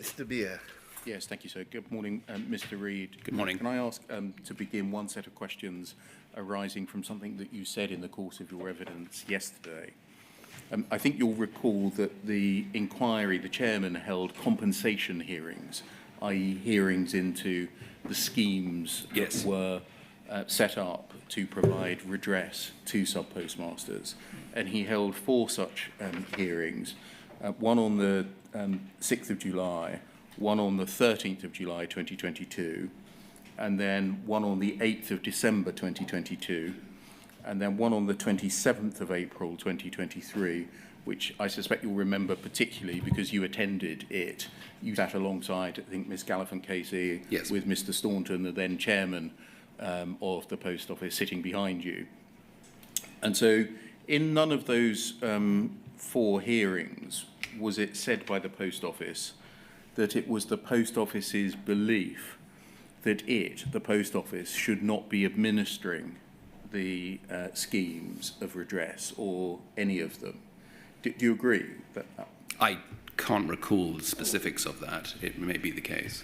Mr. Beer. Yes, thank you, sir. Good morning, Mr. Reid. Good morning. Can I ask to begin one set of questions arising from something that you said in the course of your evidence yesterday? I think you'll recall that the inquiry, the chairman held compensation hearings, i.e. hearings into the schemes that were set up to provide redress to sub-postmasters. And he held 4 such hearings, one on the 6th of July, one on the 13th of July 2022, and then one on the 8th of December 2022, and then one on the 27th of April 2023, which I suspect you'll remember particularly because you attended it. You sat alongside, I think, Ms. Gallifant-Casey with Mr. Staunton, the then chairman of the Post Office, sitting behind you. And so in none of those 4 hearings was it said by the Post Office that it was the Post Office's belief that the Post Office, should not be administering the schemes of redress or any of them. Do you agree? I can't recall the specifics of that. It may be the case.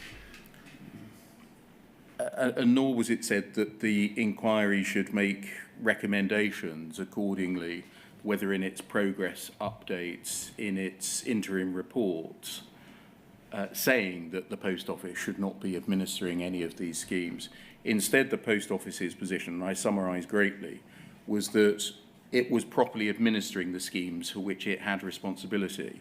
And nor was it said that the inquiry should make recommendations accordingly, whether in its progress updates, in its interim reports, saying that the Post Office should not be administering any of these schemes. Instead, the Post Office's position, and I summarise greatly, was that it was properly administering the schemes for which it had responsibility,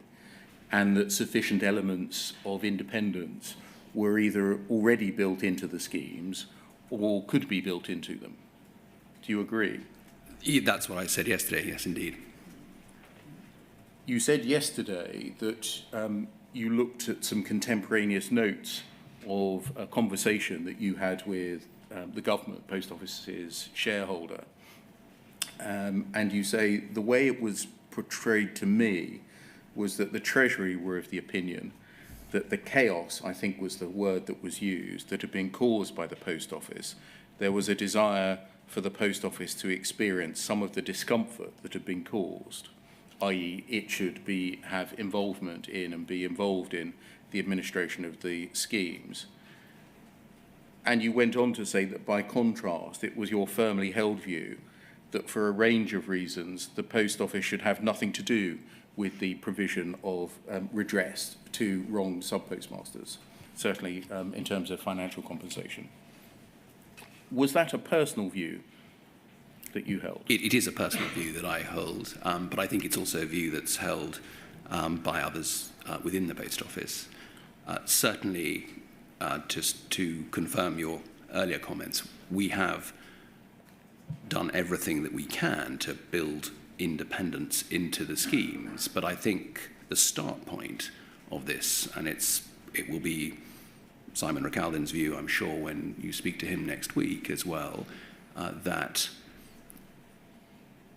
and that sufficient elements of independence were either already built into the schemes or could be built into them. Do you agree? That's what I said yesterday, yes, indeed. You said yesterday that you looked at some contemporaneous notes of a conversation that you had with the government, Post Office's shareholder, and you say the way it was portrayed to me was that the Treasury were of the opinion that the chaos, I think was the word that was used, that had been caused by the Post Office, there was a desire for the Post Office to experience some of the discomfort that had been caused, i.e. it should have involvement in and be involved in the administration of the schemes. And you went on to say that by contrast, it was your firmly held view that for a range of reasons, the Post Office should have nothing to do with the provision of redress to wrong sub-postmasters, certainly in terms of financial compensation. Was that a personal view that you held? It is a personal view that I hold, but I think it's also a view that's held by others within the Post Office. Certainly, just to confirm your earlier comments, we have done everything that we can to build independence into the schemes, but I think the start point of this, and it will be Simon Recalden's view, I'm sure, when you speak to him next week as well, that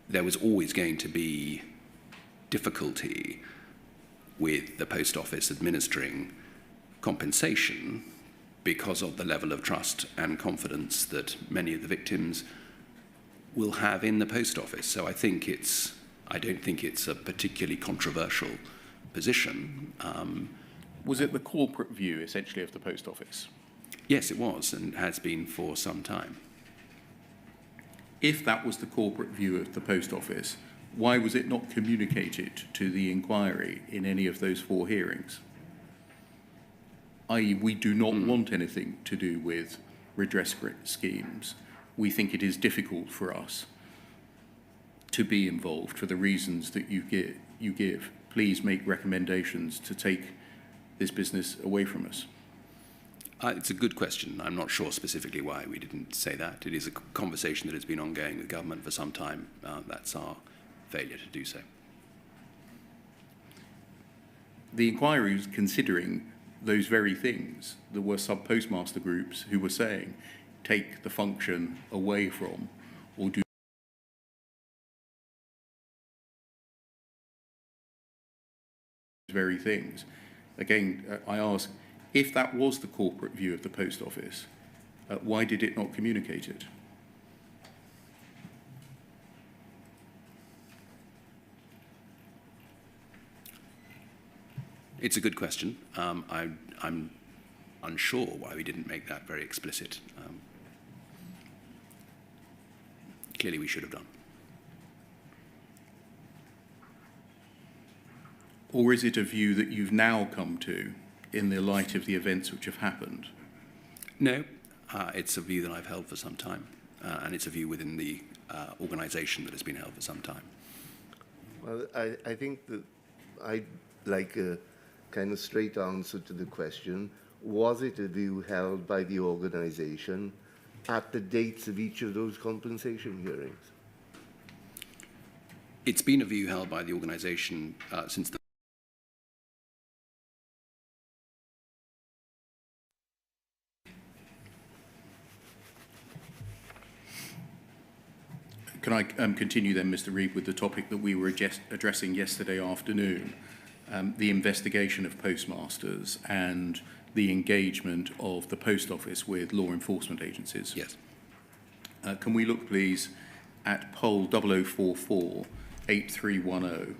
there was always going to be difficulty with the Post Office administering compensation because of the level of trust and confidence that many of the victims will have in the Post Office. So I don't think it's a particularly controversial position. Was it the corporate view, essentially, of the Post Office? Yes, it was, and has been for some time. If that was the corporate view of the Post Office, why was it not communicated to the inquiry in any of those 4 hearings? I.e., we do not want anything to do with redress schemes. We think it is difficult for us to be involved for the reasons that you give. Please make recommendations to take this business away from us. It's a good question. I'm not sure specifically why we didn't say that. It is a conversation that has been ongoing with government for some time. That's our failure to do so. The inquiry was considering those very things. There were sub-postmaster groups who were saying, take the function away from, or do very things. Again, I ask, if that was the corporate view of the Post Office, why did it not communicate it? It's a good question. I'm unsure why we didn't make that very explicit. Clearly, we should have done. Or is it a view that you've now come to in the light of the events which have happened? No, it's a view that I've held for some time, and it's a view within the organisation that has been held for some time. Well, I think that I'd like a kind of straight answer to the question. Was it a view held by the organisation at the dates of each of those compensation hearings? It's been a view held by the organisation since the Can I continue then, Mr. Reid, with the topic that we were addressing yesterday afternoon, the investigation of postmasters and the engagement of the Post Office with law enforcement agencies? Yes. Can we look, please, at poll 0044 8310?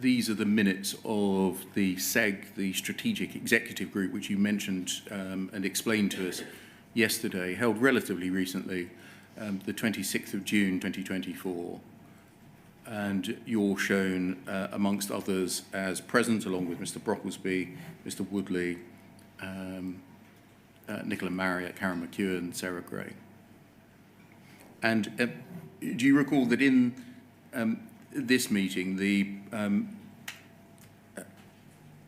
These are the minutes of the SEG, the Strategic Executive Group, which you mentioned and explained to us yesterday, held relatively recently, the 26th of June 2024. And you're shown, amongst others, as present, along with Mr. Brocklesby, Mr. Woodley, Nicola Marriott, Karen McEwen, Sarah Gray. And do you recall that in this meeting, the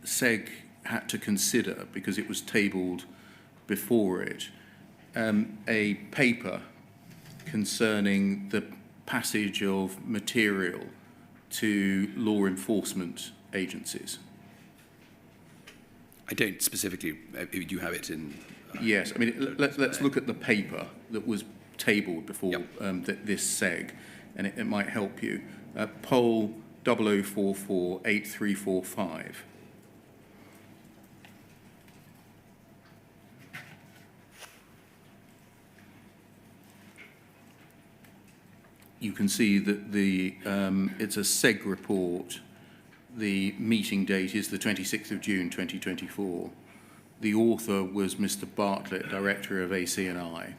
SEG had to consider, because it was tabled before it, a paper concerning the passage of material to law enforcement agencies? I don't specifically. Do you have it in? Yes. I mean, let's look at the paper that was tabled before this SEG, and it might help you. Poll 0044 8345. You can see that it's a SEG report. The meeting date is the 26th of June 2024. The author was Mr. Bartlett, Director of AC&I.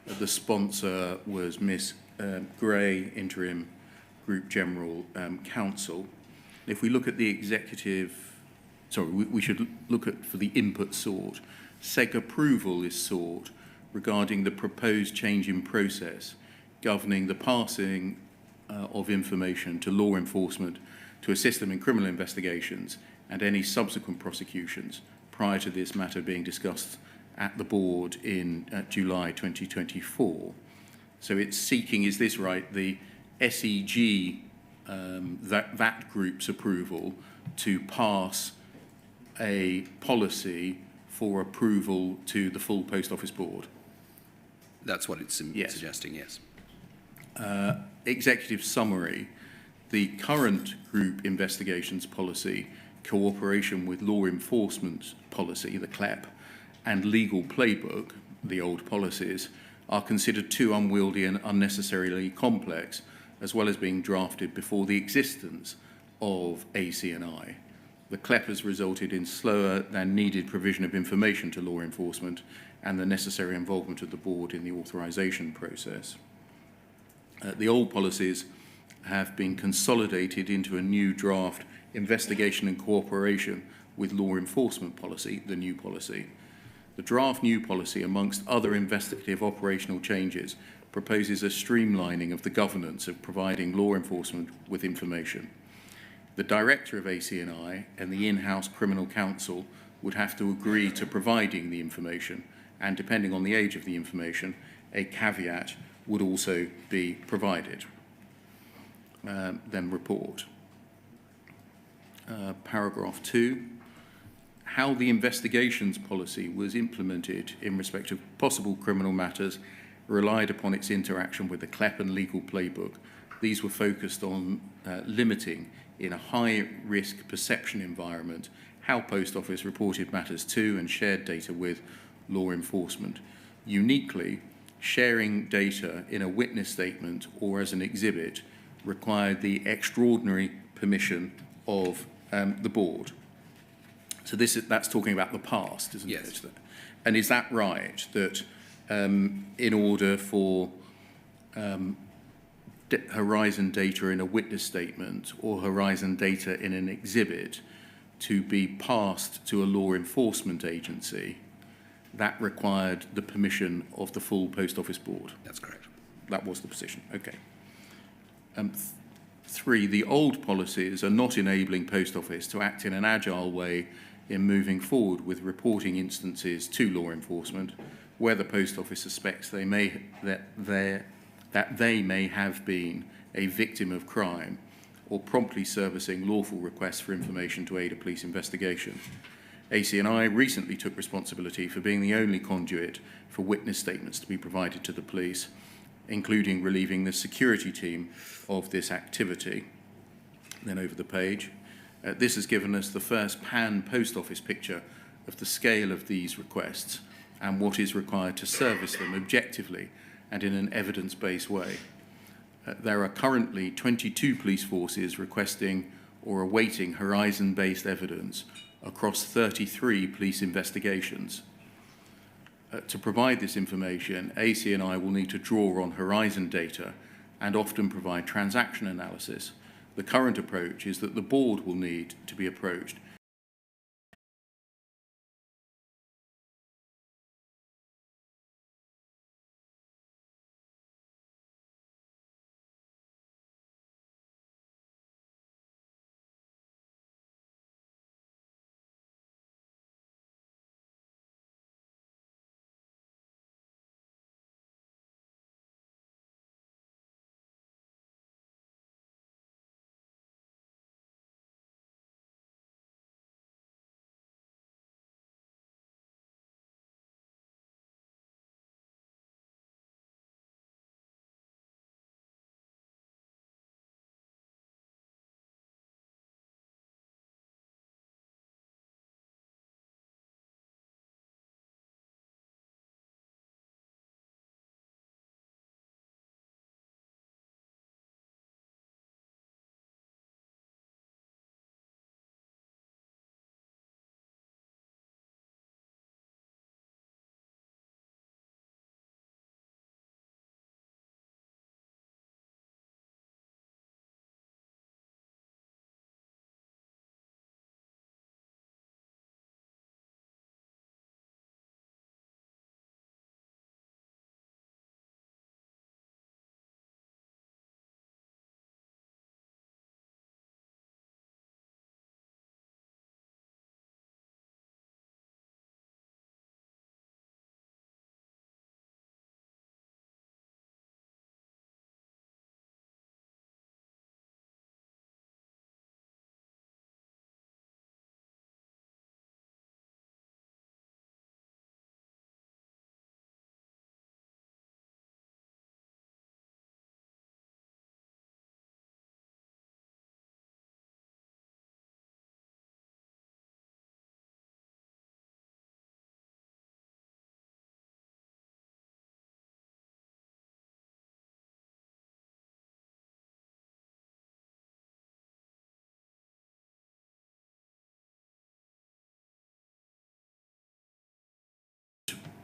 The sponsor was Miss Gray, Interim Group General Counsel. If we look at the executive, we should look at for the input sought. SEG approval is sought regarding the proposed change in process governing the passing of information to law enforcement to assist them in criminal investigations and any subsequent prosecutions prior to this matter being discussed at the board in July 2024. So it's seeking, is this right, the SEG, that group's approval to pass a policy for approval to the full Post Office Board? That's what it's suggesting, yes. Executive summary, the current group investigations policy, cooperation with law enforcement policy, the CLEP, and legal playbook, the old policies, are considered too unwieldy and unnecessarily complex, as well as being drafted before the existence of AC&I. The CLEP has resulted in slower than needed provision of information to law enforcement and the necessary involvement of the board in the authorisation process. The old policies have been consolidated into a new draft investigation and cooperation with law enforcement policy, the new policy. The draft new policy, amongst other investigative operational changes, proposes a streamlining of the governance of providing law enforcement with information. The director of AC&I and the in-house criminal counsel would have to agree to providing the information, and depending on the age of the information, a caveat would also be provided. Then report. Paragraph 2. How the investigations policy was implemented in respect of possible criminal matters relied upon its interaction with the CLEP and legal playbook. These were focused on limiting, in a high-risk perception environment, how Post Office reported matters to and shared data with law enforcement. Uniquely, sharing data in a witness statement or as an exhibit required the extraordinary permission of the board. So that's talking about the past, isn't Yes. it? And is that right, that in order for Horizon data in a witness statement or Horizon data in an exhibit to be passed to a law enforcement agency, that required the permission of the full Post Office board? That's correct. That was the position. Okay. 3, the old policies are not enabling Post Office to act in an agile way in moving forward with reporting instances to law enforcement where the Post Office suspects they may have been a victim of crime or promptly servicing lawful requests for information to aid a police investigation. AC&I recently took responsibility for being the only conduit for witness statements to be provided to the police, including relieving the security team of this activity. Then over the page. This has given us the first pan-Post Office picture of the scale of these requests and what is required to service them objectively and in an evidence-based way. There are currently 22 police forces requesting or awaiting Horizon-based evidence across 33 police investigations. To provide this information, AC&I will need to draw on Horizon data and often provide transaction analysis. The current approach is that the board will need to be approached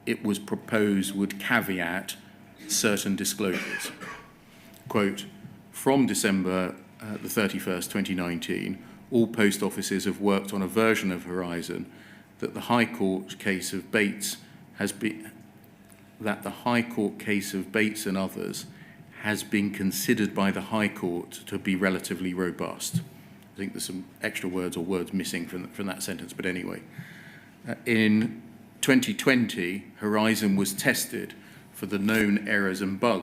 it was proposed would caveat certain disclosures. Quote, from December the 31st, 2019, all post offices have worked on a version of Horizon that the High Court case of Bates and others has been considered by the High Court to be relatively robust. I think there's some extra words or words missing from that sentence, but anyway. In 2020, Horizon was tested for the known errors and bugs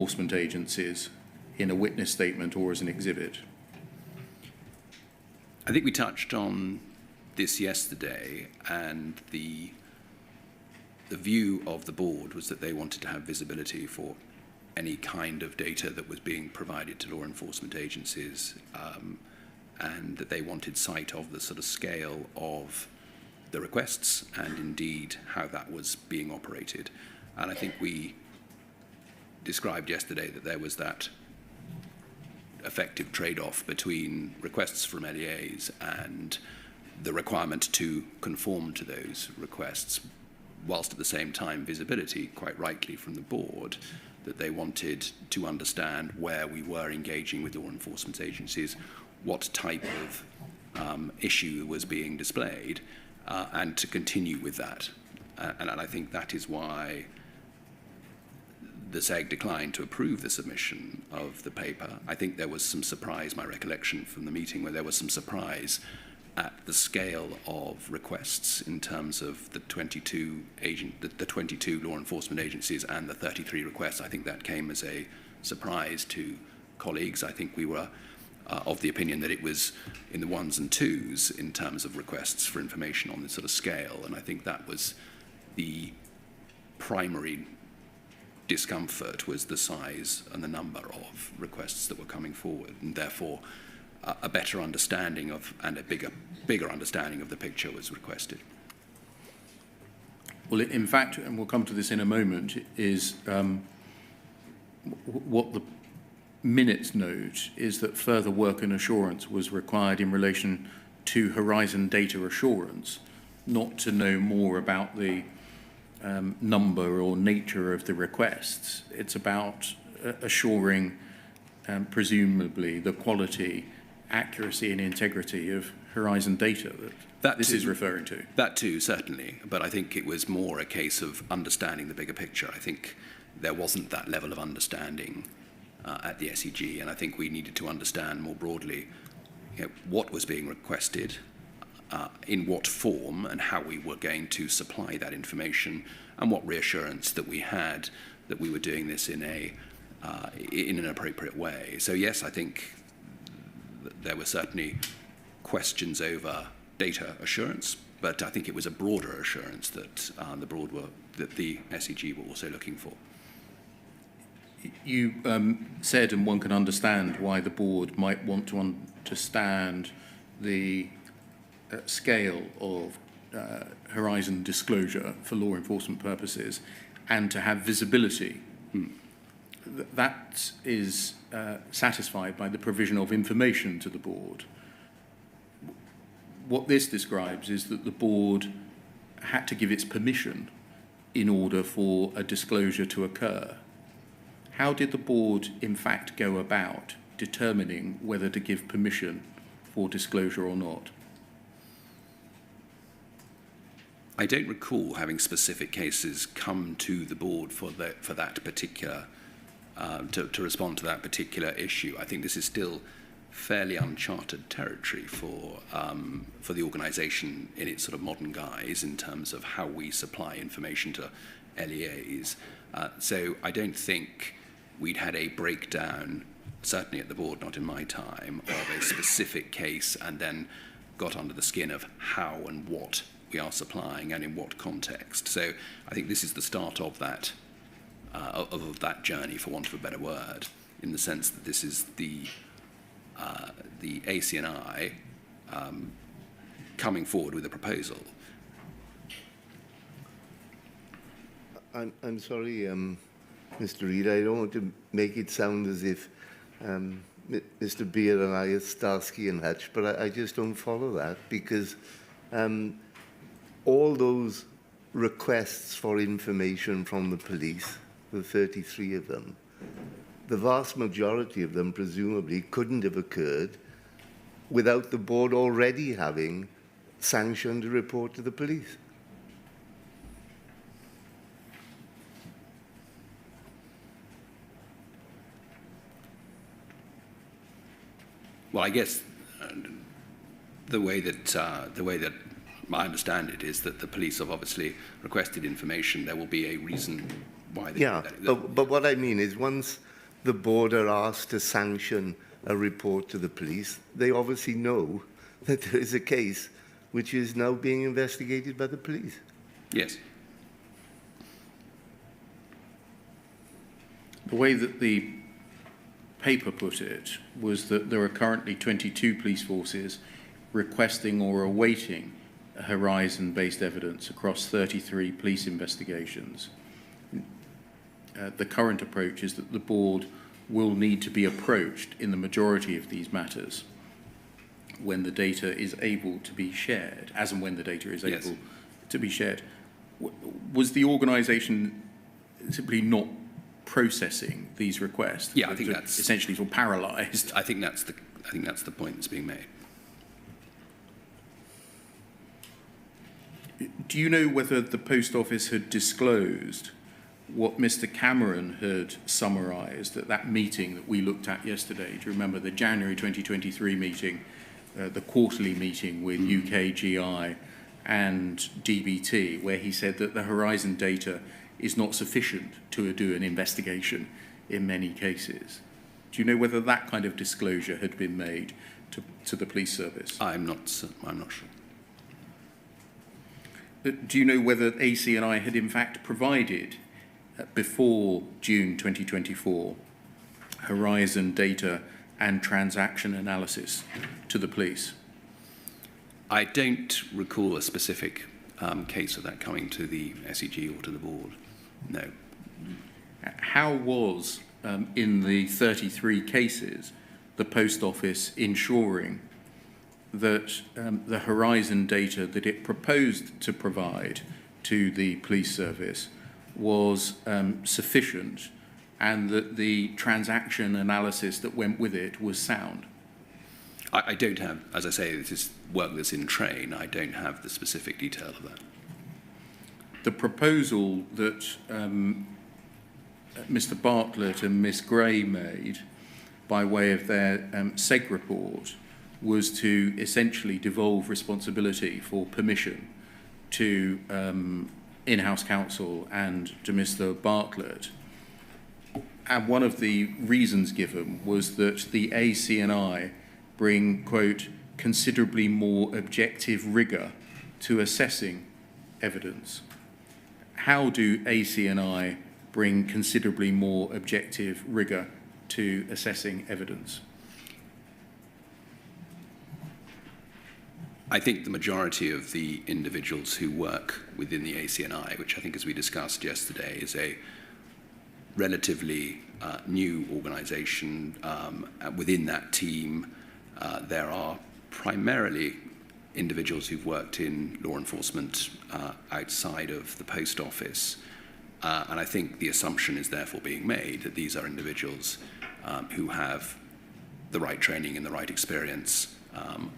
enforcement agencies in a witness statement or as an exhibit? I think we touched on this yesterday, and the view of the board was that they wanted to have visibility for any kind of data that was being provided to law enforcement agencies, and that they wanted sight of the sort of scale of the requests and indeed how that was being operated. And I think we described yesterday that there was that effective trade-off between requests from LEAs and the requirement to conform to those requests, whilst at the same time visibility, quite rightly from the board, that they wanted to understand where we were engaging with law enforcement agencies, what type of issue was being displayed, and to continue with that. And I think that is why the SEG declined to approve the submission of the paper. I think there was some surprise, my recollection from the meeting, where there was some surprise at the scale of requests in terms of the 22 law enforcement agencies and the 33 requests. I think that came as a surprise to colleagues. I think we were of the opinion that it was in the ones and twos in terms of requests for information on this sort of scale, and I think that was the primary discomfort, was the size and the number of requests that were coming forward, and therefore a better understanding of and a bigger understanding of the picture was requested. Well, in fact, and we'll come to this in a moment, is what the minutes note is that further work and assurance was required in relation to Horizon data assurance, not to know more about the number or nature of the requests. It's about assuring, presumably, the quality, accuracy and integrity of Horizon data that this is referring to. That too, certainly. But I think it was more a case of understanding the bigger picture. I think there wasn't that level of understanding at the SEG, and I think we needed to understand more broadly, what was being requested, in what form, and how we were going to supply that information, and what reassurance that we had that we were doing this in an appropriate way. So yes, I think there were certainly questions over data assurance, but I think it was a broader assurance that the SEG were also looking for. You said, and one can understand why the board might want to understand the scale of Horizon disclosure for law enforcement purposes and to have visibility. That is satisfied by the provision of information to the board. What this describes is that the board had to give its permission in order for a disclosure to occur. How did the board, in fact, go about determining whether to give permission for disclosure or not? I don't recall having specific cases come to the board for that particular, to respond to that particular issue. I think this is still fairly uncharted territory for the organisation in its sort of modern guise in terms of how we supply information to LEAs. So I don't think we'd had a breakdown, certainly at the board, not in my time, of a specific case and then got under the skin of how and what we are supplying and in what context. So I think this is the start of that journey, for want of a better word, in the sense that this is the ACNI coming forward with a proposal. I'm sorry, Mr. Reid, I don't want to make it sound as if Mr. Beer and I are Starsky and Hutch, but I just don't follow that, because all those requests for information from the police, the 33 of them, the vast majority of them presumably couldn't have occurred without the board already having sanctioned a report to the police. Well, I guess the way that I understand it is that the police have obviously requested information. There will be a reason why they yeah, do that. but what I mean is once the board are asked to sanction a report to the police, they obviously know that there is a case which is now being investigated by the police. Yes. The way that the paper put it was that there are currently 22 police forces requesting or awaiting horizon-based evidence across 33 police investigations. The current approach is that the board will need to be approached in the majority of these matters when the data is able to be shared, as and when the data is able to be shared. Was the organisation simply not processing these requests? Yeah, I think that's essentially sort of paralysed. I think that's the point that's being made. Do you know whether the Post Office had disclosed what Mr. Cameron had summarised at that meeting that we looked at yesterday? Do you remember the January 2023 meeting, the quarterly meeting with UKGI and DBT, where he said that the horizon data is not sufficient to do an investigation in many cases? Do you know whether that kind of disclosure had been made to the police service? I'm not sure. Do you know whether AC&I had in fact provided, before June 2024, horizon data and transaction analysis to the police? I don't recall a specific case of that coming to the SEG or to the board. No. How was, in the 33 cases, the Post Office ensuring that the horizon data that it proposed to provide to the police service was sufficient and that the transaction analysis that went with it was sound? I don't have, as I say, this is work that's in train. I don't have the specific detail of that. The proposal that Mr. Bartlett and Miss Gray made by way of their SEG report was to essentially devolve responsibility for permission to in-house counsel and to Mr. Bartlett. And one of the reasons given was that the AC&I bring, quote, considerably more objective rigour to assessing evidence. How do AC&I bring considerably more objective rigour to assessing evidence? I think the majority of the individuals who work within the AC&I, which I think, as we discussed yesterday, is a relatively new organisation. Within that team, there are primarily individuals who've worked in law enforcement outside of the Post Office. And I think the assumption is therefore being made that these are individuals who have the right training and the right experience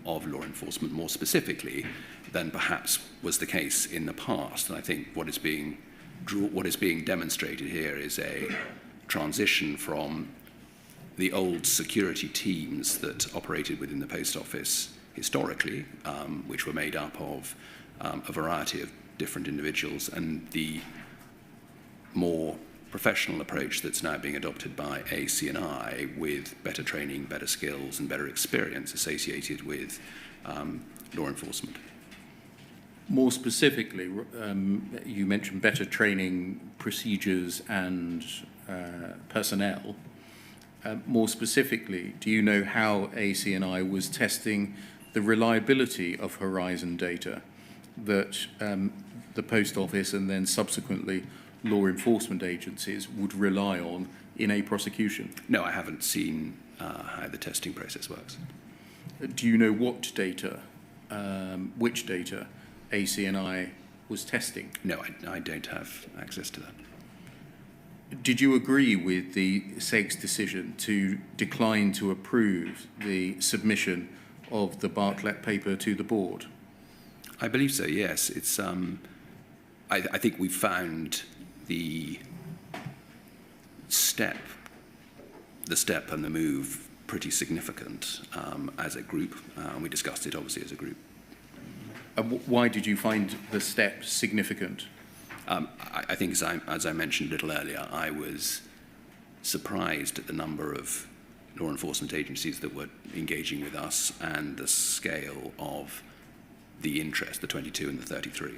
of law enforcement more specifically than perhaps was the case in the past. And I think what is being demonstrated here is a transition from the old security teams that operated within the Post Office historically, which were made up of a variety of different individuals, and the more professional approach that's now being adopted by AC&I with better training, better skills and better experience associated with law enforcement. More specifically, you mentioned better training, procedures and personnel. More specifically, do you know how AC&I was testing the reliability of horizon data that the Post Office and then subsequently law enforcement agencies would rely on in a prosecution? No, I haven't seen how the testing process works. Do you know what data, which data AC&I was testing? No, I don't have access to that. Did you agree with the SEG's decision to decline to approve the submission of the Bartlett paper to the board? I believe so, yes. It's, I think we found the step and the move pretty significant as a group. We discussed it obviously as a group. Why did you find the step significant? I think, as I mentioned a little earlier, I was surprised at the number of law enforcement agencies that were engaging with us and the scale of the interest, the 22 and the 33.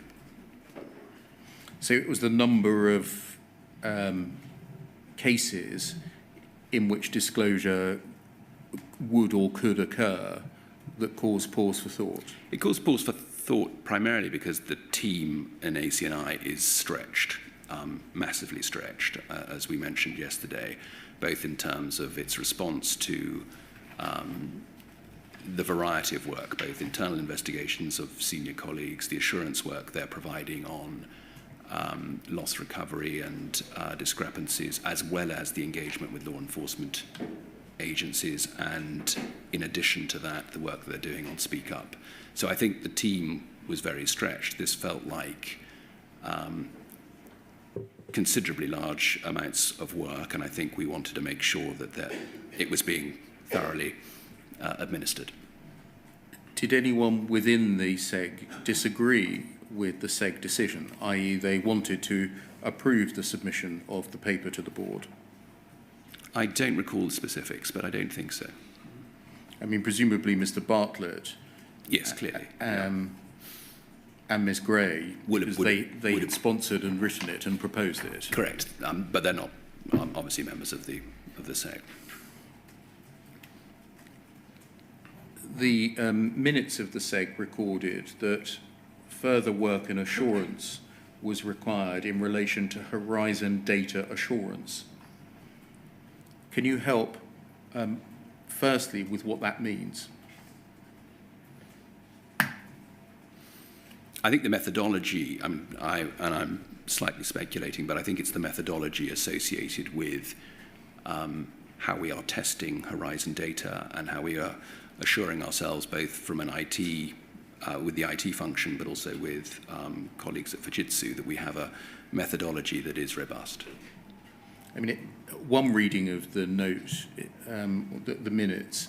So it was the number of cases in which disclosure would or could occur that caused pause for thought? It caused pause for thought primarily because the team in ACNI is stretched, massively stretched, as we mentioned yesterday, both in terms of its response to the variety of work, both internal investigations of senior colleagues, the assurance work they're providing on loss recovery and discrepancies, as well as the engagement with law enforcement agencies, and in addition to that, the work they're doing on Speak Up. So I think the team was very stretched. This felt like considerably large amounts of work, and I think we wanted to make sure that it was being thoroughly administered. Did anyone within the SEG disagree with the SEG decision, i.e. they wanted to approve the submission of the paper to the board? I don't recall the specifics, but I don't think so. I mean, presumably Mr. Bartlett. Yes, clearly. And Ms. Gray, because they had sponsored and written it and proposed it. Correct, but they're not obviously members of the SEG. The minutes of the SEG recorded that further work and assurance was required in relation to Horizon data assurance. Can you help, firstly, with what that means? I think the methodology, I'm slightly speculating, but I think it's the methodology associated with how we are testing Horizon data and how we are assuring ourselves both from an IT, with the IT function, but also with colleagues at Fujitsu, that we have a methodology that is robust. I mean, one reading of the note, the minutes,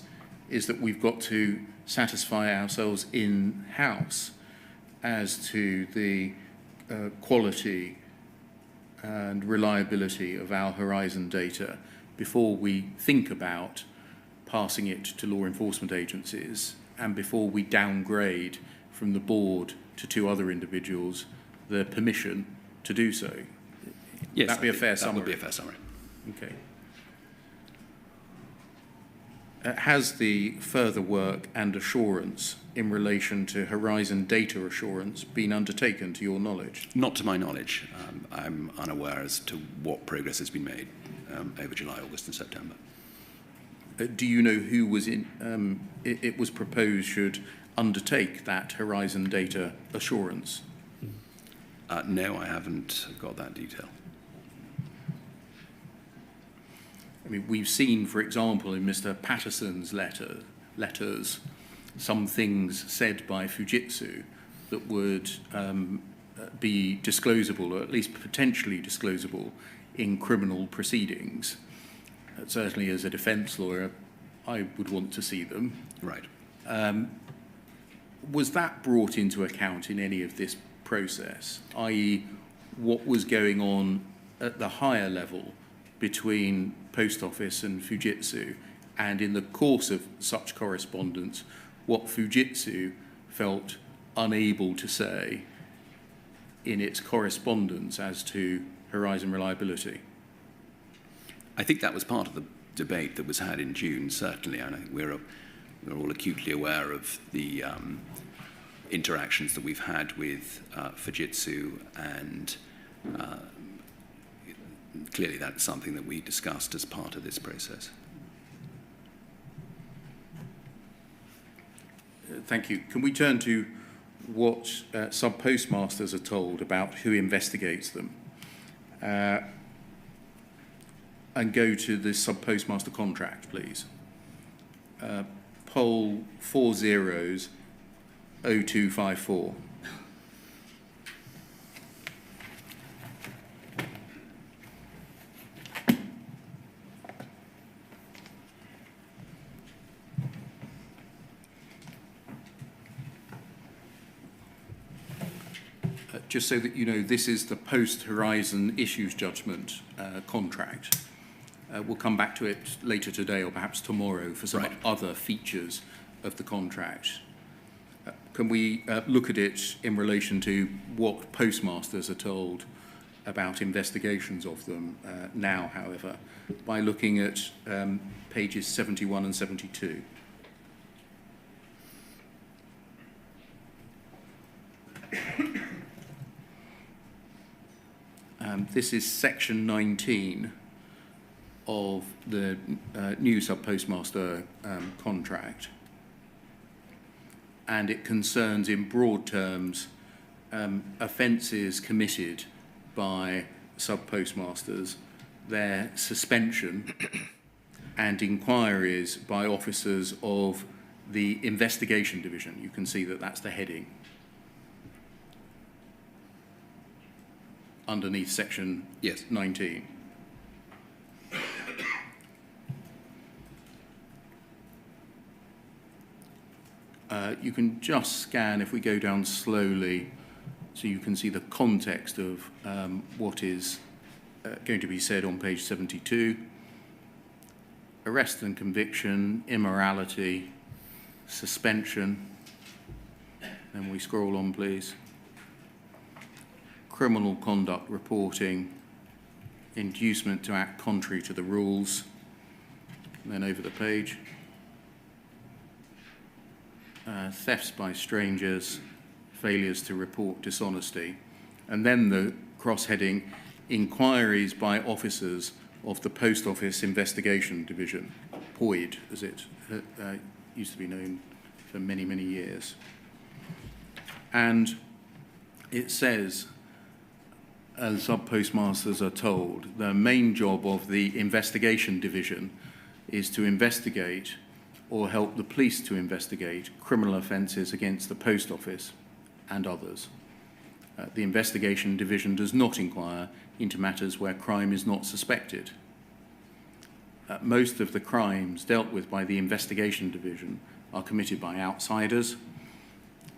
is that we've got to satisfy ourselves in-house as to the quality and reliability of our Horizon data before we think about passing it to law enforcement agencies and before we downgrade from the board to two other individuals the permission to do so. Yes, that'd be a fair summary. That would be a fair summary. Okay. Has the further work and assurance in relation to Horizon data assurance been undertaken to your knowledge? Not to my knowledge. I'm unaware as to what progress has been made over July, August and September. Do you know who was in, it was proposed should undertake that Horizon data assurance? No, I haven't got that detail. I mean, we've seen, for example, in Mr. Patterson's letters, some things said by Fujitsu that would be disclosable, or at least potentially disclosable, in criminal proceedings. Certainly as a defence lawyer, I would want to see them. Right. Was that brought into account in any of this process, i.e. what was going on at the higher level between Post Office and Fujitsu, and in the course of such correspondence, what Fujitsu felt unable to say in its correspondence as to Horizon reliability? I think that was part of the debate that was had in June, certainly, and I think we're all acutely aware of the interactions that we've had with Fujitsu, and clearly that's something that we discussed as part of this process. Thank you. Can we turn to what sub-postmasters are told about who investigates them? And go to the sub-postmaster contract, please. Poll 400254. Just so that you know, this is the post-Horizon issues judgment contract. We'll come back to it later today or perhaps tomorrow for some Right. other features of the contract. Can we look at it in relation to what postmasters are told about investigations of them now, however, by looking at pages 71 and 72? This is section 19 of the new sub-postmaster contract, and it concerns in broad terms offences committed by sub-postmasters, their suspension and inquiries by officers of the investigation division. You can see that that's the heading underneath section Yes. 19. You can just scan, if we go down slowly, so you can see the context of what is going to be said on page 72. Arrest and conviction, immorality, suspension. Then we scroll on, please. Criminal conduct reporting, inducement to act contrary to the rules. And then over the page. Thefts by strangers, failures to report dishonesty. And then the cross-heading, inquiries by officers of the Post Office Investigation Division, POID, as it used to be known for many, many years. And it says, as sub-postmasters are told, the main job of the investigation division is to investigate or help the police to investigate criminal offences against the Post Office and others. The investigation division does not inquire into matters where crime is not suspected. Most of the crimes dealt with by the investigation division are committed by outsiders.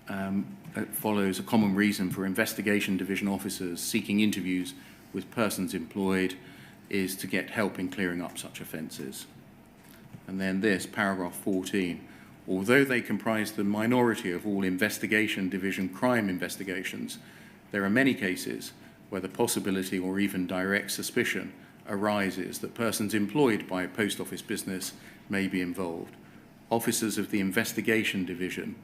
It follows a common reason for investigation division officers seeking interviews with persons employed is to get help in clearing up such offences. And then this, paragraph 14. Although they comprise the minority of all investigation division crime investigations, there are many cases where the possibility or even direct suspicion arises that persons employed by a post office business may be involved. Officers of the investigation division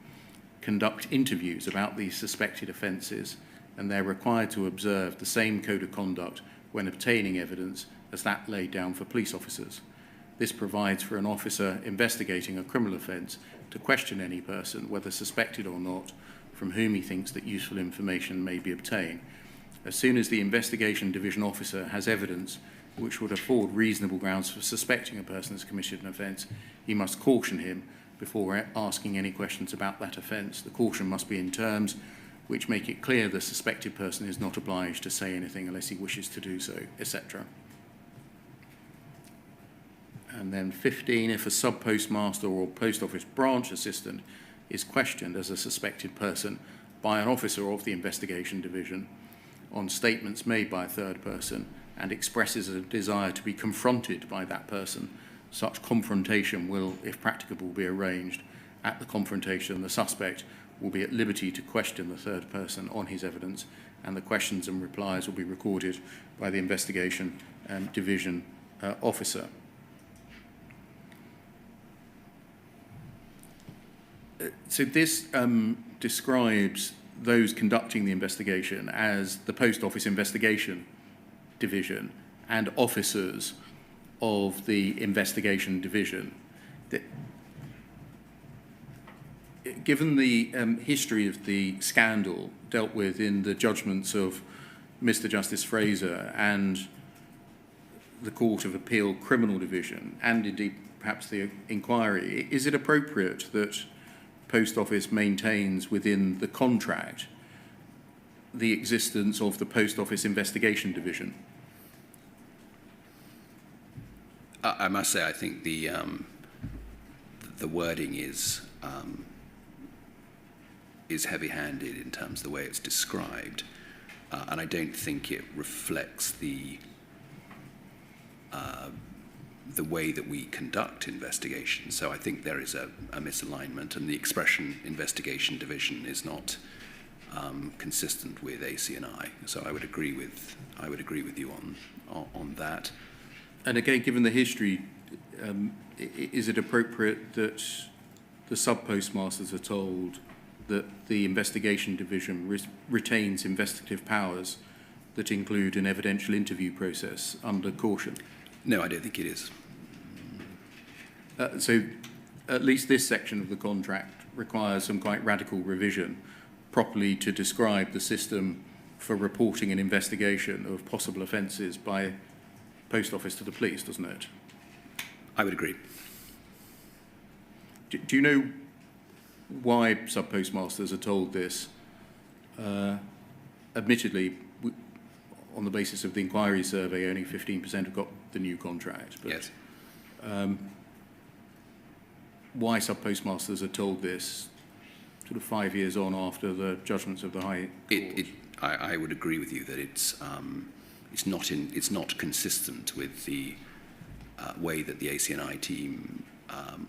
conduct interviews about these suspected offences, and they're required to observe the same code of conduct when obtaining evidence as that laid down for police officers. This provides for an officer investigating a criminal offence to question any person, whether suspected or not, from whom he thinks that useful information may be obtained. As soon as the investigation division officer has evidence which would afford reasonable grounds for suspecting a person has committed an offence, he must caution him before asking any questions about that offence. The caution must be in terms which make it clear the suspected person is not obliged to say anything unless he wishes to do so, etc. And then 15, if a sub-postmaster or post office branch assistant is questioned as a suspected person by an officer of the investigation division on statements made by a third person and expresses a desire to be confronted by that person, such confrontation will, if practicable, be arranged. At the confrontation, the suspect will be at liberty to question the third person on his evidence, and the questions and replies will be recorded by the investigation division officer. So this describes those conducting the investigation as the Post Office Investigation Division and officers of the investigation division. Given the history of the scandal dealt with in the judgments of Mr. Justice Fraser and the Court of Appeal Criminal Division, and indeed perhaps the inquiry, is it appropriate that Post Office maintains within the contract the existence of the Post Office Investigation Division? I must say, I think the wording is heavy-handed in terms of the way it's described, and I don't think it reflects the the way that we conduct investigations. So I think there is a misalignment, and the expression investigation division is not consistent with AC&I. So I would agree with you on that. And again, given the history, is it appropriate that the sub-postmasters are told that the investigation division retains investigative powers that include an evidential interview process under caution? No, I don't think it is. So at least this section of the contract requires some quite radical revision properly to describe the system for reporting an investigation of possible offences by Post Office to the police, doesn't it? I would agree. Do you know why sub-postmasters are told this? Admittedly, on the basis of the inquiry survey, only 15% have got the new contract. But, yes. Why sub-postmasters are told this sort of 5 years on after the judgments of the High Court? I would agree with you that it's not consistent with the way that the AC&I team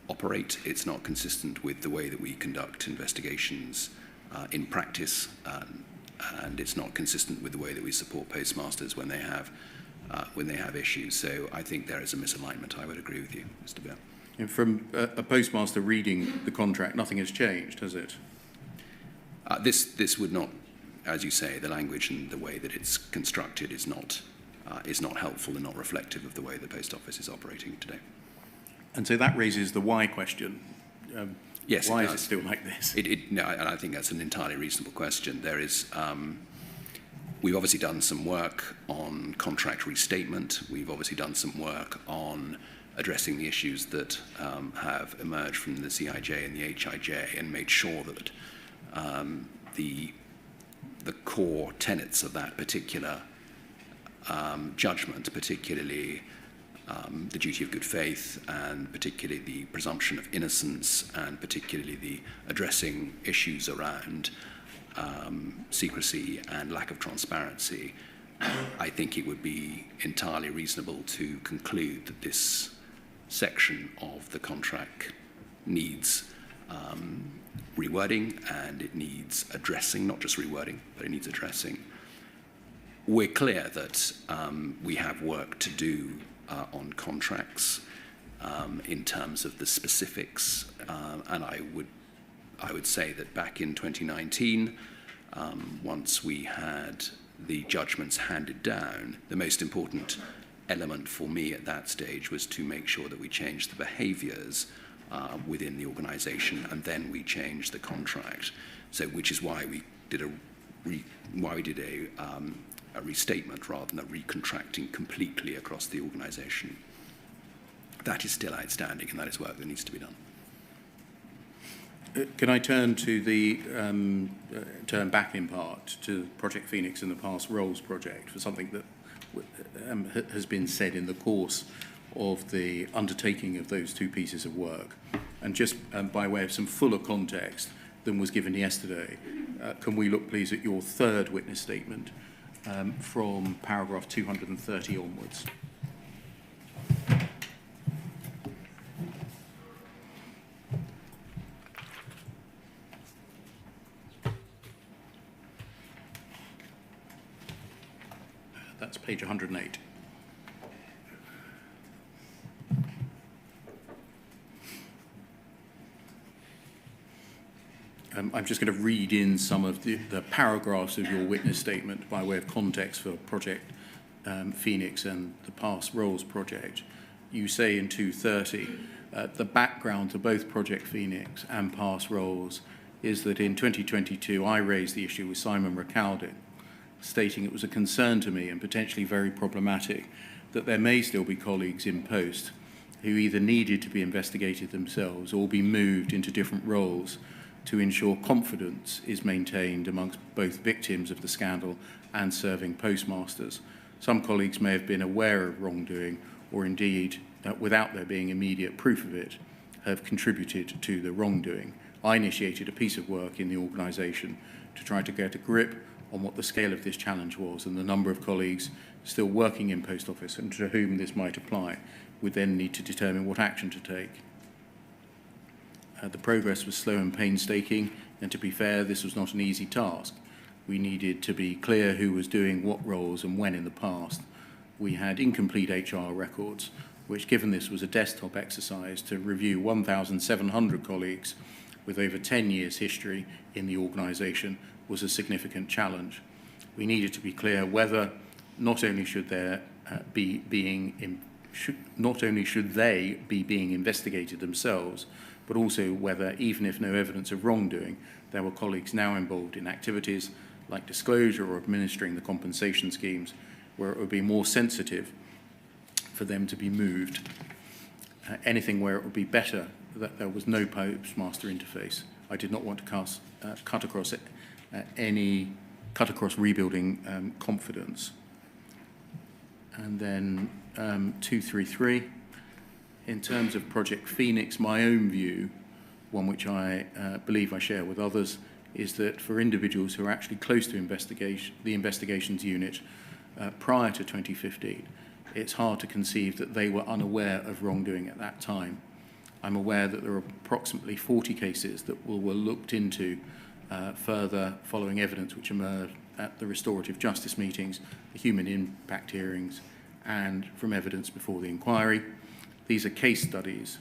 operate. It's not consistent with the way that we conduct investigations in practice, and it's not consistent with the way that we support postmasters when they have issues. So I think there is a misalignment. I would agree with you, Mr. Bear. And from a postmaster reading the contract, nothing has changed, has it? This would not, as you say, the language and the way that it's constructed is not helpful and not reflective of the way the Post Office is operating today. And so that raises the why question. Yes, why is it still like this? No, and I think that's an entirely reasonable question. There is, we've obviously done some work on contract restatement. We've obviously done some work on addressing the issues that have emerged from the CIJ and the HIJ, and made sure that the core tenets of that particular judgment, particularly the duty of good faith, and particularly the presumption of innocence, and particularly the addressing issues around secrecy and lack of transparency, I think it would be entirely reasonable to conclude that this section of the contract needs rewording, and it needs addressing, not just rewording, but it needs addressing. We're clear that we have work to do on contracts in terms of the specifics, and I would say that back in 2019, once we had the judgments handed down, the most important element for me at that stage was to make sure that we changed the behaviours within the organisation, and then we changed the contract. So, which is why we did a restatement rather than a recontracting completely across the organisation. That is still outstanding, and that is work that needs to be done. Can I turn to the turn back in part to Project Phoenix and the Past Roles project for something that has been said in the course of the undertaking of those two pieces of work, and just by way of some fuller context than was given yesterday, can we look please at your third witness statement from paragraph 230 onwards? That's page 108. I'm just going to read in some of the paragraphs of your witness statement by way of context for Project Phoenix and the Past Roles project. You say in 230, the background to both Project Phoenix and Past Roles is that in 2022 I raised the issue with Simon Recalding, stating it was a concern to me and potentially very problematic that there may still be colleagues in post who either needed to be investigated themselves or be moved into different roles to ensure confidence is maintained amongst both victims of the scandal and serving postmasters. Some colleagues may have been aware of wrongdoing, or indeed, without there being immediate proof of it, have contributed to the wrongdoing. I initiated a piece of work in the organisation to try to get a grip on what the scale of this challenge was and the number of colleagues still working in Post Office and to whom this might apply. would then need to determine what action to take. The progress was slow and painstaking, and to be fair, this was not an easy task. We needed to be clear who was doing what roles and when in the past. We had incomplete HR records, which, given this was a desktop exercise to review 1,700 colleagues with over 10 years' history in the organisation, was a significant challenge. We needed to be clear whether not only should they be being investigated themselves, but also whether, even if no evidence of wrongdoing, there were colleagues now involved in activities like disclosure or administering the compensation schemes, where it would be more sensitive for them to be moved. Anything where it would be better that there was no postmaster interface. I did not want to cut across rebuilding confidence. And then 233. In terms of Project Phoenix, my own view, one which I believe I share with others, is that for individuals who are actually close to the investigations unit prior to 2015, it's hard to conceive that they were unaware of wrongdoing at that time. I'm aware that there are approximately 40 cases that were looked into further following evidence which emerged at the restorative justice meetings, the human impact hearings, and from evidence before the inquiry. These are case studies,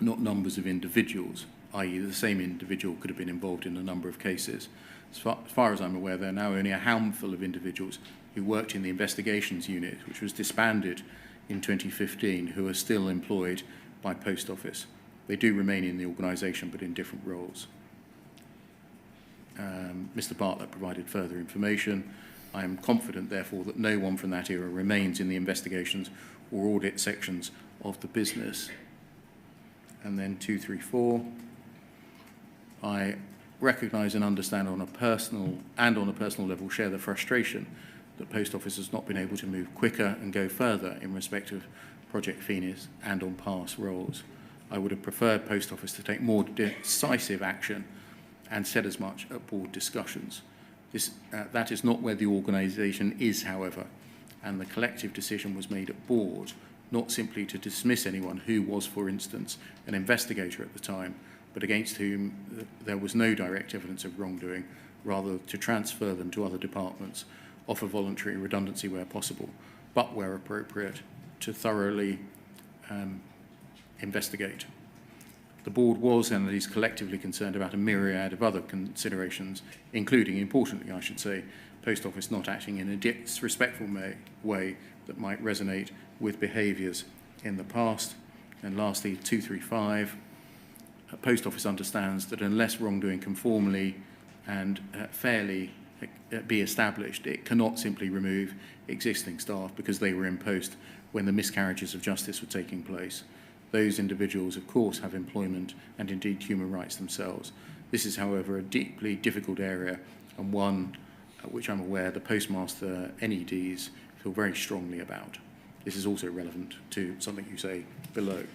not numbers of individuals, i.e. the same individual could have been involved in a number of cases. As far as I'm aware, there are now only a handful of individuals who worked in the investigations unit, which was disbanded in 2015, who are still employed by Post Office. They do remain in the organisation, but in different roles. Mr. Bartlett provided further information. I am confident, therefore, that no one from that era remains in the investigations or audit sections of the business. And then 234, I recognise and understand on a personal level, share the frustration that Post Office has not been able to move quicker and go further in respect of Project Phoenix and on past roles. I would have preferred Post Office to take more decisive action and said as much at board discussions. That is not where the organisation is, however, and the collective decision was made at board, not simply to dismiss anyone who was, for instance, an investigator at the time, but against whom there was no direct evidence of wrongdoing, rather to transfer them to other departments, offer voluntary redundancy where possible, but where appropriate, to thoroughly investigate. The board was and is collectively concerned about a myriad of other considerations, including, importantly, I should say, Post Office not acting in a disrespectful way that might resonate with behaviours in the past. And lastly, 235, Post Office understands that unless wrongdoing can formally and fairly be established, it cannot simply remove existing staff because they were in post when the miscarriages of justice were taking place. Those individuals, of course, have employment and indeed human rights themselves. This is, however, a deeply difficult area and one which I'm aware the Postmaster NEDs feel very strongly about. This is also relevant to something you say below.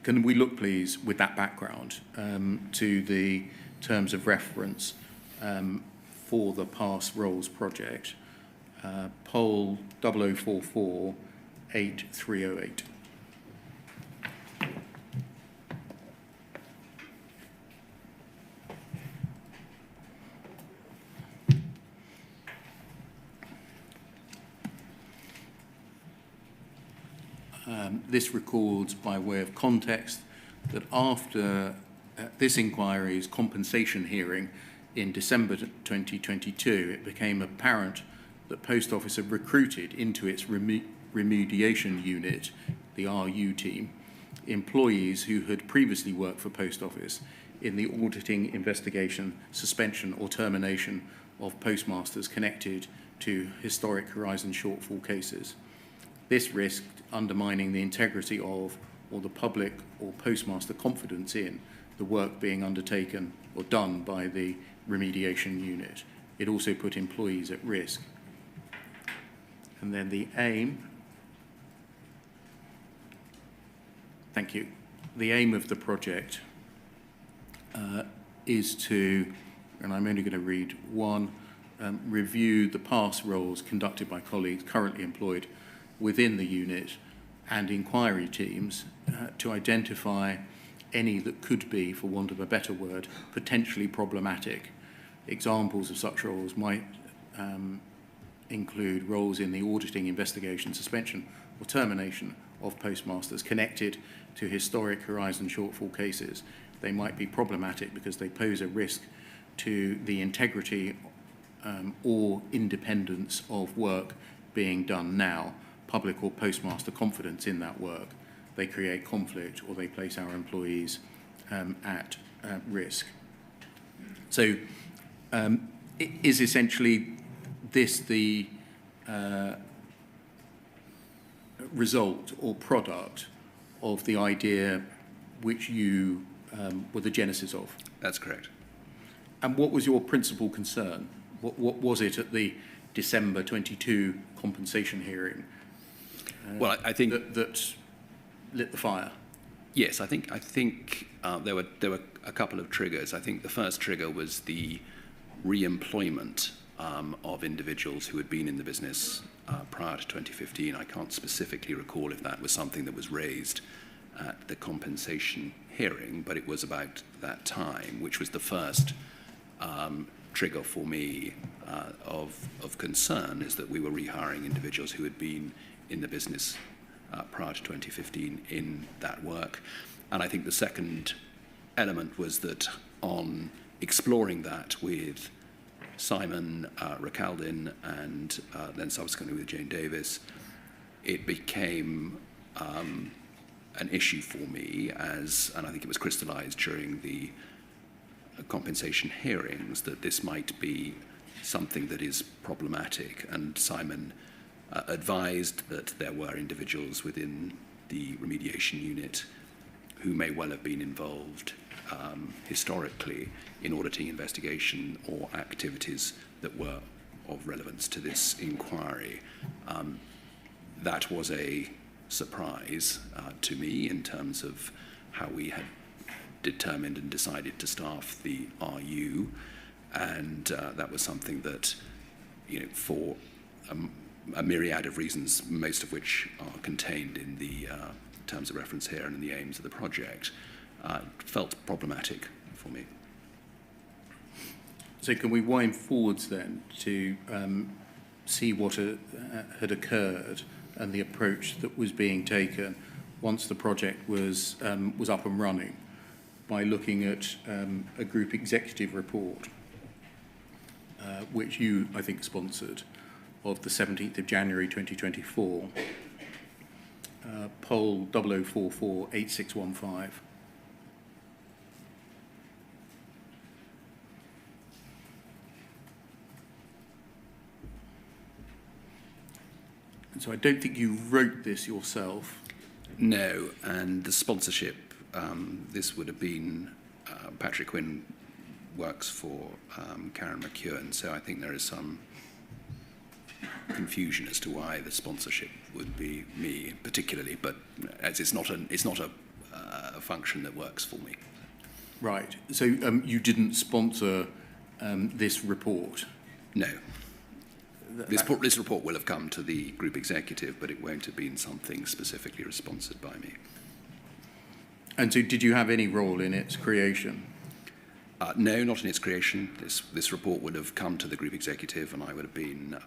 Can we look, please, with that background, to the terms of reference for the Past Roles project, Poll 0044 8308. This records, by way of context, that after this inquiry's compensation hearing in December 2022, it became apparent that Post Office had recruited into its remediation unit, the RU team, employees who had previously worked for Post Office in the auditing, investigation, suspension or termination of postmasters connected to historic Horizon shortfall cases. This risked undermining the integrity of, or the public or postmaster confidence in, the work being undertaken or done by the remediation unit. It also put employees at risk. And then the aim, thank you, the aim of the project is to, and I'm only going to read one, review the past roles conducted by colleagues currently employed within the unit and inquiry teams to identify any that could be, for want of a better word, potentially problematic. Examples of such roles might include roles in the auditing, investigation, suspension or termination of postmasters connected to historic horizon shortfall cases. They might be problematic because they pose a risk to the integrity or independence of work being done now, public or postmaster confidence in that work. They create conflict or they place our employees at risk. So is essentially this the result or product of the idea which you were the genesis of? That's correct. And what was your principal concern? What was it at the December 22 compensation hearing Well, I think that lit the fire? yes. I think there were a couple of triggers. I think the first trigger was the re-employment of individuals who had been in the business prior to 2015. I can't specifically recall if that was something that was raised at the compensation hearing, but it was about that time, which was the first trigger for me of concern, is that we were rehiring individuals who had been in the business prior to 2015 in that work. And I think the second element was that on exploring that with Simon Ricaldin and then subsequently with Jane Davis, it became an issue for me and I think it was crystallized during the compensation hearings, that this might be something that is problematic. And Simon advised that there were individuals within the remediation unit who may well have been involved historically in auditing, investigation or activities that were of relevance to this inquiry. That was a surprise to me in terms of how we had determined and decided to staff the RU, and that was something that, for a myriad of reasons, most of which are contained in the terms of reference here and in the aims of the project, felt problematic for me. So can we wind forwards then to see what had occurred and the approach that was being taken once the project was up and running, by looking at a group executive report, which you, I think, sponsored, of the 17th of January 2024, poll 00448615. And so I don't think you wrote this yourself. No, and the sponsorship, this would have been, Patrick Quinn works for Karen McEwen, so I think there is some confusion as to why the sponsorship would be me particularly, but as it's not a function that works for me. Right. So you didn't sponsor this report? No. This report will have come to the group executive, but it won't have been something specifically sponsored by me. And so did you have any role in its creation? No, not in its creation. This report would have come to the group executive, and I would have been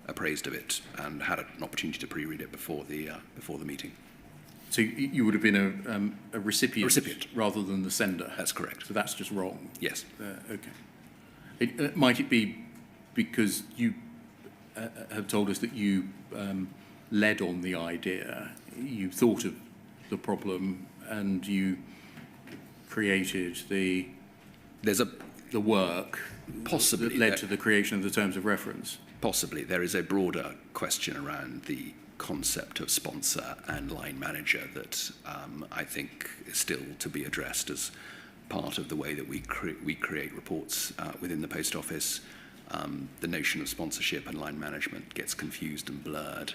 appraised of it and had an opportunity to pre-read it before the meeting. So you would have been a recipient rather than the sender? That's correct. So that's just wrong? Yes. Okay. Might it be because you have told us that you led on the idea, you thought of the problem and you created the work possibly that led to the creation of the terms of reference? Possibly. There is a broader question around the concept of sponsor and line manager that I think is still to be addressed as part of the way that we create reports within the Post Office. The notion of sponsorship and line management gets confused and blurred,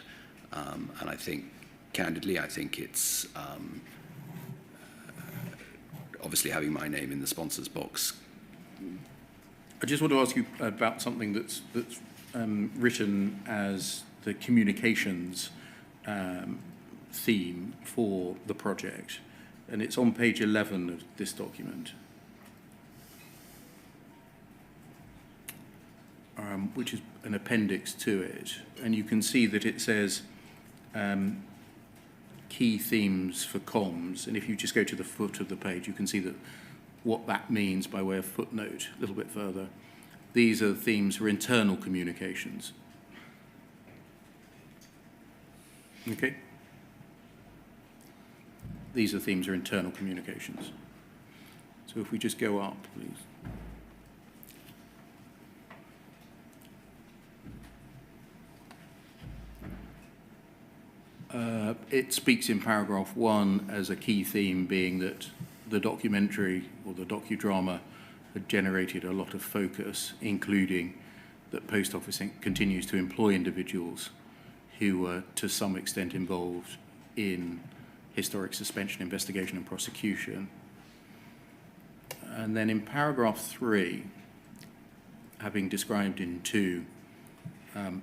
and I think, candidly, it's obviously having my name in the sponsors box. I just want to ask you about something that's written as the communications theme for the project, and it's on page 11 of this document, which is an appendix to it, and you can see that it says key themes for comms, and if you just go to the foot of the page, you can see that what that means by way of footnote a little bit further. These are themes for internal communications. Okay? These are themes for internal communications. So if we just go up, please. It speaks in paragraph 1 as a key theme being that the documentary or the docudrama had generated a lot of focus, including that Post Office continues to employ individuals who were to some extent involved in historic suspension, investigation and prosecution. And then in paragraph 3, having described in 2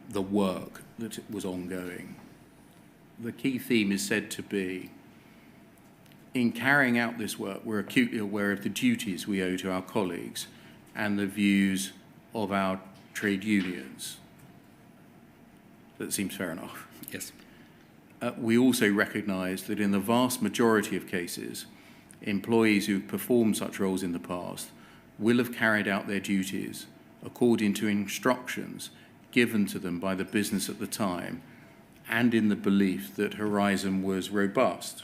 the work that was ongoing, the key theme is said to be, in carrying out this work, we're acutely aware of the duties we owe to our colleagues and the views of our trade unions. That seems fair enough. Yes. We also recognise that in the vast majority of cases, employees who performed such roles in the past will have carried out their duties according to instructions given to them by the business at the time and in the belief that Horizon was robust.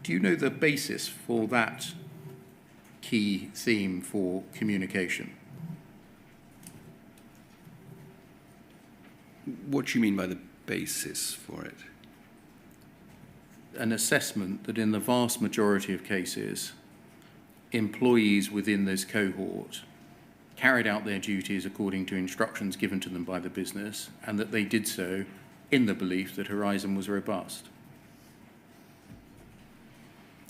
Do you know the basis for that key theme for communication? What do you mean by the basis for it? An assessment that in the vast majority of cases, employees within this cohort carried out their duties according to instructions given to them by the business, and that they did so in the belief that Horizon was robust.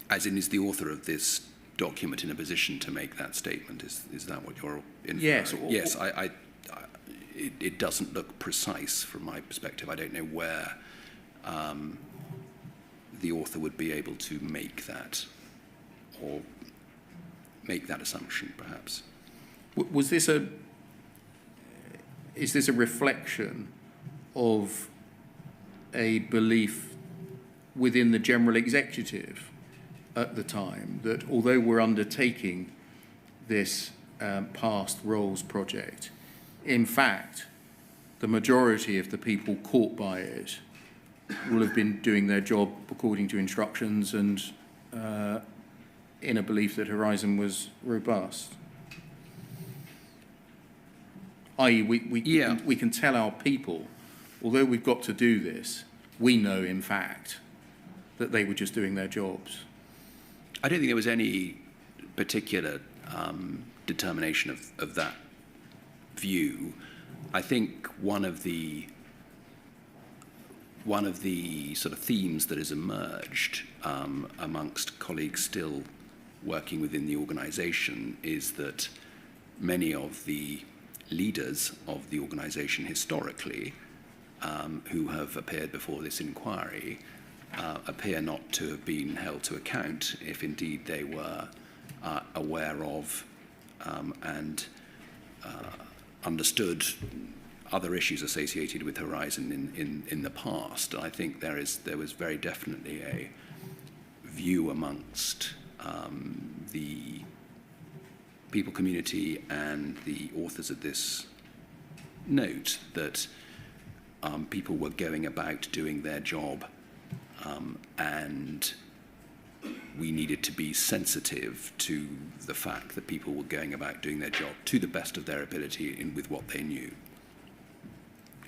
As in, is the author of this document in a position to make that statement? Is that what you're inferring? Yes. Yes, it doesn't look precise from my perspective. I don't know where the author would be able to make that, or make that assumption, perhaps. Was this is this a reflection of a belief within the general executive at the time that although we're undertaking this past roles project, in fact, the majority of the people caught by it will have been doing their job according to instructions and in a belief that Horizon was robust? I.e., we can tell our people, although we've got to do this, we know, in fact, that they were just doing their jobs. I don't think there was any particular determination of that view. I think one of the sort of themes that has emerged amongst colleagues still working within the organisation is that many of the leaders of the organisation historically who have appeared before this inquiry appear not to have been held to account if indeed they were aware of and understood other issues associated with Horizon in the past. I think there was very definitely a view amongst the people community and the authors of this note that people were going about doing their job and we needed to be sensitive to the fact that people were going about doing their job to the best of their ability with what they knew,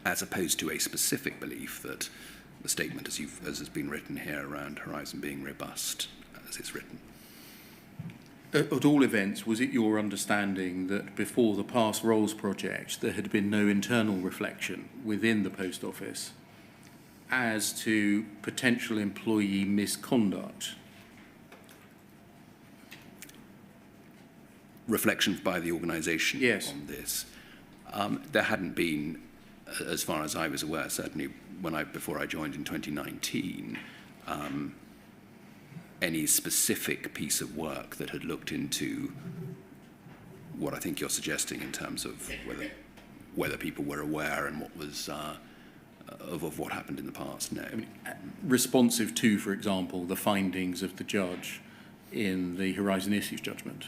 as opposed to a specific belief that the statement as has been written here around Horizon being robust as it's written. At all events, was it your understanding that before the past roles project there had been no internal reflection within the Post Office as to potential employee misconduct? Reflection by the organisation Yes. on this. There hadn't been as far as I was aware, certainly before I joined in 2019, any specific piece of work that had looked into what I think you're suggesting in terms of whether people were aware and what was of what happened in the past. No. I mean, responsive to, for example, the findings of the judge in the Horizon Issues judgment.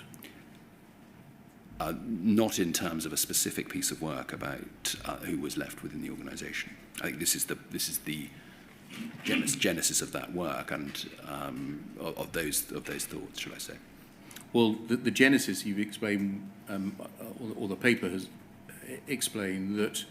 Not in terms of a specific piece of work about who was left within the organisation. I think this is the genesis of that work and of those thoughts, shall I say? Well, the genesis you've explained, or the paper has explained that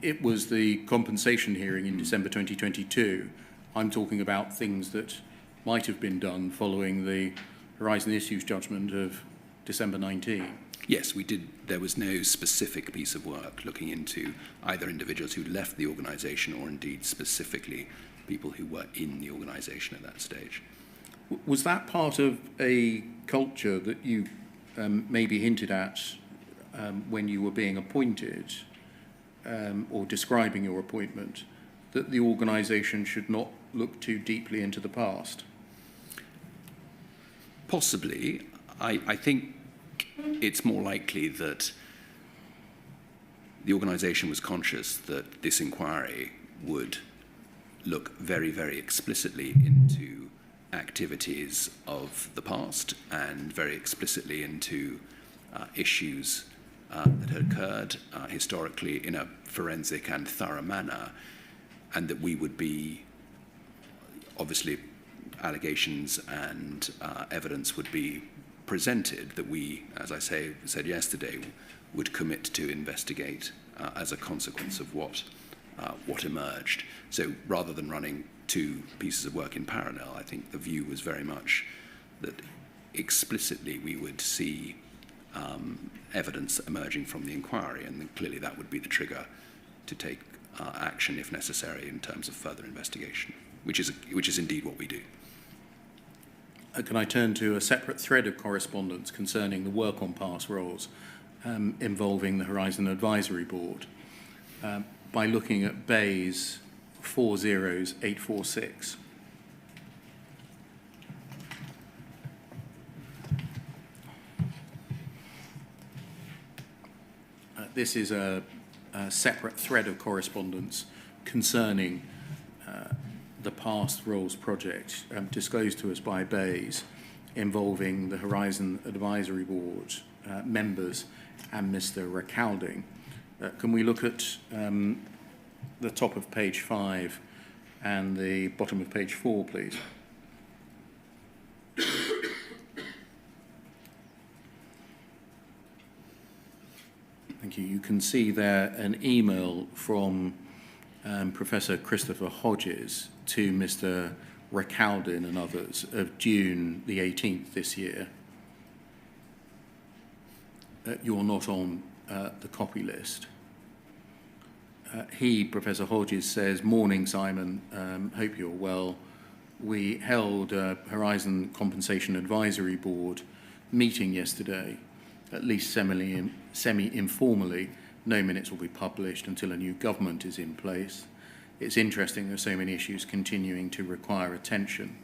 it was the compensation hearing in December 2022. I'm talking about things that might have been done following the Horizon Issues judgment of December 19. Yes, we did. There was no specific piece of work looking into either individuals who left the organisation or indeed specifically people who were in the organisation at that stage. Was that part of a culture that you maybe hinted at when you were being appointed or describing your appointment, that the organisation should not look too deeply into the past? Possibly. I think it's more likely that the organisation was conscious that this inquiry would look very, very explicitly into activities of the past and very explicitly into issues that had occurred historically in a forensic and thorough manner, and that we would be, obviously, allegations and evidence would be presented that we, as I said yesterday, would commit to investigate as a consequence of what emerged. So rather than running two pieces of work in parallel, I think the view was very much that explicitly we would see evidence emerging from the inquiry, and then clearly that would be the trigger to take action if necessary in terms of further investigation, which is indeed what we do. Can I turn to a separate thread of correspondence concerning the work on past roles involving the Horizon Advisory Board by looking at Bayes 40846. This is a separate thread of correspondence concerning the past roles project disclosed to us by Bayes involving the Horizon Advisory Board members and Mr. Recalding. Can we look at the top of page 5 and the bottom of page 4, please? Thank you. You can see there an email from Professor Christopher Hodges to Mr. Recaldin and others of June the 18th this year. You're not on the copy list. Professor Hodges, says, "Morning, Simon. Hope you're well. We held a Horizon Compensation Advisory Board meeting yesterday, at least semi-informally. No minutes will be published until a new government is in place. It's interesting there are so many issues continuing to require attention.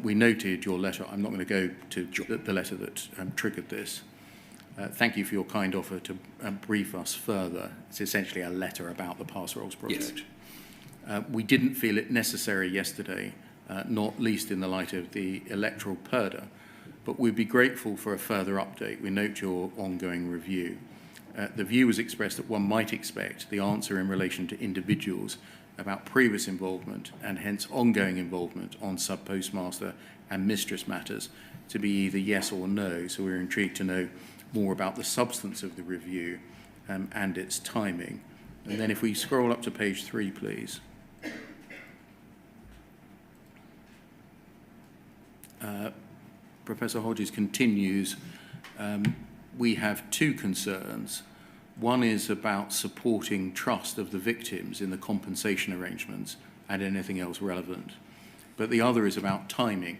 We noted your letter." I'm not going to go to the letter that triggered this. Thank you for your kind offer to brief us further. It's essentially a letter about the Past Roles project. Yes. We didn't feel it necessary yesterday, not least in the light of the electoral purdah, but we'd be grateful for a further update. We note your ongoing review. The view was expressed that one might expect the answer in relation to individuals about previous involvement and hence ongoing involvement on sub-postmaster and mistress matters to be either yes or no, so we're intrigued to know more about the substance of the review and its timing. And then if we scroll up to page 3, please. Professor Hodges continues, we have two concerns. One is about supporting trust of the victims in the compensation arrangements and anything else relevant. But the other is about timing,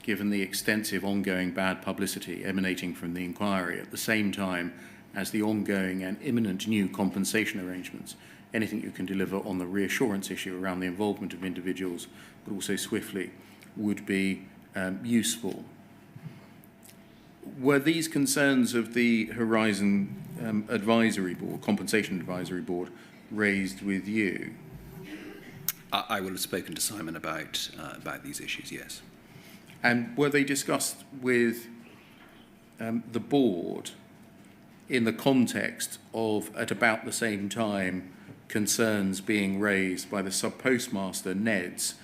given the extensive ongoing bad publicity emanating from the inquiry at the same time as the ongoing and imminent new compensation arrangements, anything you can deliver on the reassurance issue around the involvement of individuals, but also swiftly, would be useful. Were these concerns of the Horizon Advisory Board, Compensation Advisory Board, raised with you? I will have spoken to Simon about these issues, yes. And were they discussed with the board in the context of, at about the same time, concerns being raised by the sub-postmaster, Neds,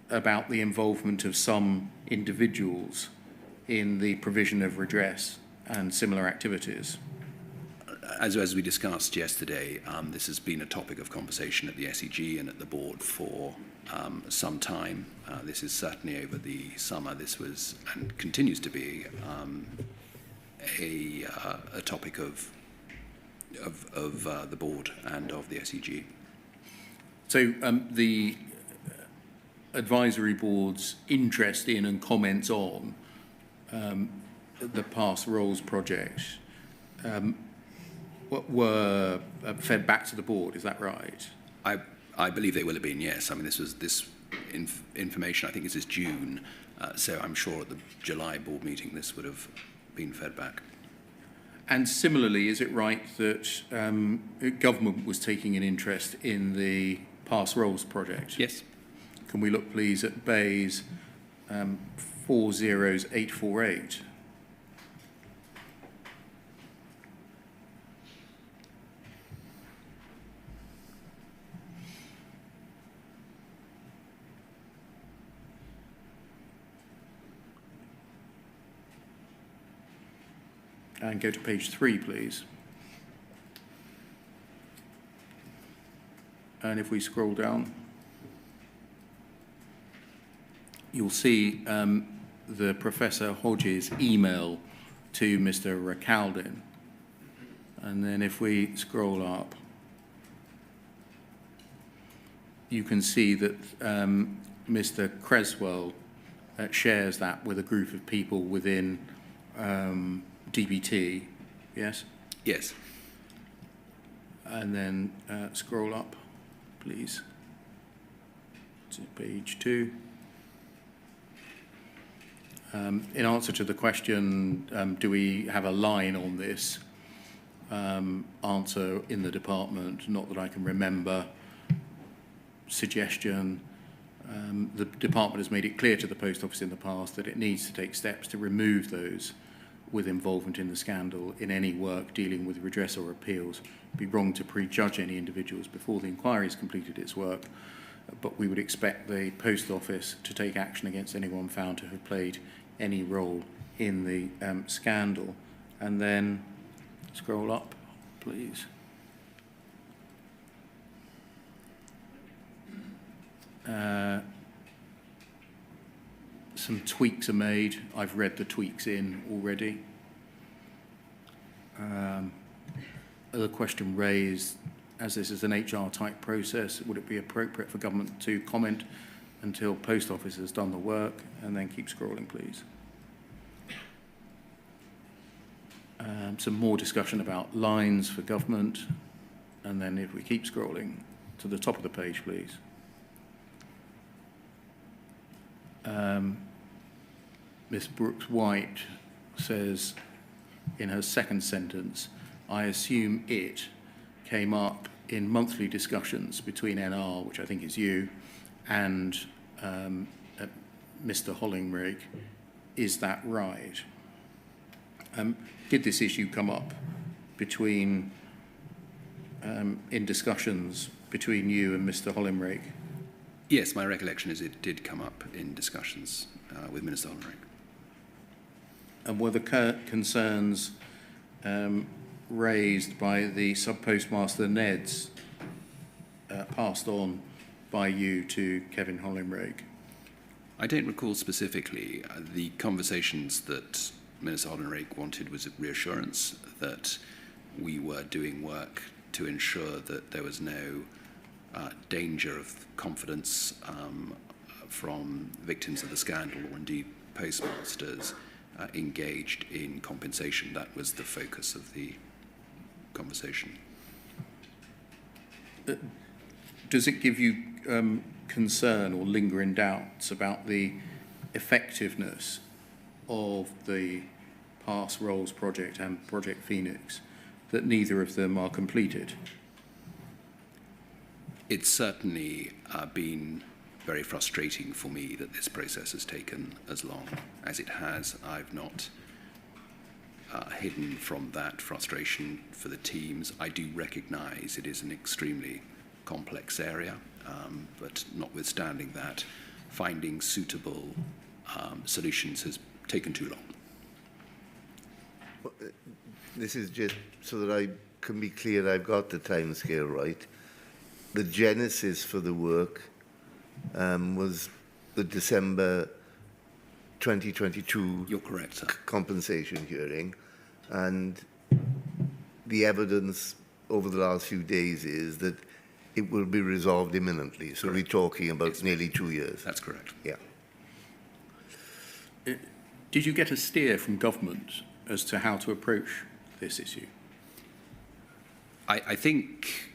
about the involvement of some individuals in the provision of redress and similar activities? As we discussed yesterday, this has been a topic of conversation at the SEG and at the board for some time. This is certainly over the summer. This was and continues to be a topic of the board and of the SEG. So the advisory board's interest in and comments on the Past Roles project were fed back to the board, is that right? I believe they will have been, yes. I mean, this information, I think this is June, so I'm sure at the July board meeting this would have been fed back. And similarly, is it right that government was taking an interest in the Past Roles project? Yes. Can we look, please, at Bayes 40848? And go to page 3, please. And if we scroll down, you'll see the Professor Hodges' email to Mr. Rakaldin. And then if we scroll up, you can see that Mr. Creswell shares that with a group of people within DBT, yes? Yes. And then scroll up, please, to page 2. In answer to the question, do we have a line on this? Answer in the department, not that I can remember. Suggestion, the department has made it clear to the Post Office in the past that it needs to take steps to remove those with involvement in the scandal in any work dealing with redress or appeals. It'd be wrong to prejudge any individuals before the inquiry has completed its work, but we would expect the Post Office to take action against anyone found to have played any role in the scandal. And then scroll up, please. Some tweaks are made. I've read the tweaks in already. The question raised, as this is an HR type process, would it be appropriate for government to comment until Post Office has done the work? And then keep scrolling, please. Some more discussion about lines for government. And then if we keep scrolling to the top of the page, please. Miss Brooks-White says in her second sentence, I assume it came up in monthly discussions between NR, which I think is you, and Mr. Hollingrig. Is that right? Did this issue come up between, in discussions between you and Mr. Hollingrig? Yes, my recollection is it did come up in discussions with Minister Hollingrig. And were the concerns raised by the sub-postmaster Neds passed on by you to Kevin Hollingrig? I don't recall specifically. The conversations that Minister Hollingrig wanted was a reassurance that we were doing work to ensure that there was no danger of confidence from victims of the scandal or indeed postmasters, engaged in compensation. That was the focus of the conversation. Does it give you concern or lingering doubts about the effectiveness of the Pass Rolls project and Project Phoenix, that neither of them are completed? It's certainly been very frustrating for me that this process has taken as long as it has. I've not hidden from that frustration for the teams. I do recognise it is an extremely complex area, but notwithstanding that, finding suitable solutions has taken too long. This is just so that I can be clear, I've got the timescale right. The genesis for the work was the December 2022 You're correct, sir. compensation hearing, and the evidence over the last few days is that it will be resolved imminently. So Correct. we're talking about nearly 2 years. That's correct. Yeah. Did you get a steer from government as to how to approach this issue? I think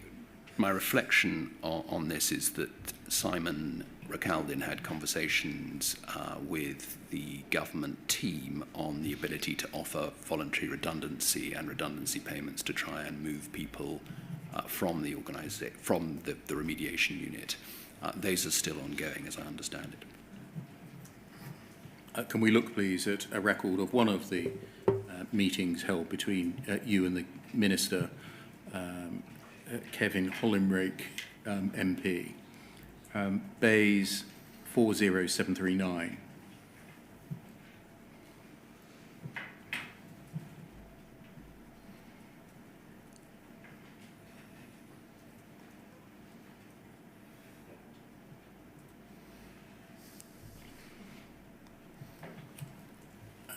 my reflection on this is that Simon Recaldin had conversations with the government team on the ability to offer voluntary redundancy and redundancy payments to try and move people from the from the remediation unit. Those are still ongoing, as I understand it. Can we look, please, at a record of one of the meetings held between you and the Minister, Kevin Hollinrake, MP, Bays 40739.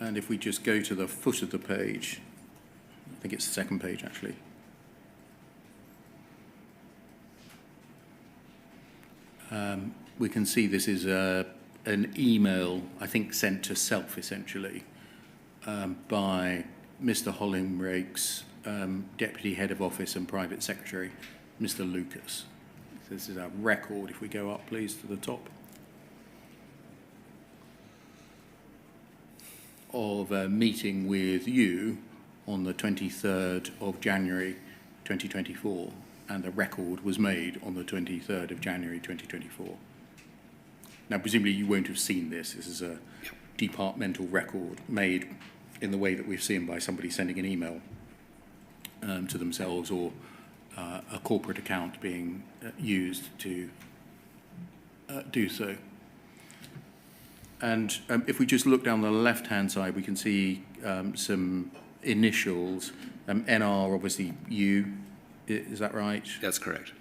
And if we just go to the foot of the page, I think it's the second page actually. We can see this is an email, I think, sent to self, essentially, by Mr. Hollinrake's Deputy Head of Office and Private Secretary, Mr. Lucas. So this is our record. If we go up, please, to the top, of a meeting with you on the 23rd of January 2024, and the record was made on the 23rd of January 2024. Now, presumably you won't have seen this. This is a departmental record made in the way that we've seen by somebody sending an email to themselves, or a corporate account being used to do so. And if we just look down the left-hand side, we can see some initials. NR, obviously, you, is that right? That's correct.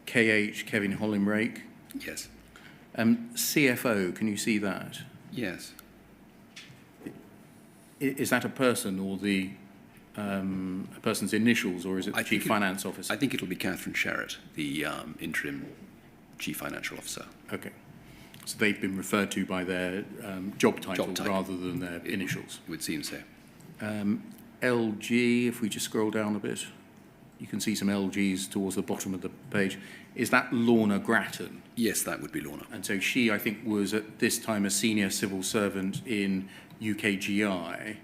KH, Kevin Hollinrake. Yes. CFO, can you see that? Yes. Is that a person, or the a person's initials, or is it the Chief Finance Officer? I think it'll be Catherine Sherratt, the interim Chief Financial Officer. Okay. So they've been referred to by their job title rather than their initials. It would seem so. LG, if we just scroll down a bit, you can see some LGs towards the bottom of the page. Is that Lorna Grattan? Yes, that would be Lorna. And so she, I think, was at this time a senior civil servant in UKGI,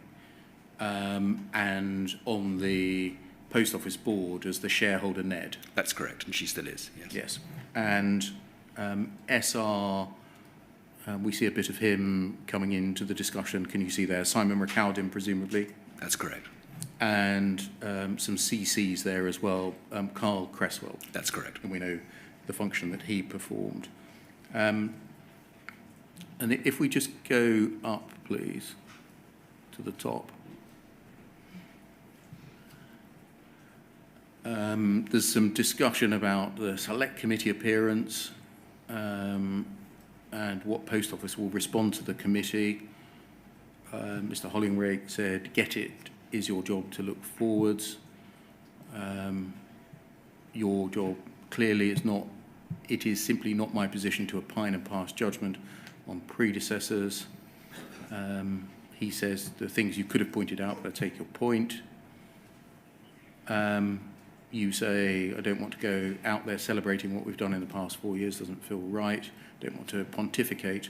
and on the Post Office board as the shareholder Ned. That's correct, and she still is, yes. Yes. And SR, we see a bit of him coming into the discussion. Can you see there? Simon Recaldin, presumably. That's correct. And some CCs there as well. Carl Cresswell. That's correct. And we know the function that he performed. And if we just go up, please, to the top. There's some discussion about the select committee appearance and what Post Office will respond to the committee. Mr. Hollinrake said, "Get it is your job to look forwards. Your job clearly is not, it is simply not my position to opine and pass judgment on predecessors." He says the things you could have pointed out, but I take your point. You say, I don't want to go out there celebrating what we've done in the past 4 years, doesn't feel right. Don't want to pontificate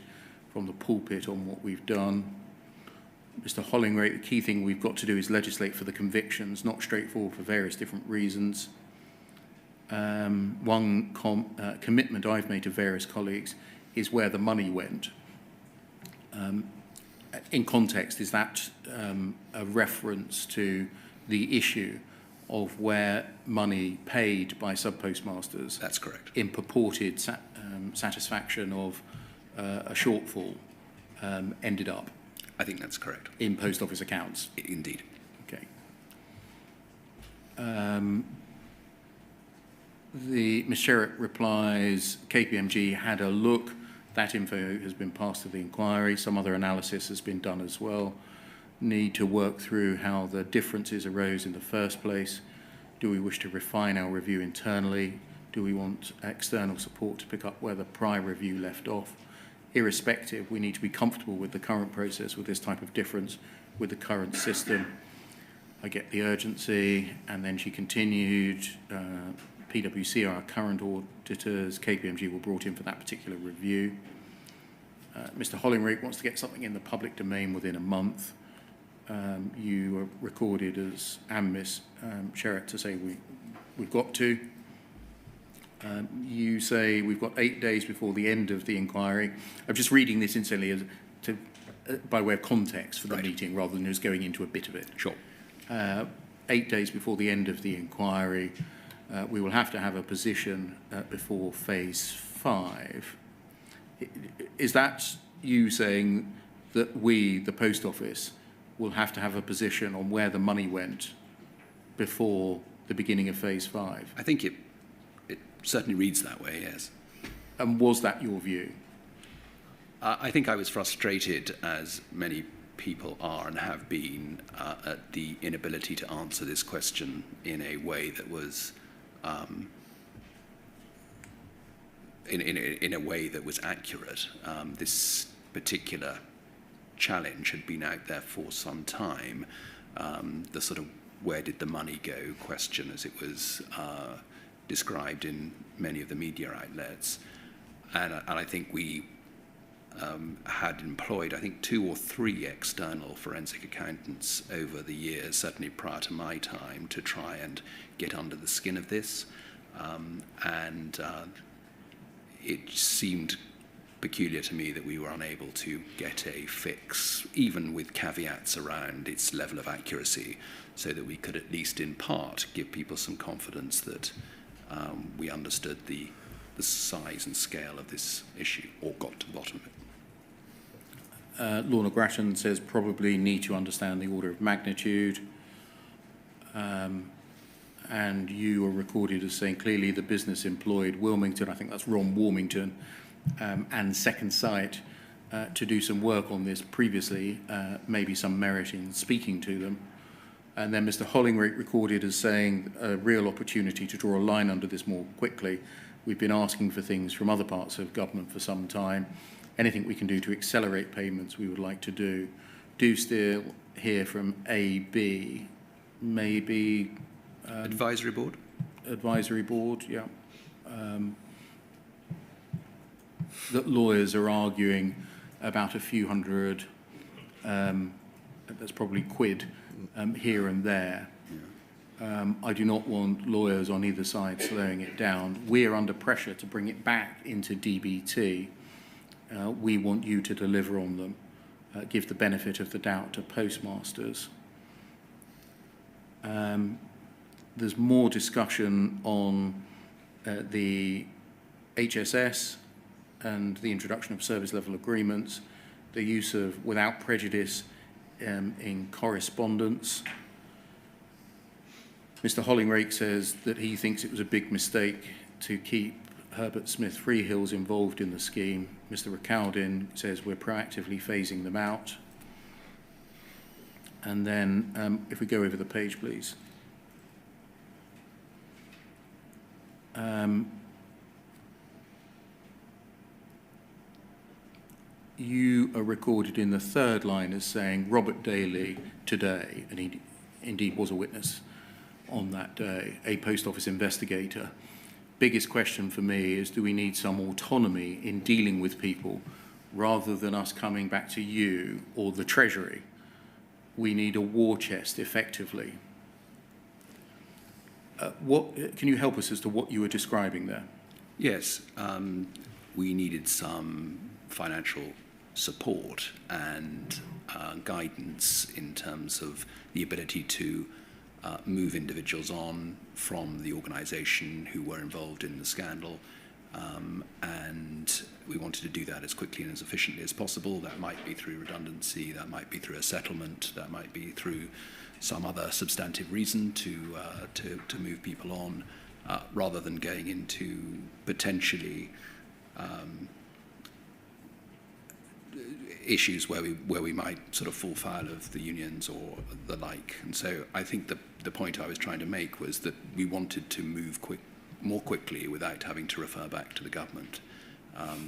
from the pulpit on what we've done. Mr. Hollingray, the key thing we've got to do is legislate for the convictions, not straightforward for various different reasons. One commitment I've made to various colleagues is where the money went. In context, is that a reference to the issue of where money paid by sub-postmasters, That's correct, in purported satisfaction of a shortfall, ended up I think that's correct. in post office accounts? Indeed. Okay. Ms. Sherritt replies, KPMG had a look. That info has been passed to the inquiry. Some other analysis has been done as well. Need to work through how the differences arose in the first place. Do we wish to refine our review internally? Do we want external support to pick up where the prior review left off? Irrespective, we need to be comfortable with the current process, with this type of difference, with the current system. I get the urgency. And then she continued, PwC are our current auditors. KPMG were brought in for that particular review. Mr. Hollingray wants to get something in the public domain within a month. You were recorded as, and Ms. Sherritt to say we've got to. You say we've got 8 days before the end of the inquiry. I'm just reading this incidentally as by way of context for the meeting rather than just going into a bit of it. Sure. 8 days before the end of the inquiry, we will have to have a position before phase 5. Is that you saying that we, the Post Office, will have to have a position on where the money went before the beginning of phase 5? I think it certainly reads that way, yes. And was that your view? I think I was frustrated, as many people are and have been, at the inability to answer this question in a way that was in a way that was accurate. This particular challenge had been out there for some time. The sort of where did the money go question, as it was described in many of the media outlets. And I think we had employed, I think, 2 or 3 external forensic accountants over the years, certainly prior to my time, to try and get under the skin of this. It seemed peculiar to me that we were unable to get a fix, even with caveats around its level of accuracy, so that we could at least in part give people some confidence that we understood the size and scale of this issue, or got to the bottom of it. Lorna Grattan says probably need to understand the order of magnitude. And you are recorded as saying clearly the business employed Wilmington, I think that's Ron Warmington, and Second Sight to do some work on this previously, maybe some merit in speaking to them. And then Mr. Hollingray recorded as saying a real opportunity to draw a line under this more quickly. We've been asking for things from other parts of government for some time. Anything we can do to accelerate payments we would like to do. Do still hear from AB, maybe... Advisory board? Advisory board, yeah. That lawyers are arguing about a few hundred, that's probably quid, here and there. I do not want lawyers on either side slowing it down. We're under pressure to bring it back into DBT. We want you to deliver on them, give the benefit of the doubt to postmasters. There's more discussion on the HSS and the introduction of service level agreements, the use of without prejudice in correspondence. Mr. Hollingray says that he thinks it was a big mistake to keep Herbert Smith Freehills involved in the scheme. Mr. Ricaldin says we're proactively phasing them out. And then if we go over the page, please. you are recorded in the third line as saying Robert Daly today, and he indeed was a witness on that day, a post office investigator. Biggest question for me is, do we need some autonomy in dealing with people rather than us coming back to you or the Treasury? We need a war chest, effectively. Can you help us as to what you were describing there? Yes, we needed some financial support and guidance in terms of the ability to move individuals on from the organisation who were involved in the scandal, and we wanted to do that as quickly and as efficiently as possible. That might be through redundancy, that might be through a settlement, that might be through some other substantive reason to move people on, rather than going into potentially issues where we might sort of fall foul of the unions or the like. And so I think the point I was trying to make was that we wanted to move more quickly without having to refer back to the government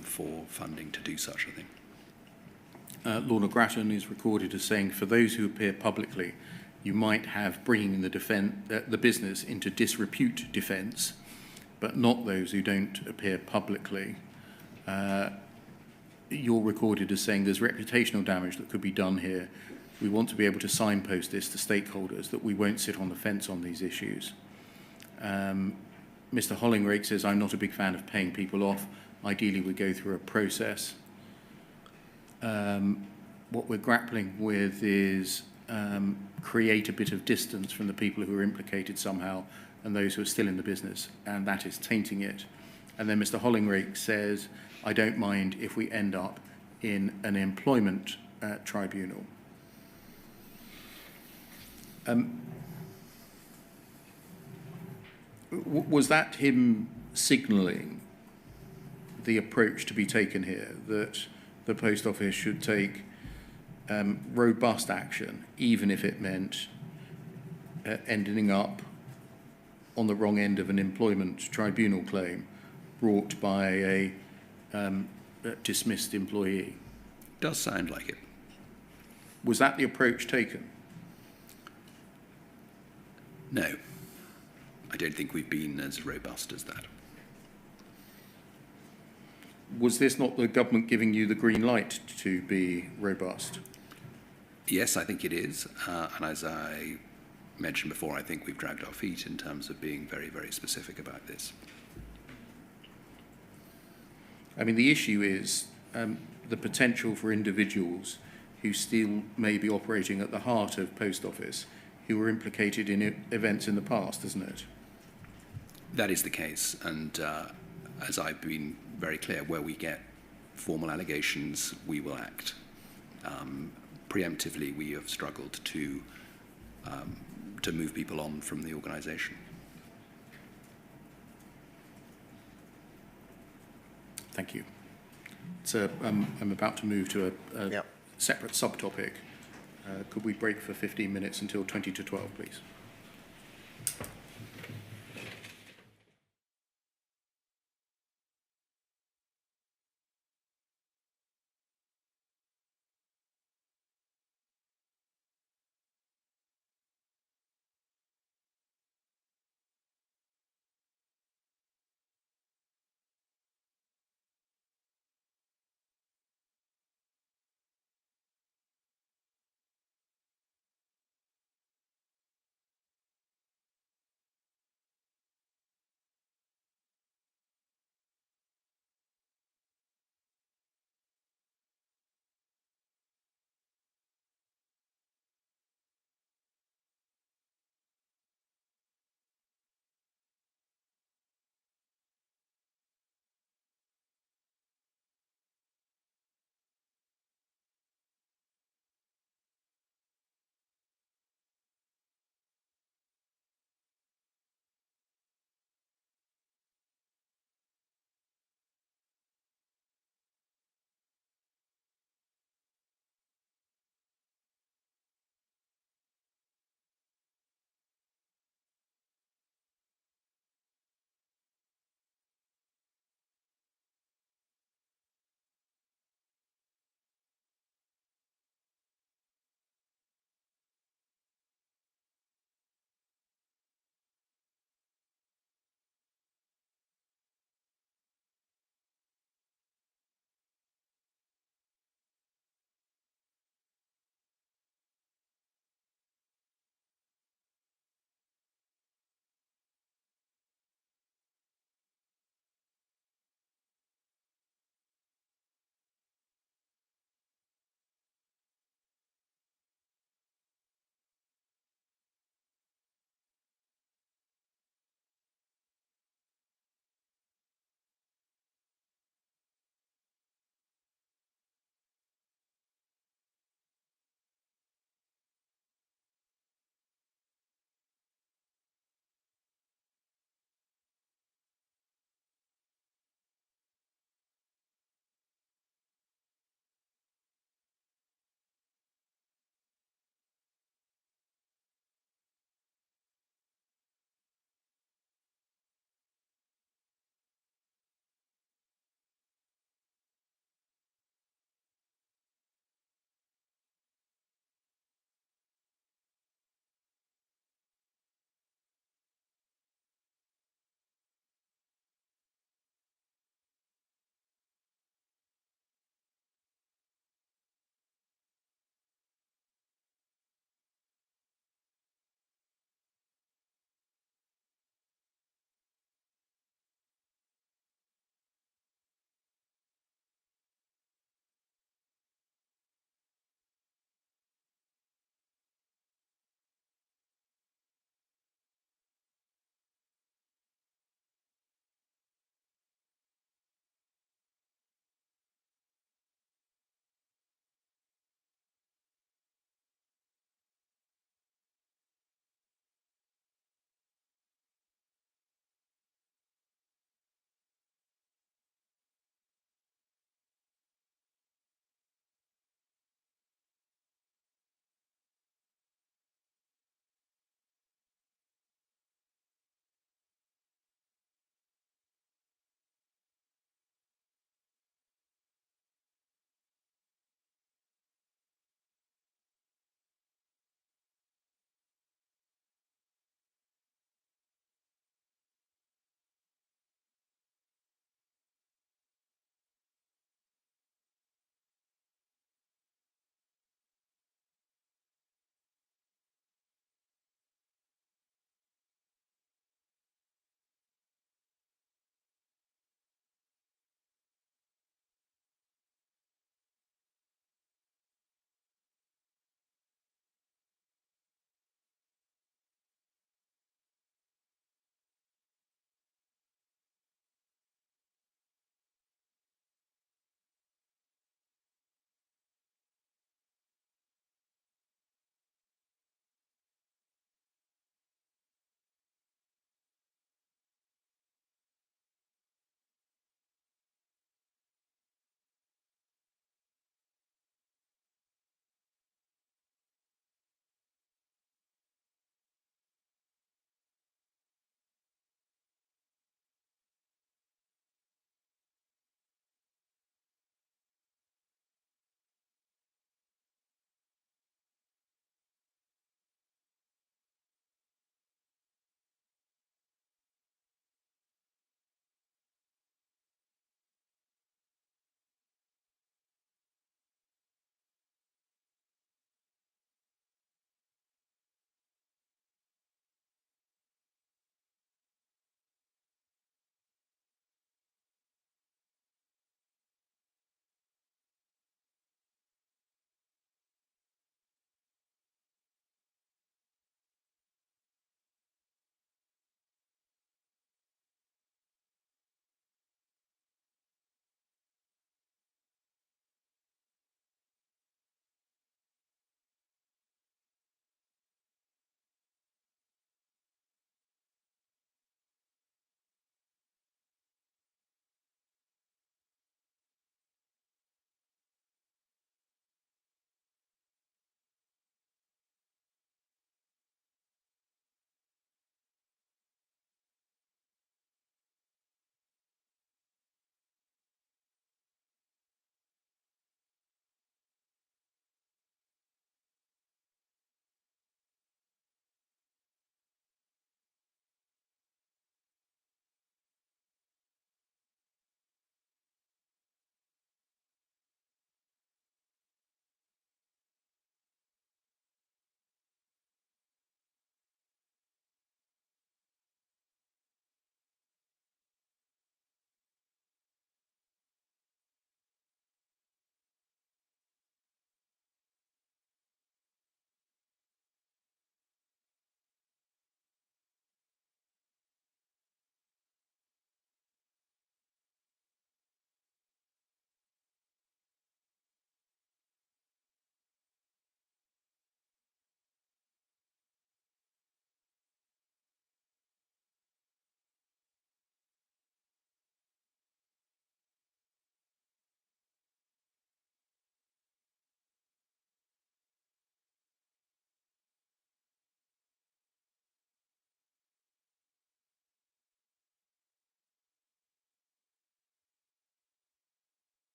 for funding to do such a thing. Lorna Grattan is recorded as saying, for those who appear publicly, you might have bringing the business into disrepute defence, but not those who don't appear publicly. You're recorded as saying there's reputational damage that could be done here. We want to be able to signpost this to stakeholders that we won't sit on the fence on these issues. Mr. Hollingrake says, I'm not a big fan of paying people off. Ideally, we go through a process. What we're grappling with is create a bit of distance from the people who are implicated somehow and those who are still in the business, and that is tainting it. And then Mr. Hollingrake says, I don't mind if we end up in an employment tribunal. Was that him signalling the approach to be taken here, that the Post Office should take robust action, even if it meant ending up on the wrong end of an employment tribunal claim brought by a dismissed employee? Does sound like it. Was that the approach taken? No, I don't think we've been as robust as that. Was this not the government giving you the green light to be robust? Yes, I think it is. And as I mentioned before, I think we've dragged our feet in terms of being very, very specific about this. I mean, the issue is the potential for individuals who still may be operating at the heart of Post Office who were implicated in events in the past, isn't it? That is the case. And as I've been very clear, where we get formal allegations, we will act. Preemptively, we have struggled to move people on from the organisation. Thank you. So I'm about to move to a separate subtopic. Could we break for 15 minutes until 20 to 12, please?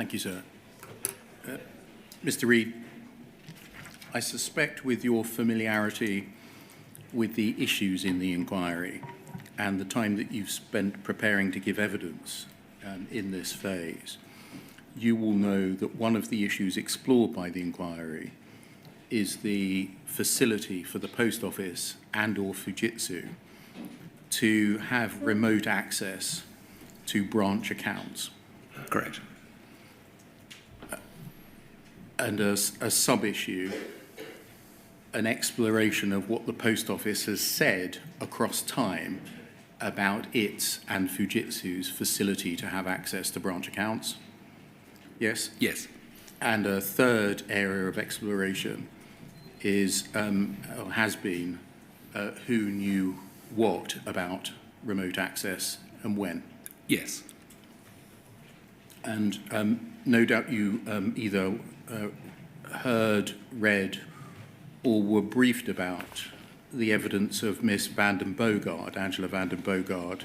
Thank you, sir. Mr. Reid, I suspect with your familiarity with the issues in the inquiry and the time that you've spent preparing to give evidence in this phase, you will know that one of the issues explored by the inquiry is the facility for the Post Office and or Fujitsu to have remote access to branch accounts. Correct. And as a sub-issue, an exploration of what the Post Office has said across time about its and Fujitsu's facility to have access to branch accounts. Yes? Yes. And a third area of exploration is, or has been, who knew what about remote access and when. Yes. And no doubt you either heard, read, or were briefed about the evidence of Miss Angela Vanden Bogard,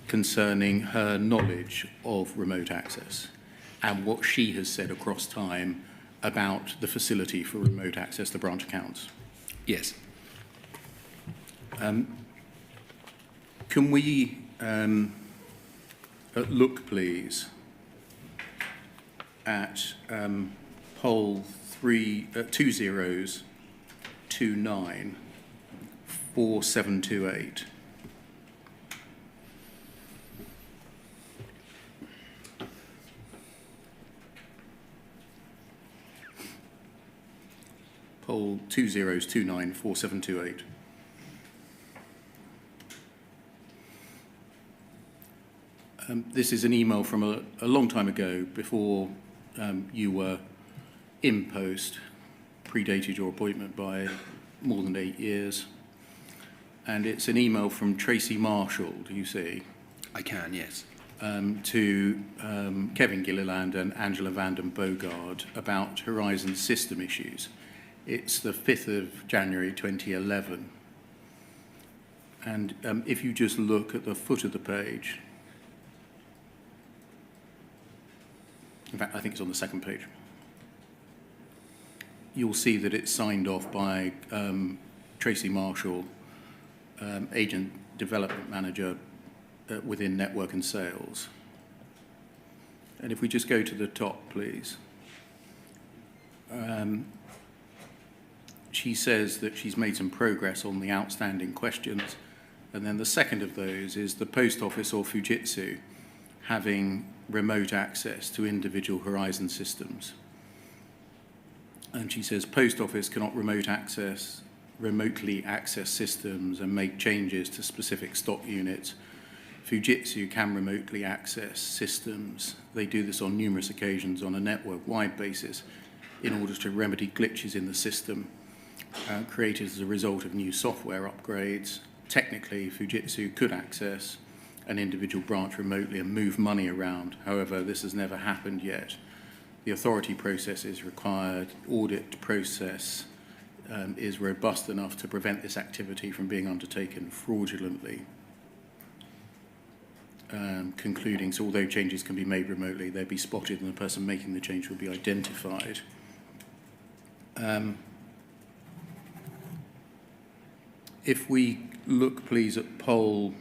concerning her knowledge of remote access and what she has said across time about the facility for remote access to branch accounts. Yes. Can we look, please, at poll 2029 4728. Poll 2029 4728. This is an email from a long time ago, before you were in post, predated your appointment by more than 8 years. And it's an email from Tracy Marshall, do you see? I can, yes. To Kevin Gilliland and Angela Vanden Bogard about Horizon system issues. It's the 5th of January 2011. And if you just look at the foot of the page, in fact, I think it's on the second page, you'll see that it's signed off by Tracy Marshall, Agent Development Manager within Network and Sales. And if we just go to the top, please. She says that she's made some progress on the outstanding questions. And then the second of those is the Post Office or Fujitsu having remote access to individual Horizon systems. And she says Post Office cannot remotely access systems and make changes to specific stock units. Fujitsu can remotely access systems. They do this on numerous occasions on a network-wide basis in order to remedy glitches in the system created as a result of new software upgrades. Technically, Fujitsu could access an individual branch remotely and move money around. However, this has never happened yet. The authority process is required. Audit process is robust enough to prevent this activity from being undertaken fraudulently. Concluding, so although changes can be made remotely, they'll be spotted and the person making the change will be identified. If we look, please, at poll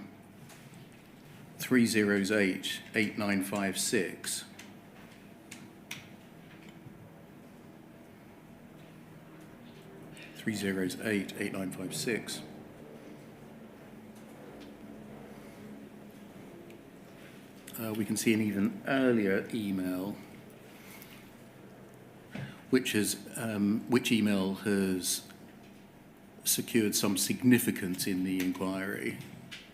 308-8956, we can see an even earlier email, which email has secured some significance in the inquiry.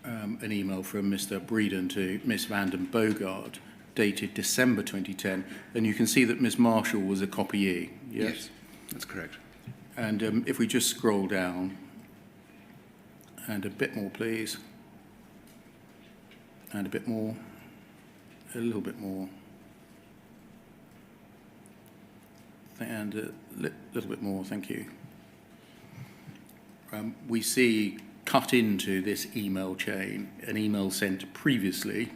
An email from Mr. Breeden to Miss Vanden Bogard, dated December 2010, and you can see that Miss Marshall was a copyee. Yes, that's correct. And if we just scroll down, and a bit more, please, and a bit more, a little bit more, and a little bit more, thank you. We see cut into this email chain an email sent previously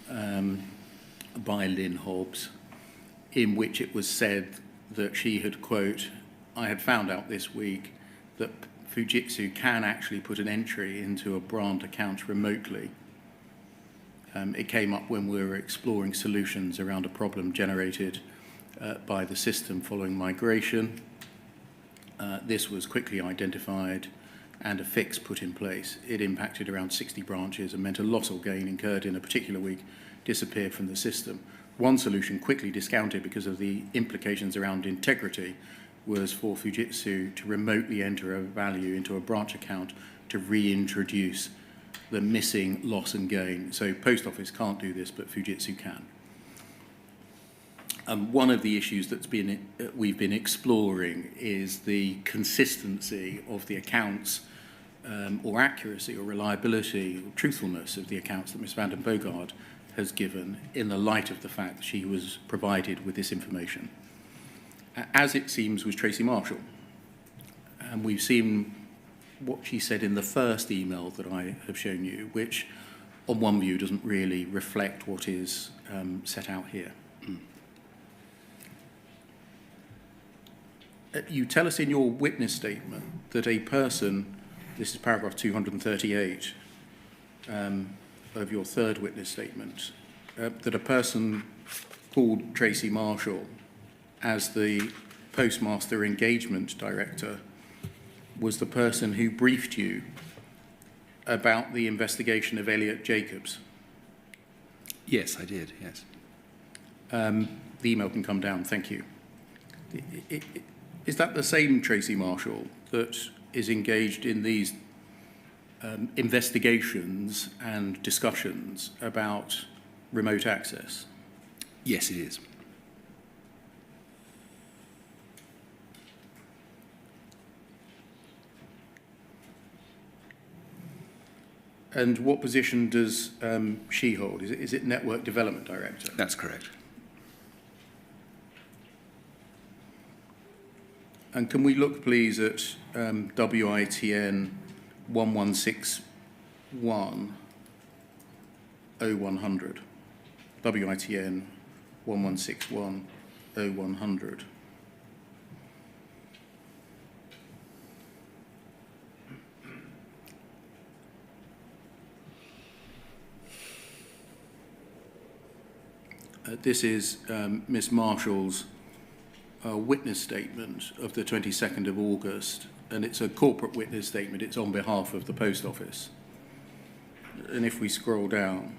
by Lynn Hobbs in which it was said that she had, quote, "I had found out this week that Fujitsu can actually put an entry into a Brandt account remotely." It came up when we were exploring solutions around a problem generated by the system following migration. This was quickly identified and a fix put in place. It impacted around 60 branches and meant a loss or gain incurred in a particular week disappeared from the system. One solution, quickly discounted because of the implications around integrity, was for Fujitsu to remotely enter a value into a branch account to reintroduce the missing loss and gain. So Post Office can't do this, but Fujitsu can. One of the issues we've been exploring is the consistency of the accounts, or accuracy or reliability or truthfulness of the accounts that Ms. van den Boogaard has given in the light of the fact that she was provided with this information, as it seems was Tracy Marshall. And we've seen what she said in the first email that I have shown you, which on one view doesn't really reflect what is set out here. You tell us in your witness statement that a person, this is paragraph 238 of your third witness statement, that a person called Tracy Marshall as the Postmaster Engagement Director was the person who briefed you about the investigation of Elliot Jacobs. Yes, I did, yes. The email can come down, thank you. Is that the same Tracy Marshall that is engaged in these investigations and discussions about remote access? Yes, it is. And what position does she hold? Is it Network Development Director? That's correct. And can we look, please, at WITN 1161 0100? WITN 1161 0100. This is Ms. Marshall's witness statement of the 22nd of August, and it's a corporate witness statement. It's on behalf of the Post Office. And if we scroll down,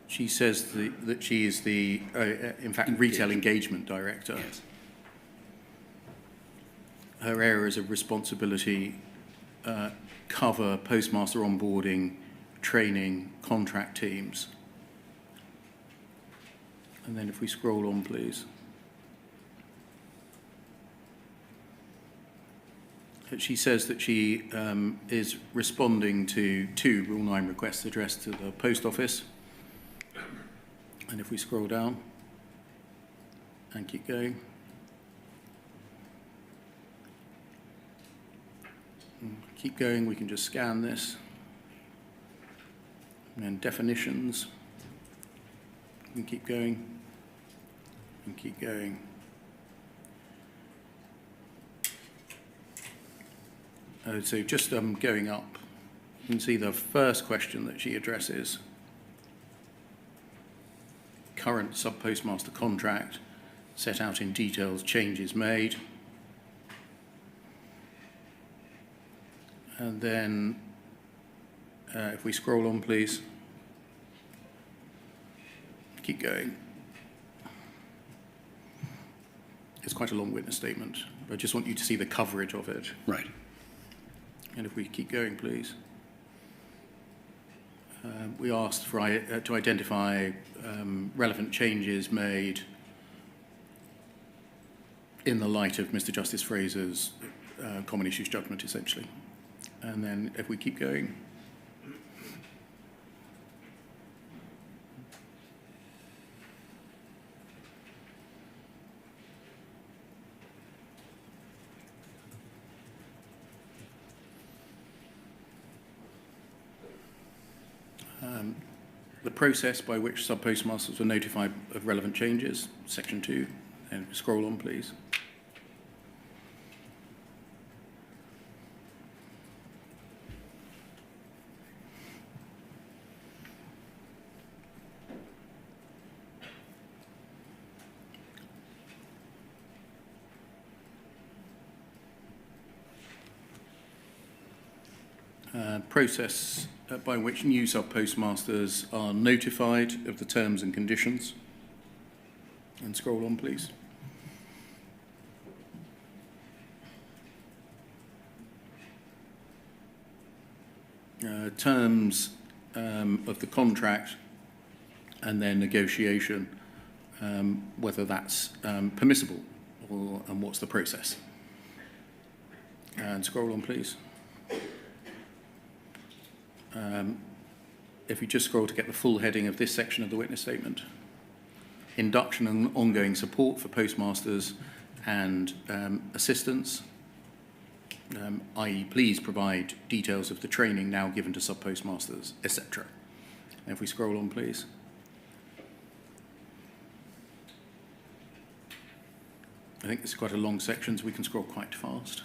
she says that she is the, in fact, Retail Engagement Director. Yes. Her areas of responsibility cover postmaster onboarding, training, contract teams. And then if we scroll on, please. She says that she is responding to 2 Rule 9 requests addressed to the Post Office. And if we scroll down and keep going. Keep going, we can just scan this. And then definitions. We can keep going and keep going. So just going up, you can see the first question that she addresses. Current sub-postmaster contract, set out in details, changes made. And then, if we scroll on, please. Keep going. It's quite a long witness statement, but I just want you to see the coverage of it. Right. And if we keep going, please. We asked to identify relevant changes made in the light of Mr. Justice Fraser's common issues judgment, essentially. And then if we keep going. The process by which sub-postmasters were notified of relevant changes, section 2, and scroll on, please. Process by which new sub-postmasters are notified of the terms and conditions. And scroll on, please. Terms of the contract and their negotiation, whether that's permissible and what's the process. And scroll on, please. If we just scroll to get the full heading of this section of the witness statement. Induction and ongoing support for postmasters and assistants, i.e. please provide details of the training now given to sub-postmasters, etc. And if we scroll on, please. I think this is quite a long section, so we can scroll quite fast.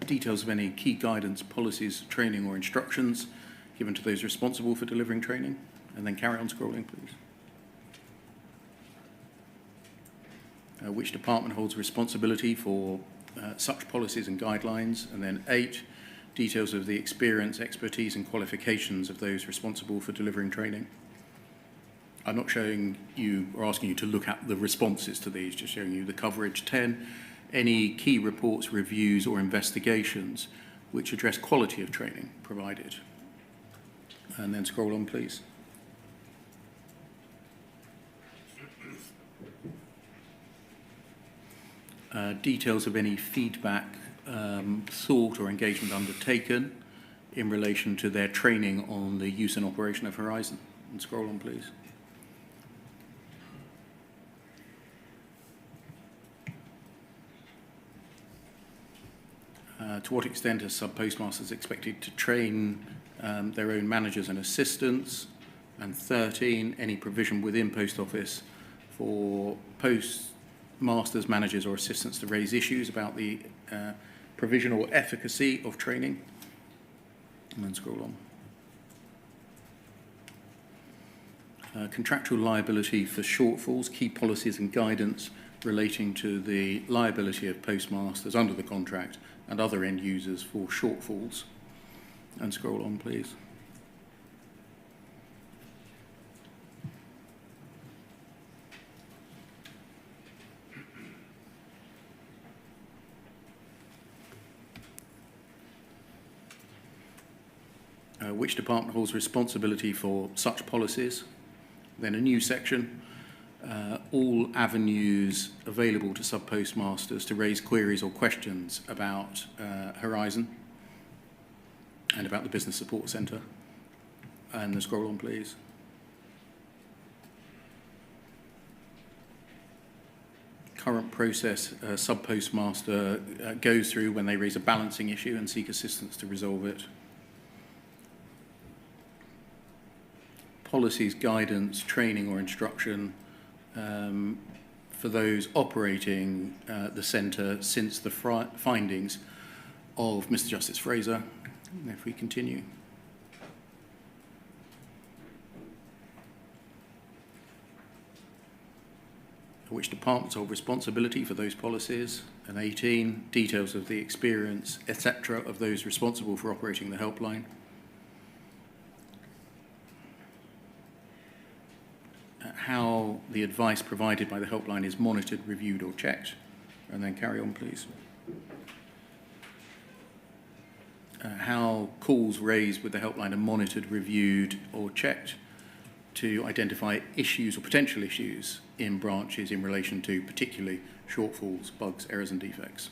Details of any key guidance, policies, training or instructions given to those responsible for delivering training, and then carry on scrolling, please. Which department holds responsibility for such policies and guidelines, and then 8, details of the experience, expertise and qualifications of those responsible for delivering training. I'm not showing you or asking you to look at the responses to these, just showing you the coverage. 10, any key reports, reviews or investigations which address quality of training provided. And then scroll on, please. Details of any feedback, thought or engagement undertaken in relation to their training on the use and operation of Horizon. And scroll on, please. To what extent are sub-postmasters expected to train their own managers and assistants? And 13, any provision within Post Office for postmasters, managers or assistants to raise issues about the provision or efficacy of training? And then scroll on. Contractual liability for shortfalls, key policies and guidance relating to the liability of postmasters under the contract and other end users for shortfalls. And scroll on, please. Which department holds responsibility for such policies? Then a new section. All avenues available to sub-postmasters to raise queries or questions about Horizon and about the Business Support Centre. And the scroll on, please. Current process sub-postmaster goes through when they raise a balancing issue and seek assistance to resolve it. Policies, guidance, training or instruction for those operating the centre since the findings of Mr. Justice Fraser. And if we continue. Which departments hold responsibility for those policies? And 18, details of the experience, etc., of those responsible for operating the helpline. how the advice provided by the helpline is monitored, reviewed or checked. And then carry on, please. How calls raised with the helpline are monitored, reviewed or checked to identify issues or potential issues in branches in relation to particularly shortfalls, bugs, errors and defects.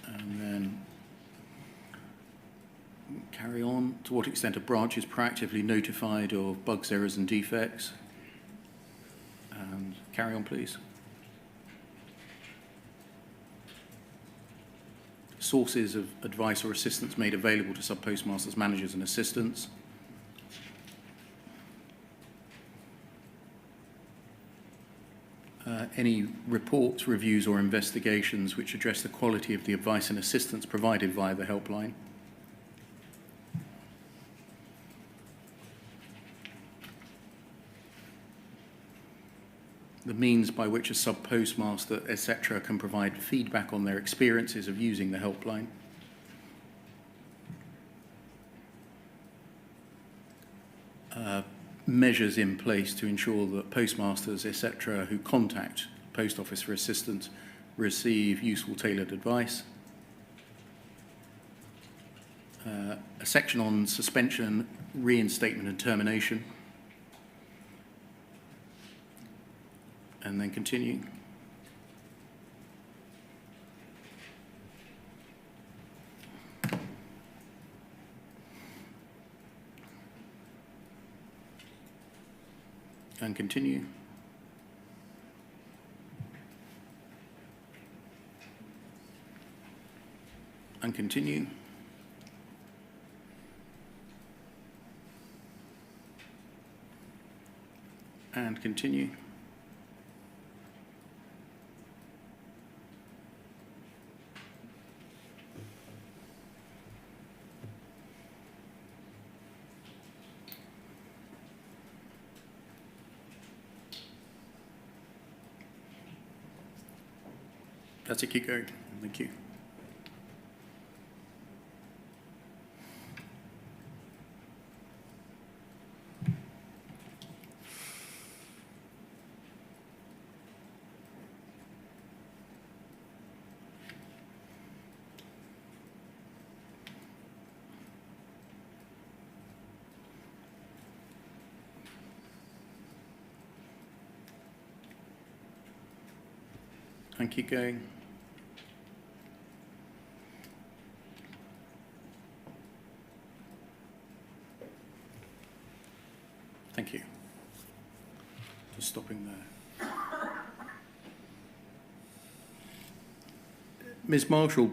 And then carry on. To what extent are branches proactively notified of bugs, errors and defects? And carry on, please. Sources of advice or assistance made available to sub-postmasters, managers and assistants. Any reports, reviews or investigations which address the quality of the advice and assistance provided via the helpline. The means by which a sub-postmaster, etc., can provide feedback on their experiences of using the helpline. Measures in place to ensure that postmasters, etc., who contact Post Office for assistance receive useful tailored advice. A section on suspension, reinstatement and termination. And then continue. And continue. And continue. And continue. That's it, keep going. Thank you. And keep going. Thank you. Just stopping there. Ms. Marshall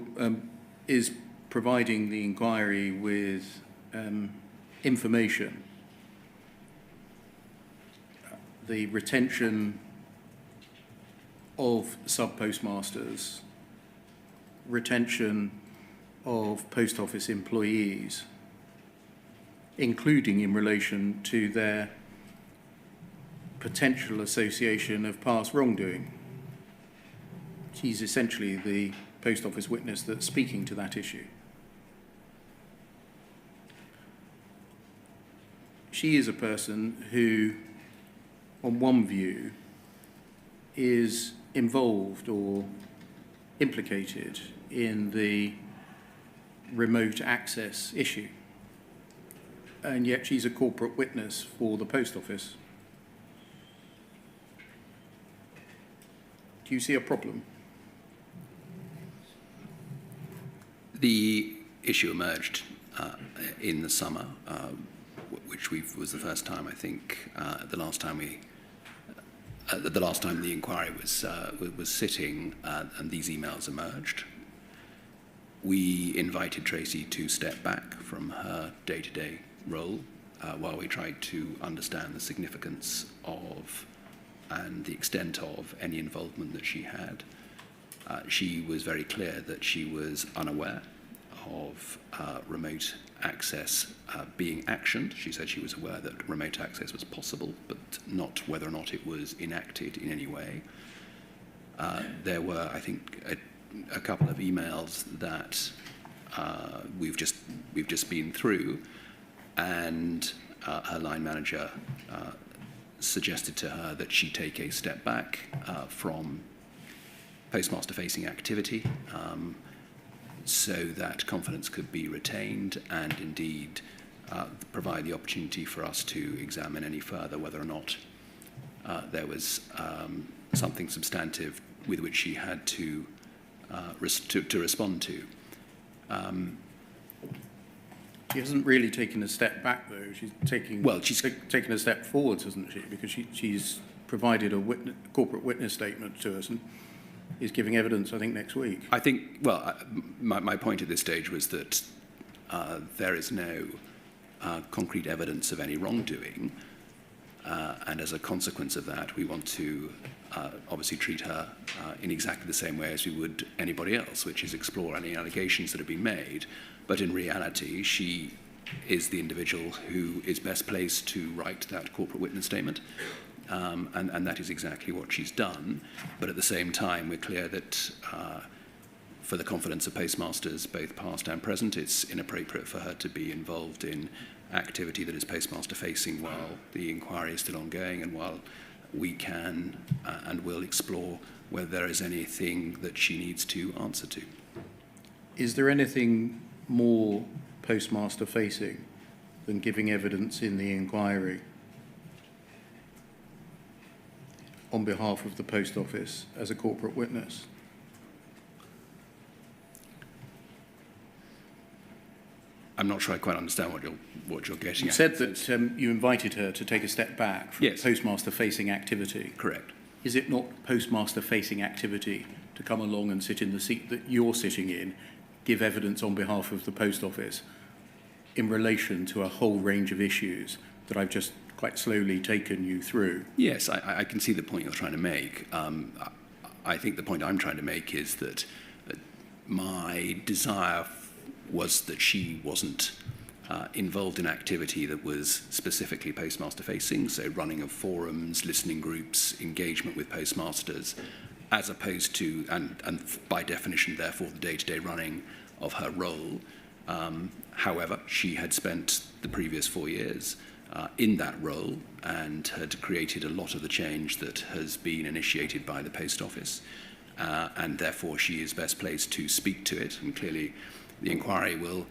is providing the inquiry with information. The retention of sub-postmasters, retention of Post Office employees, including in relation to their potential association of past wrongdoing. She's essentially the Post Office witness that's speaking to that issue. She is a person who, on one view, is involved or implicated in the remote access issue. And yet she's a corporate witness for the Post Office. Do you see a problem? The issue emerged in the summer, which was the first time, I think, the last time the inquiry was sitting, and these emails emerged. We invited Tracy to step back from her day-to-day role while we tried to understand the significance of and the extent of any involvement that she had. She was very clear that she was unaware of remote access being actioned. She said she was aware that remote access was possible, but not whether or not it was enacted in any way. There were, I think, a couple of emails that we've just been through, and her line manager suggested to her that she take a step back from postmaster-facing activity so that confidence could be retained and indeed provide the opportunity for us to examine any further whether or not there was something substantive with which she had to respond to. She hasn't really taken a step back, though. She's taking taken a step forwards, hasn't she? Because she's provided a corporate witness statement to us and is giving evidence, I think, next week. I think, well, my point at this stage was that there is no concrete evidence of any wrongdoing, and as a consequence of that, we want to obviously treat her in exactly the same way as we would anybody else, which is explore any allegations that have been made. But in reality, she is the individual who is best placed to write that corporate witness statement, and that is exactly what she's done. But at the same time, we're clear that for the confidence of postmasters, both past and present, it's inappropriate for her to be involved in activity that is postmaster-facing while the inquiry is still ongoing and while we can and will explore whether there is anything that she needs to answer to. Is there anything more postmaster-facing than giving evidence in the inquiry on behalf of the Post Office as a corporate witness? I'm not sure I quite understand what you're getting at. You said that you invited her to take a step back from Yes. postmaster-facing activity. Correct. Is it not postmaster-facing activity to come along and sit in the seat that you're sitting in, give evidence on behalf of the Post Office in relation to a whole range of issues that I've just quite slowly taken you through? Yes, I can see the point you're trying to make. I think the point I'm trying to make is that my desire was that she wasn't involved in activity that was specifically postmaster-facing, so running of forums, listening groups, engagement with postmasters, as opposed to, and by definition, therefore, the day-to-day running of her role. However, she had spent the previous 4 years in that role and had created a lot of the change that has been initiated by the Post Office, and therefore she is best placed to speak to it, and clearly the inquiry will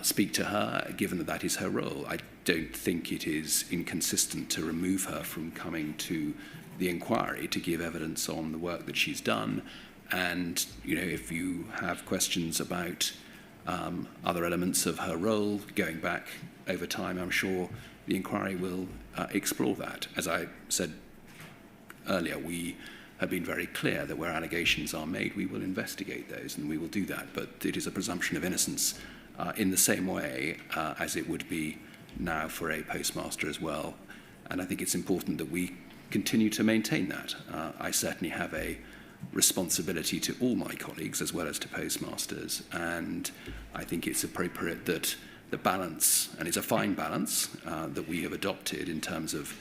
speak to her, given that that is her role. I don't think it is inconsistent to remove her from coming to the inquiry to give evidence on the work that she's done. And, you know, if you have questions about other elements of her role going back over time, I'm sure the inquiry will explore that. As I said earlier, we have been very clear that where allegations are made, we will investigate those, and we will do that. But it is a presumption of innocence in the same way as it would be now for a postmaster as well. And I think it's important that we continue to maintain that. I certainly have a responsibility to all my colleagues as well as to postmasters, and I think it's appropriate that the balance, and it's a fine balance that we have adopted in terms of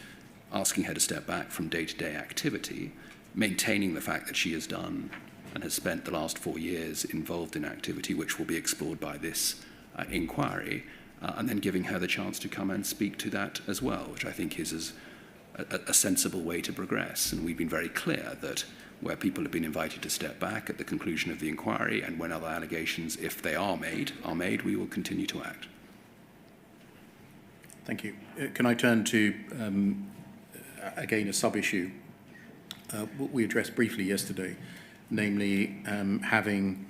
asking her to step back from day-to-day activity, maintaining the fact that she has done and has spent the last 4 years involved in activity which will be explored by this inquiry, and then giving her the chance to come and speak to that as well, which I think is a sensible way to progress. And we've been very clear that where people have been invited to step back at the conclusion of the inquiry, and when other allegations, if they are made, we will continue to act. Thank you. Can I turn to, again, a sub-issue what we addressed briefly yesterday, namely having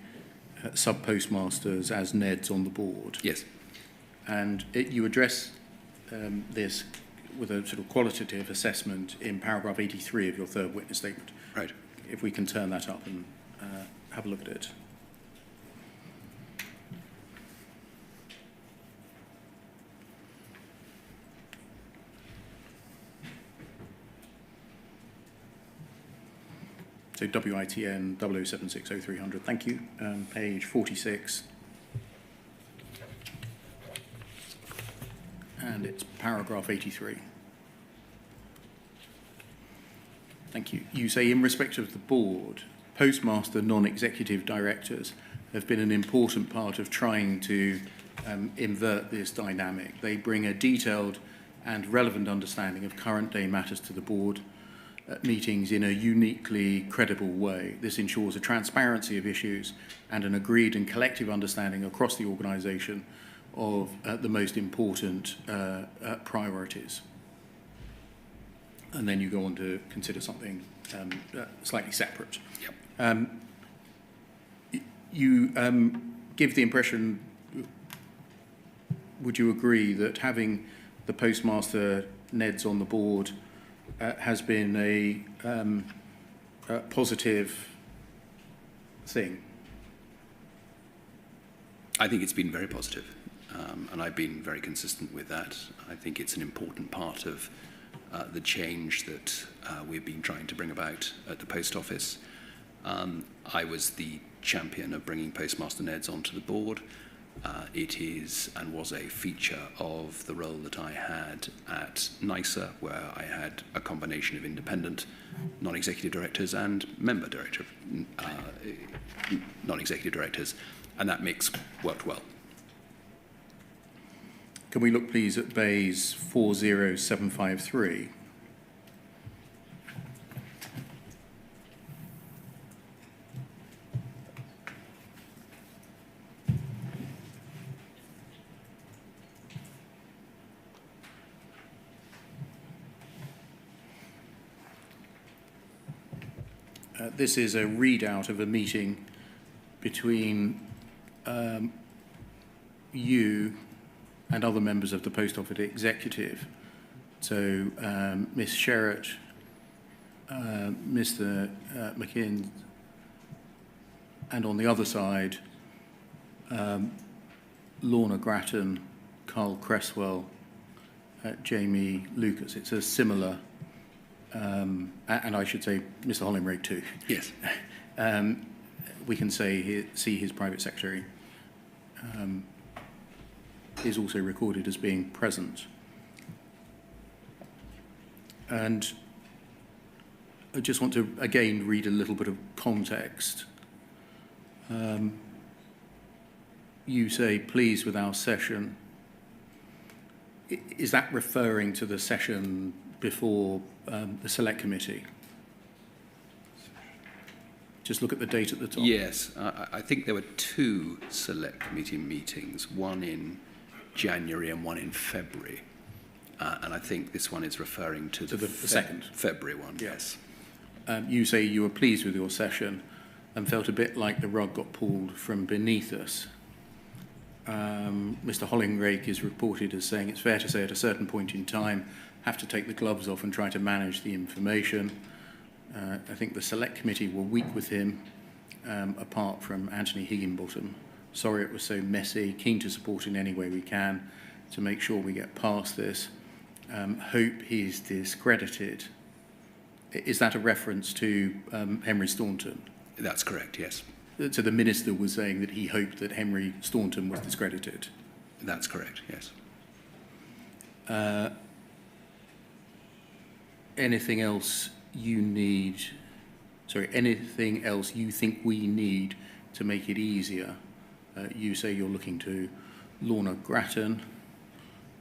sub-postmasters as NEDs on the board? Yes. And you address this with a sort of qualitative assessment in paragraph 83 of your third witness statement. Right. If we can turn that up and have a look at it. So WITN 00760300. Thank you. Page 46. And it's paragraph 83. Thank you. You say, in respect of the board, postmaster non-executive directors have been an important part of trying to invert this dynamic. They bring a detailed and relevant understanding of current day matters to the board meetings in a uniquely credible way. This ensures a transparency of issues and an agreed and collective understanding across the organisation of the most important priorities. And then you go on to consider something slightly separate. Yep. You give the impression, would you agree, that having the postmaster Neds on the board has been a positive thing? I think it's been very positive, and I've been very consistent with that. I think it's an important part of the change that we've been trying to bring about at the Post Office. I was the champion of bringing Postmaster Neds onto the board. It is and was a feature of the role that I had at NISA, where I had a combination of independent non-executive directors and member director non-executive directors, and that mix worked well. Can we look, please, at Bayes 40753? This is a readout of a meeting between you and other members of the Post Office Executive. So Miss Sherratt, Mr. McKinn, and on the other side, Lorna Grattan, Carl Cresswell, Jamie Lucas. It's a similar, and I should say Mr. Hollingray too. Yes. We can say see his private secretary is also recorded as being present. And I just want to again read a little bit of context. You say, pleased with our session. Is that referring to the session before the Select Committee? Just look at the date at the top. Yes, I think there were two Select Committee meetings, one in January and one in February. And I think this one is referring to the second February one. Yes. You say you were pleased with your session and felt a bit like the rug got pulled from beneath us. Mr. Hollingray is reported as saying it's fair to say at a certain point in time have to take the gloves off and try to manage the information. I think the Select Committee were weak with him, apart from Anthony Higginbottom. Sorry it was so messy, keen to support in any way we can to make sure we get past this. Hope he's discredited. Is that a reference to Henry Staunton? That's correct, yes. So the Minister was saying that he hoped that Henry Staunton was discredited? That's correct, yes. Anything else you need, anything else you think we need to make it easier? You say you're looking to Lorna Grattan,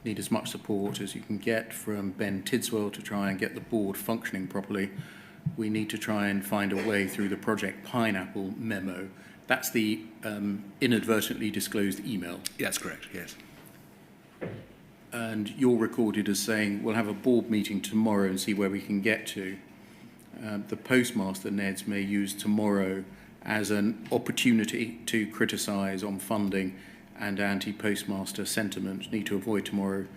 need as much support as you can get from Ben Tidswell to try and get the board functioning properly. We need to try and find a way through the Project Pineapple memo. That's the inadvertently disclosed email. That's correct, yes. And you're recorded as saying, we'll have a board meeting tomorrow and see where we can get to. The postmaster, Neds, may use tomorrow as an opportunity to criticise on funding and anti-postmaster sentiment. Need to avoid tomorrow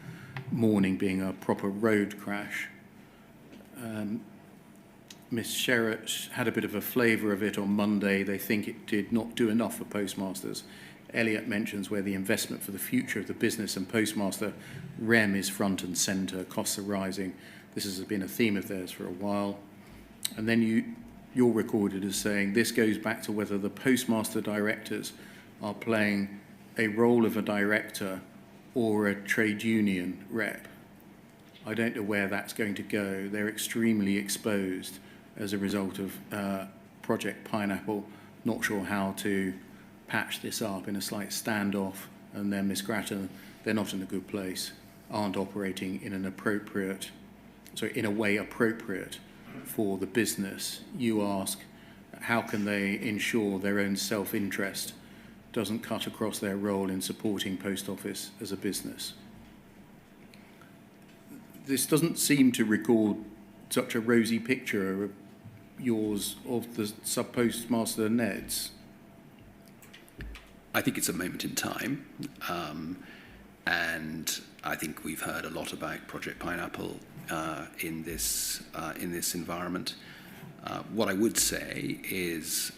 morning being a proper road crash. Miss Sherratt had a bit of a flavour of it on Monday. They think it did not do enough for postmasters. Elliot mentions where the investment for the future of the business and postmaster REM is front and centre, costs are rising. This has been a theme of theirs for a while. And then you're recorded as saying this goes back to whether the postmaster directors are playing a role of a director or a trade union rep. I don't know where that's going to go. They're extremely exposed as a result of Project Pineapple. Not sure how to patch this up in a slight standoff, and then Miss Grattan, they're not in a good place. aren't operating in a way appropriate for the business, you ask, how can they ensure their own self-interest doesn't cut across their role in supporting Post Office as a business? This doesn't seem to record such a rosy picture of yours of the Sub-postmaster Neds. I think it's a moment in time, and I think we've heard a lot about Project Pineapple in this environment. What I would say is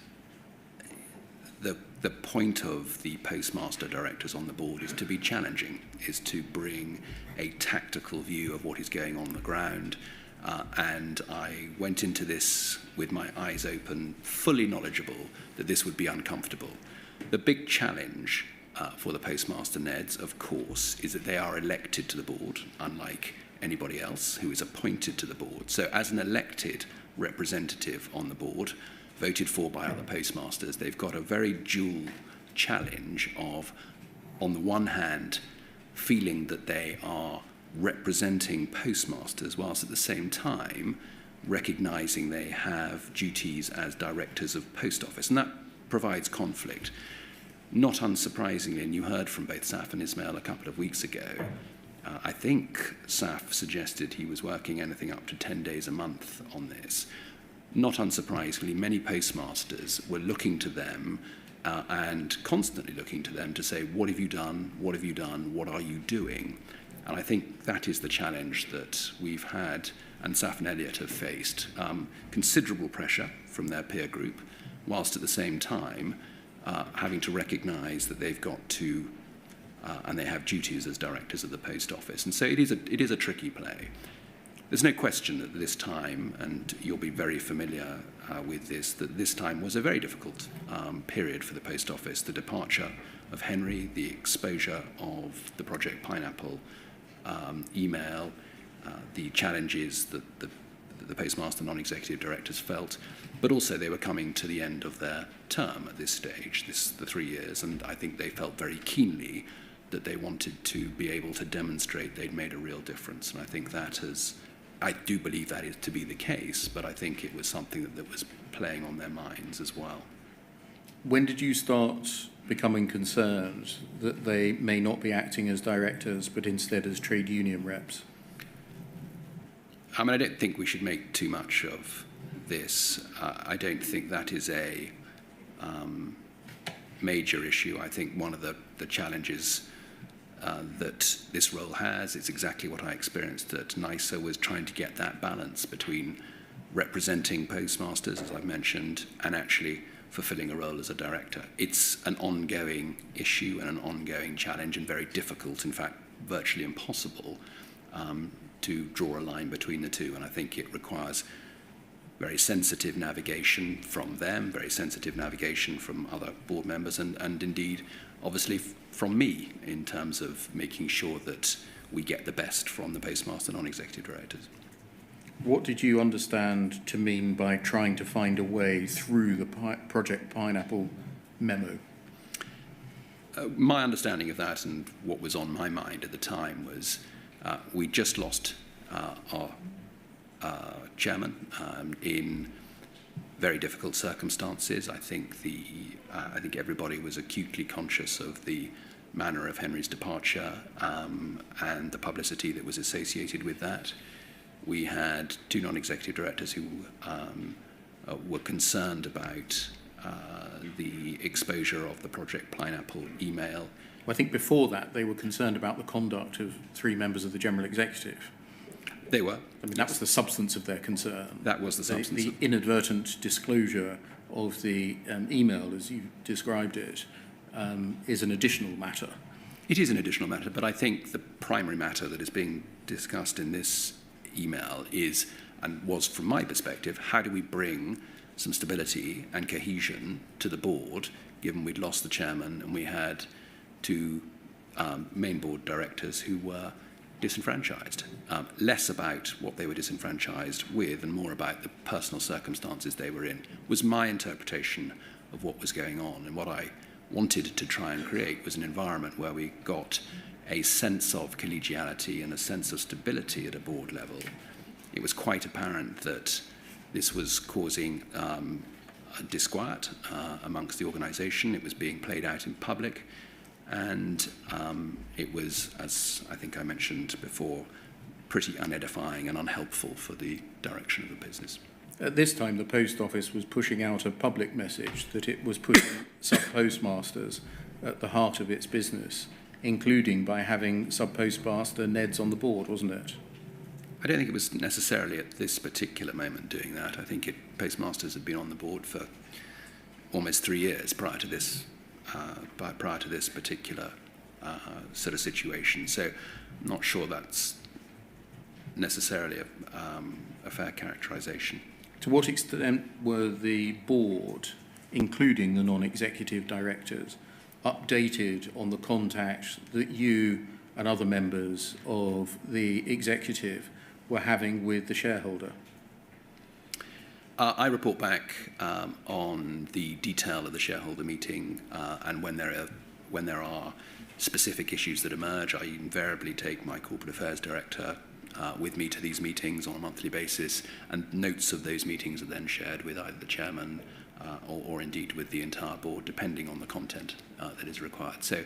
the point of the postmaster directors on the board is to be challenging, is to bring a tactical view of what is going on the ground. And I went into this with my eyes open, fully knowledgeable that this would be uncomfortable. The big challenge for the Postmaster Neds, of course, is that they are elected to the board, unlike anybody else who is appointed to the board. So as an elected representative on the board, voted for by other postmasters, they've got a very dual challenge of, on the one hand, feeling that they are representing postmasters, whilst at the same time recognising they have duties as directors of Post Office. And that provides conflict. Not unsurprisingly, and you heard from both Saf and Ismail a couple of weeks ago, I think Saf suggested he was working anything up to 10 days a month on this. Not unsurprisingly, many postmasters were looking to them and constantly looking to them to say, what have you done? What have you done? What are you doing? And I think that is the challenge that we've had and Saf and Elliot have faced. Considerable pressure from their peer group, whilst at the same time having to recognise that they've got to, and they have duties as directors of the Post Office. And so it is a tricky play. There's no question that this time, and you'll be very familiar with this, that this time was a very difficult period for the Post Office. The departure of Henry, the exposure of the Project Pineapple email, the challenges that the Postmaster non-executive directors felt, but also they were coming to the end of their term at this stage, the 3 years, and I think they felt very keenly that they wanted to be able to demonstrate they'd made a real difference. And I think I do believe that is to be the case, but I think it was something that was playing on their minds as well. When did you start becoming concerned that they may not be acting as directors, but instead as trade union reps? I mean, I don't think we should make too much of this. I don't think that is a major issue. I think one of the challenges that this role has, it's exactly what I experienced at NISA, was trying to get that balance between representing postmasters, as I've mentioned, and actually fulfilling a role as a director. It's an ongoing issue and an ongoing challenge, and very difficult, in fact, virtually impossible, to draw a line between the two. And I think it requires very sensitive navigation from them, very sensitive navigation from other board members, and indeed, obviously, from me, in terms of making sure that we get the best from the Postmaster non-executive directors. What did you understand to mean by trying to find a way through the Project Pineapple memo? My understanding of that, and what was on my mind at the time, was we just lost our chairman in very difficult circumstances. I think everybody was acutely conscious of the manner of Henry's departure and the publicity that was associated with that. We had two non-executive directors who were concerned about the exposure of the Project Pineapple email. Well, I think before that they were concerned about the conduct of 3 members of the General Executive. They were. I mean, that was the substance of their concern. That was the substance. The inadvertent disclosure of the email, as you described it, is an additional matter. It is an additional matter, but I think the primary matter that is being discussed in this email is, and was from my perspective, how do we bring some stability and cohesion to the board, given we'd lost the chairman and we had 2 main board directors who were disenfranchised. Less about what they were disenfranchised with and more about the personal circumstances they were in, was my interpretation of what was going on. And what I wanted to try and create was an environment where we got a sense of collegiality and a sense of stability at a board level, it was quite apparent that this was causing a disquiet amongst the organisation. It was being played out in public, and it was, as I think I mentioned before, pretty unedifying and unhelpful for the direction of the business. At this time, the Post Office was pushing out a public message that it was putting sub-postmasters at the heart of its business, including by having sub-postmaster Neds on the board, wasn't it? I don't think it was necessarily at this particular moment doing that. I think postmasters had been on the board for almost 3 years prior to this particular sort of situation. So I'm not sure that's necessarily a fair characterisation. To what extent were the board, including the non-executive directors, updated on the contact that you and other members of the executive were having with the shareholder? I report back on the detail of the shareholder meeting, and when there are specific issues that emerge, I invariably take my corporate affairs director with me to these meetings on a monthly basis, and notes of those meetings are then shared with either the chairman or indeed with the entire board, depending on the content that is required. So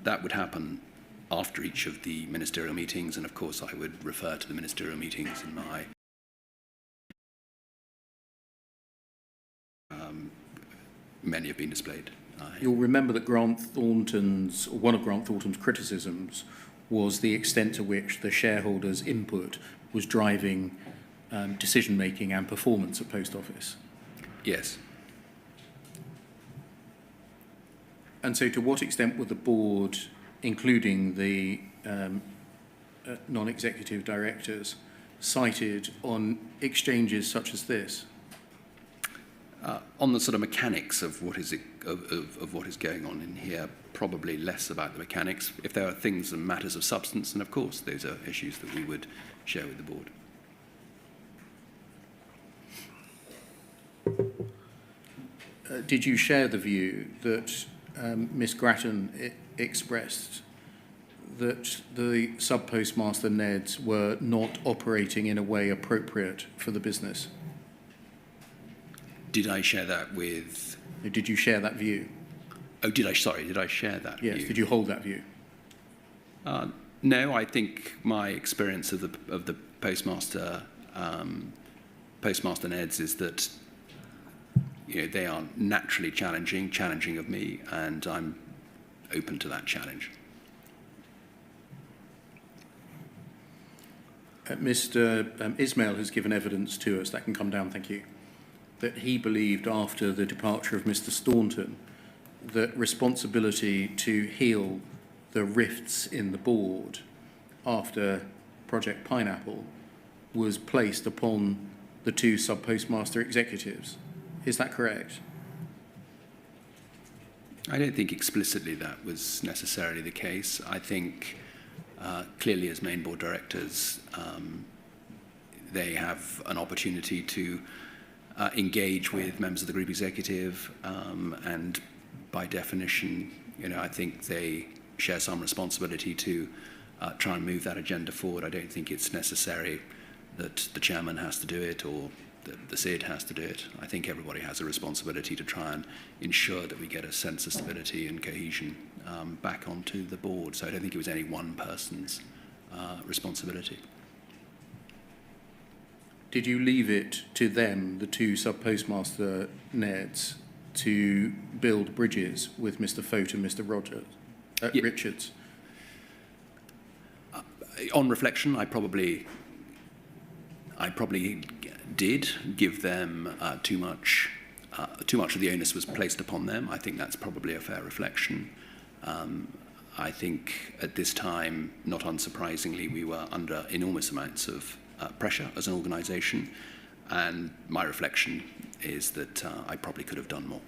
that would happen after each of the ministerial meetings, and of course I would refer to the ministerial meetings in my many have been displayed. You'll remember that one of Grant Thornton's criticisms was the extent to which the shareholders' input was driving decision-making and performance at Post Office. Yes. And so to what extent were the board, including the non-executive directors, cited on exchanges such as this? On the sort of mechanics of what is going on in here, probably less about the mechanics. If there are things and matters of substance, and of course those are issues that we would share with the board. Did you share the view that Ms. Grattan expressed that the sub-postmaster Neds were not operating in a way appropriate for the business? Did I share that with... Did you share that view? Oh, did I share that view? Yes, did you hold that view? No, I think my experience of the postmaster Neds is that they are naturally challenging of me, and I'm open to that challenge. Mr. Ismail has given evidence to us, that can come down, thank you, that he believed after the departure of Mr. Staunton that responsibility to heal the rifts in the board after Project Pineapple was placed upon the two sub-postmaster executives. Is that correct? I don't think explicitly that was necessarily the case. I think clearly as main board directors, they have an opportunity to engage with members of the group executive, and by definition, I think they share some responsibility to try and move that agenda forward. I don't think it's necessary that the chairman has to do it or the SID has to do it. I think everybody has a responsibility to try and ensure that we get a sense of stability and cohesion back onto the board. So I don't think it was any one person's responsibility. Did you leave it to them, the two sub-postmaster Neds, to build bridges with Mr. Fote and Mr. Richards? On reflection, I probably did give them too much of the onus was placed upon them. I think that's probably a fair reflection. I think at this time, not unsurprisingly, we were under enormous amounts of pressure as an organisation, and my reflection is that I probably could have done more.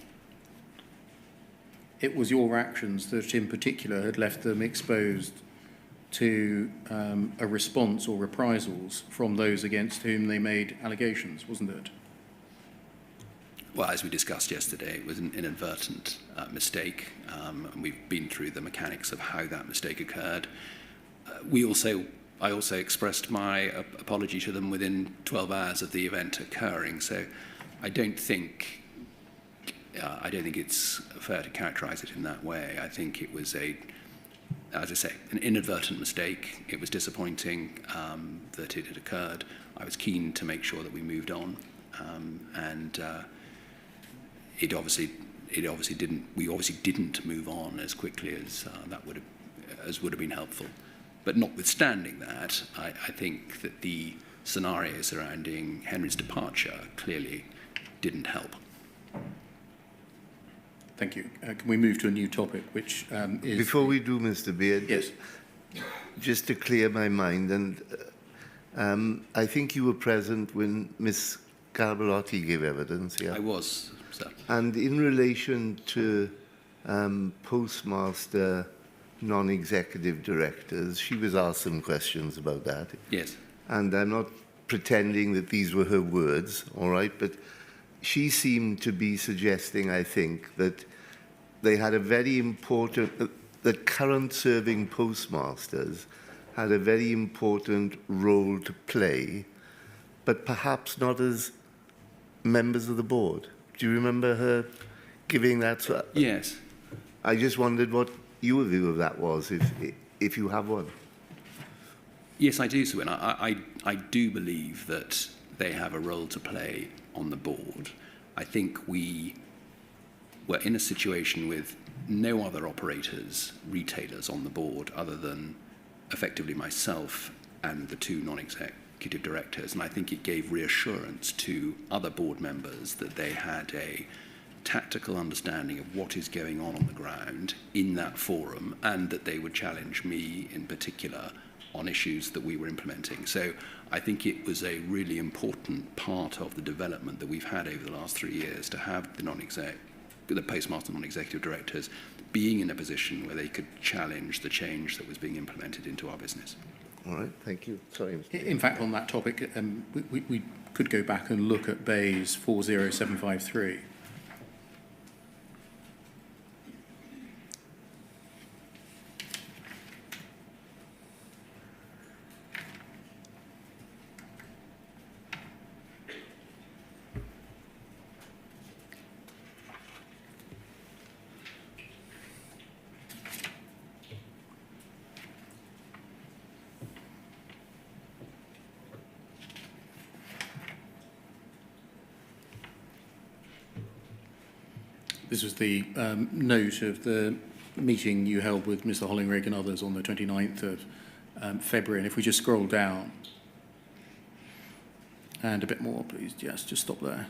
It was your actions that in particular had left them exposed to a response or reprisals from those against whom they made allegations, wasn't it? Well, as we discussed yesterday, it was an inadvertent mistake, and we've been through the mechanics of how that mistake occurred. I also expressed my apology to them within 12 hours of the event occurring. So I don't think it's fair to characterise it in that way. I think it was as I say, an inadvertent mistake. It was disappointing that it had occurred. I was keen to make sure that we moved on, and it obviously didn't. We obviously didn't move on as quickly as would have been helpful. But notwithstanding that, I think that the scenario surrounding Henry's departure clearly didn't help. Thank you. Can we move to a new topic, which is... Before we do, Mr. Beard, Yes. Just to clear my mind, and I think you were present when Ms. Carabalotti gave evidence, yeah? I was, sir. And in relation to postmaster non-executive directors, she was asked some questions about that. Yes. And I'm not pretending that these were her words, all right, but she seemed to be suggesting, I think, that they had a very important, that current serving postmasters had a very important role to play, but perhaps not as members of the board. Do you remember her giving that? Yes. I just wondered what your view of that was, if you have one. Yes, I do, Sir Wynne. I do believe that they have a role to play on the board. I think we were in a situation with no other operators, retailers on the board other than effectively myself and the two non-executive directors, and I think it gave reassurance to other board members that they had a tactical understanding of what is going on the ground in that forum, and that they would challenge me in particular on issues that we were implementing. So I think it was a really important part of the development that we've had over the last 3 years to have the postmaster non-executive directors being in a position where they could challenge the change that was being implemented into our business. All right, thank you. Sorry, Mr. In fact, on that topic, we could go back and look at Bayes 40753. This was the note of the meeting you held with Mr. Hollingrig and others on the 29th of February. And if we just scroll down, and a bit more, please. Yes, just stop there.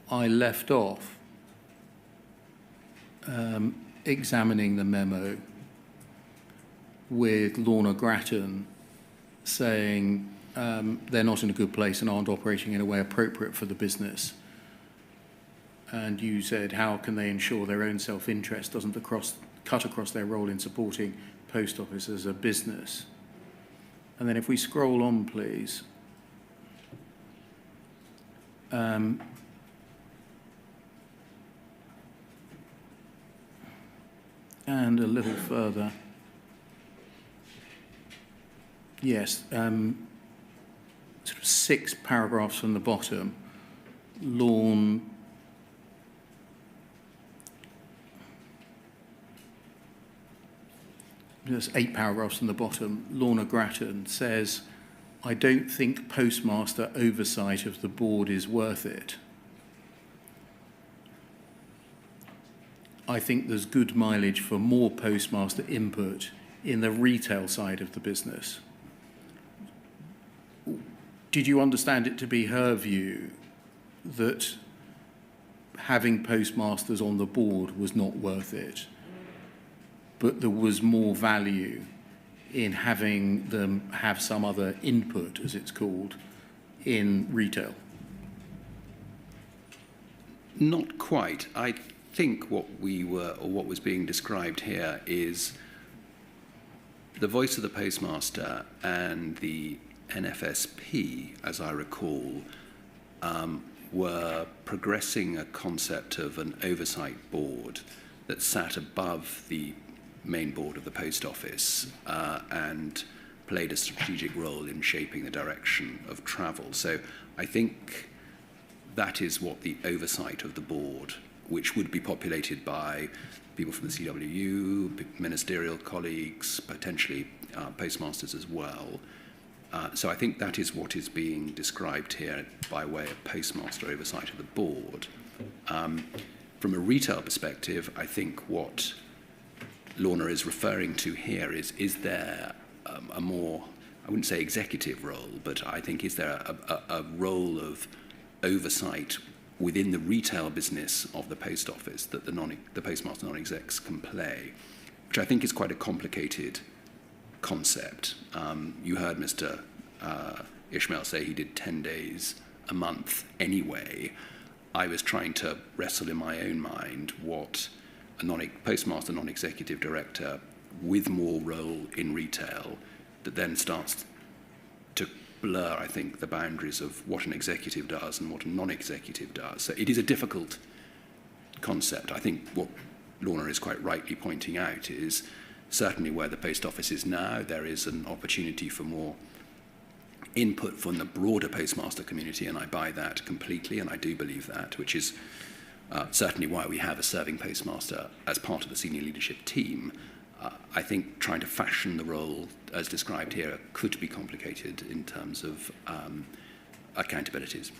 I left off examining the memo with Lorna Grattan saying they're not in a good place and aren't operating in a way appropriate for the business. And you said, how can they ensure their own self-interest doesn't cut across their role in supporting Post Office as a business? And then if we scroll on, please. And a little further. Yes, sort of 6 paragraphs from the bottom, There's 8 paragraphs from the bottom. Lorna Grattan says, I don't think postmaster oversight of the board is worth it. I think there's good mileage for more postmaster input in the retail side of the business. Did you understand it to be her view that having postmasters on the board was not worth it, but there was more value in having them have some other input, as it's called, in retail? Not quite. I think what was being described here is the voice of the postmaster and the NFSP, as I recall, were progressing a concept of an oversight board that sat above the main board of the Post Office and played a strategic role in shaping the direction of travel. So I think that is what the oversight of the board, which would be populated by people from the CWU, ministerial colleagues, potentially postmasters as well. So I think that is what is being described here by way of postmaster oversight of the board. From a retail perspective, I think what Lorna is referring to here is there a more, I wouldn't say executive role, but I think is there a role of oversight within the retail business of the Post Office that the postmaster non-execs can play, which I think is quite a complicated concept. You heard Mr. Ishmael say he did 10 days a month anyway. I was trying to wrestle in my own mind what a postmaster non-executive director with more role in retail that then starts to blur, I think, the boundaries of what an executive does and what a non-executive does. So it is a difficult concept. I think what Lorna is quite rightly pointing out is certainly where the Post Office is now, there is an opportunity for more input from the broader postmaster community, and I buy that completely, and I do believe that, which is certainly why we have a serving postmaster as part of the senior leadership team. I think trying to fashion the role as described here could be complicated in terms of accountabilities.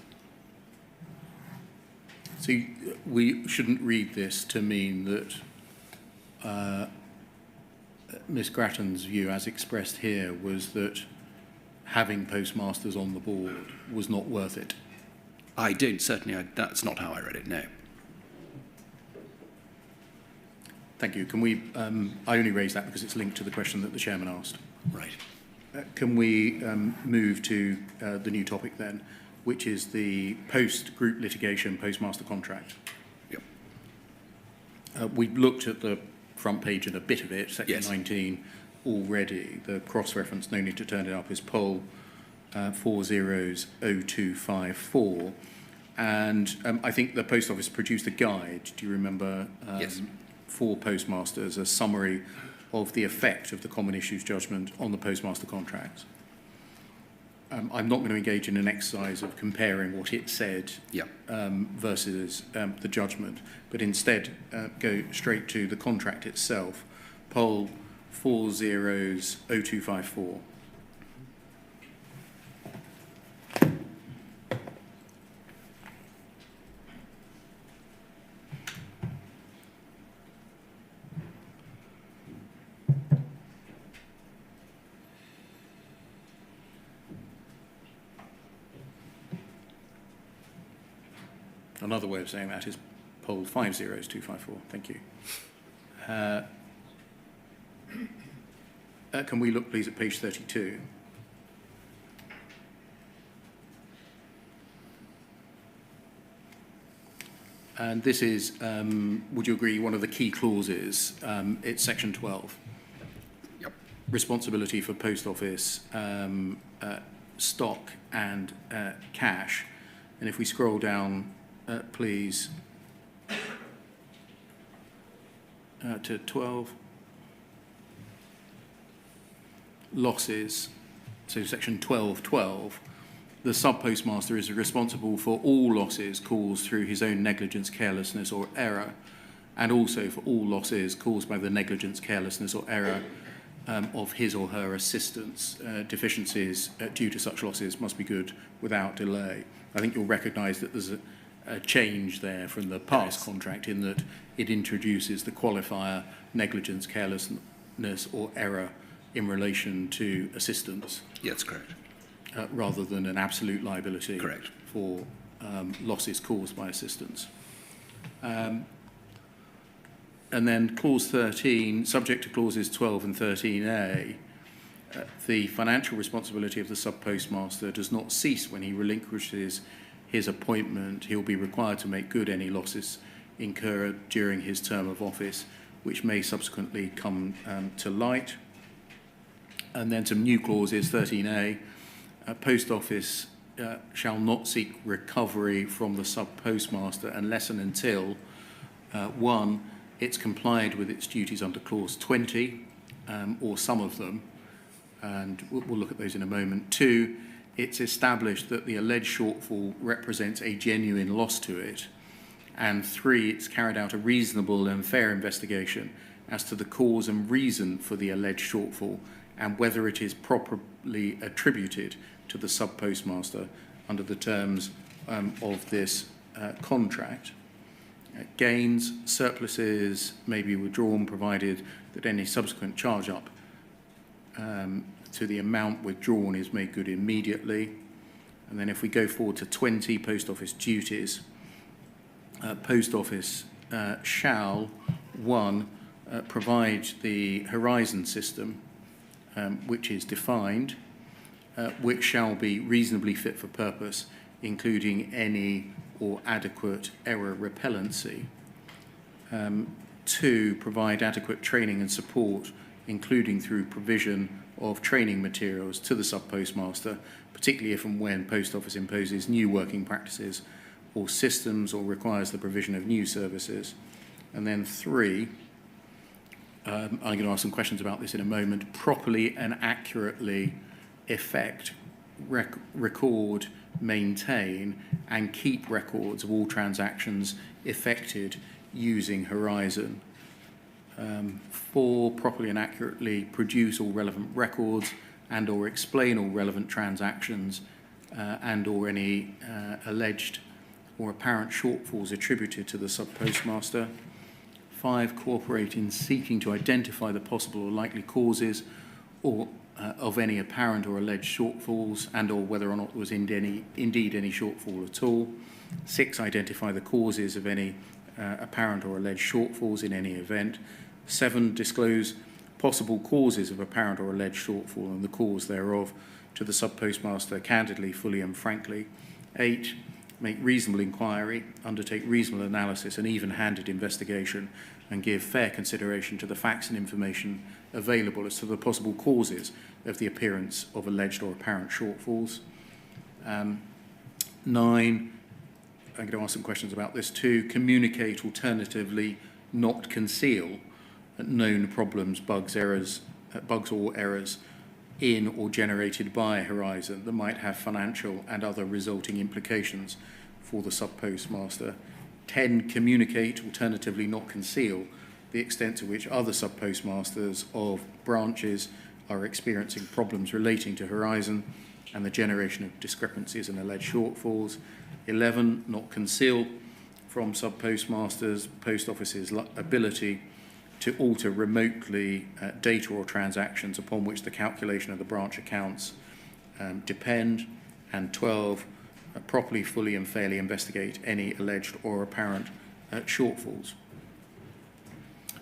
So we shouldn't read this to mean that Ms. Grattan's view, as expressed here, was that having postmasters on the board was not worth it. I don't, certainly, that's not how I read it, no. Thank you. Can we, I only raised that because it's linked to the question that the chairman asked. Right. Can we move to the new topic then, which is the post-group litigation postmaster contract? Yep. We looked at the front page and a bit of it, section Yes. 19 already. The cross-reference, no need to turn it up, is poll 400254. And I think the Post Office produced a guide, do you remember, Yes. for postmasters, a summary of the effect of the common issues judgment on the postmaster contracts. I'm not going to engage in an exercise of comparing what it said Yep. versus the judgment, but instead go straight to the contract itself, poll 400254. Another way of saying that is poll 500254. Thank you. Can we look, please, at page 32? And this is, would you agree, one of the key clauses? It's section 12. Yep. Responsibility for Post Office stock and cash. And if we scroll down, please, to 12. Losses, so section 12.12, the sub-postmaster is responsible for all losses caused through his own negligence, carelessness or error, and also for all losses caused by the negligence, carelessness or error of his or her assistants. Deficiencies due to such losses must be good without delay. I think you'll recognise that there's a change there from the past contract in that it introduces the qualifier negligence, carelessness or error in relation to assistance. Yes, correct. Rather than an absolute liability. Correct. For losses caused by assistance. And then clause 13, subject to clauses 12 and 13A, the financial responsibility of the sub-postmaster does not cease when he relinquishes his appointment. He'll be required to make good any losses incurred during his term of office, which may subsequently come to light. And then some new clauses, 13A, Post Office shall not seek recovery from the sub-postmaster unless and until, one, it's complied with its duties under clause 20, or some of them, and we'll look at those in a moment. Two, it's established that the alleged shortfall represents a genuine loss to it. And three, it's carried out a reasonable and fair investigation as to the cause and reason for the alleged shortfall and whether it is properly attributed to the sub-postmaster under the terms of this contract. Gains, surpluses may be withdrawn provided that any subsequent charge up to the amount withdrawn is made good immediately. And then if we go forward to 20, Post Office duties, Post Office shall, one, provide the horizon system, which is defined, which shall be reasonably fit for purpose, including any or adequate error repellency. Two, provide adequate training and support, including through provision of training materials to the sub-postmaster, particularly if and when Post Office imposes new working practices or systems or requires the provision of new services. And then three, I'm going to ask some questions about this in a moment, properly and accurately effect, record, maintain and keep records of all transactions effected using Horizon. Four, properly and accurately produce all relevant records and or explain all relevant transactions and or any alleged or apparent shortfalls attributed to the sub-postmaster. Five, cooperate in seeking to identify the possible or likely causes or of any apparent or alleged shortfalls and or whether or not there was indeed any shortfall at all. Six, identify the causes of any apparent or alleged shortfalls in any event. Seven, disclose possible causes of apparent or alleged shortfall and the cause thereof to the sub-postmaster candidly, fully and frankly. Eight, make reasonable inquiry, undertake reasonable analysis and even-handed investigation and give fair consideration to the facts and information available as to the possible causes of the appearance of alleged or apparent shortfalls. 9, I'm going to ask some questions about this too. Communicate, alternatively, not conceal known problems, bugs or errors in or generated by Horizon that might have financial and other resulting implications for the sub-postmaster. 10, communicate, alternatively not conceal, the extent to which other sub-postmasters of branches are experiencing problems relating to Horizon and the generation of discrepancies and alleged shortfalls. 11, not conceal from sub-postmasters Post Office's ability to alter remotely data or transactions upon which the calculation of the branch accounts depend. And 12, properly, fully and fairly investigate any alleged or apparent shortfalls.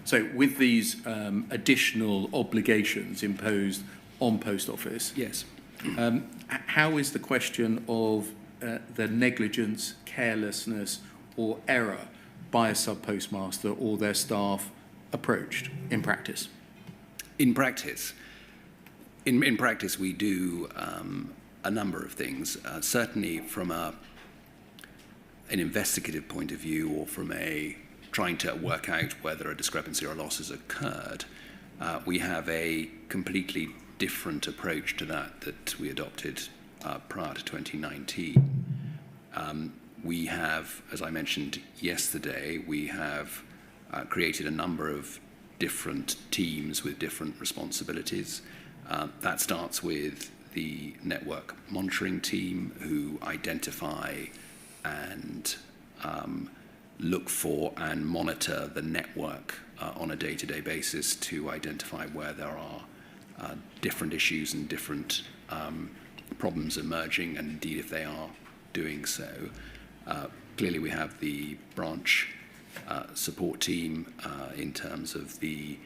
So with these additional obligations imposed on Post Office, Yes. how is the question of the negligence, carelessness or error by a sub-postmaster or their staff approached in practice? In practice, in practice, we do a number of things. Certainly, from an investigative point of view, or from trying to work out whether a discrepancy or a loss has occurred, we have a completely different approach to that we adopted prior to 2019. We have, as I mentioned yesterday, we have created a number of different teams with different responsibilities. That starts with the network monitoring team, who identify and look for and monitor the network on a day-to-day basis to identify where there are different issues and different problems emerging, and indeed if they are doing so. Clearly we have the branch support team in terms of the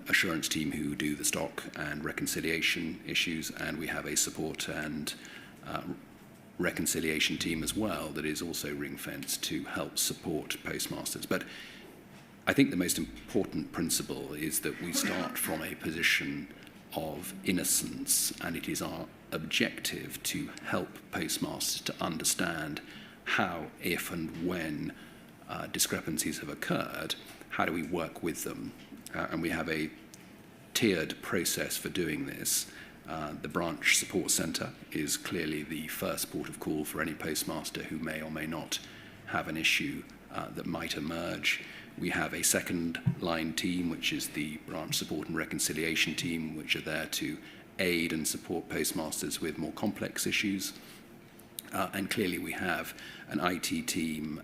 assurance team who do the stock and reconciliation issues, and we have a support and reconciliation team as well that is also ring-fenced to help support postmasters. But I think the most important principle is that we start from a position of innocence, and it is our objective to help postmasters to understand how, if and when discrepancies have occurred, how do we work with them? And we have a tiered process for doing this. The branch support centre is clearly the first port of call for any postmaster who may or may not have an issue that might emerge. We have a second line team, which is the branch support and reconciliation team, which are there to aid and support postmasters with more complex issues. And clearly we have an IT team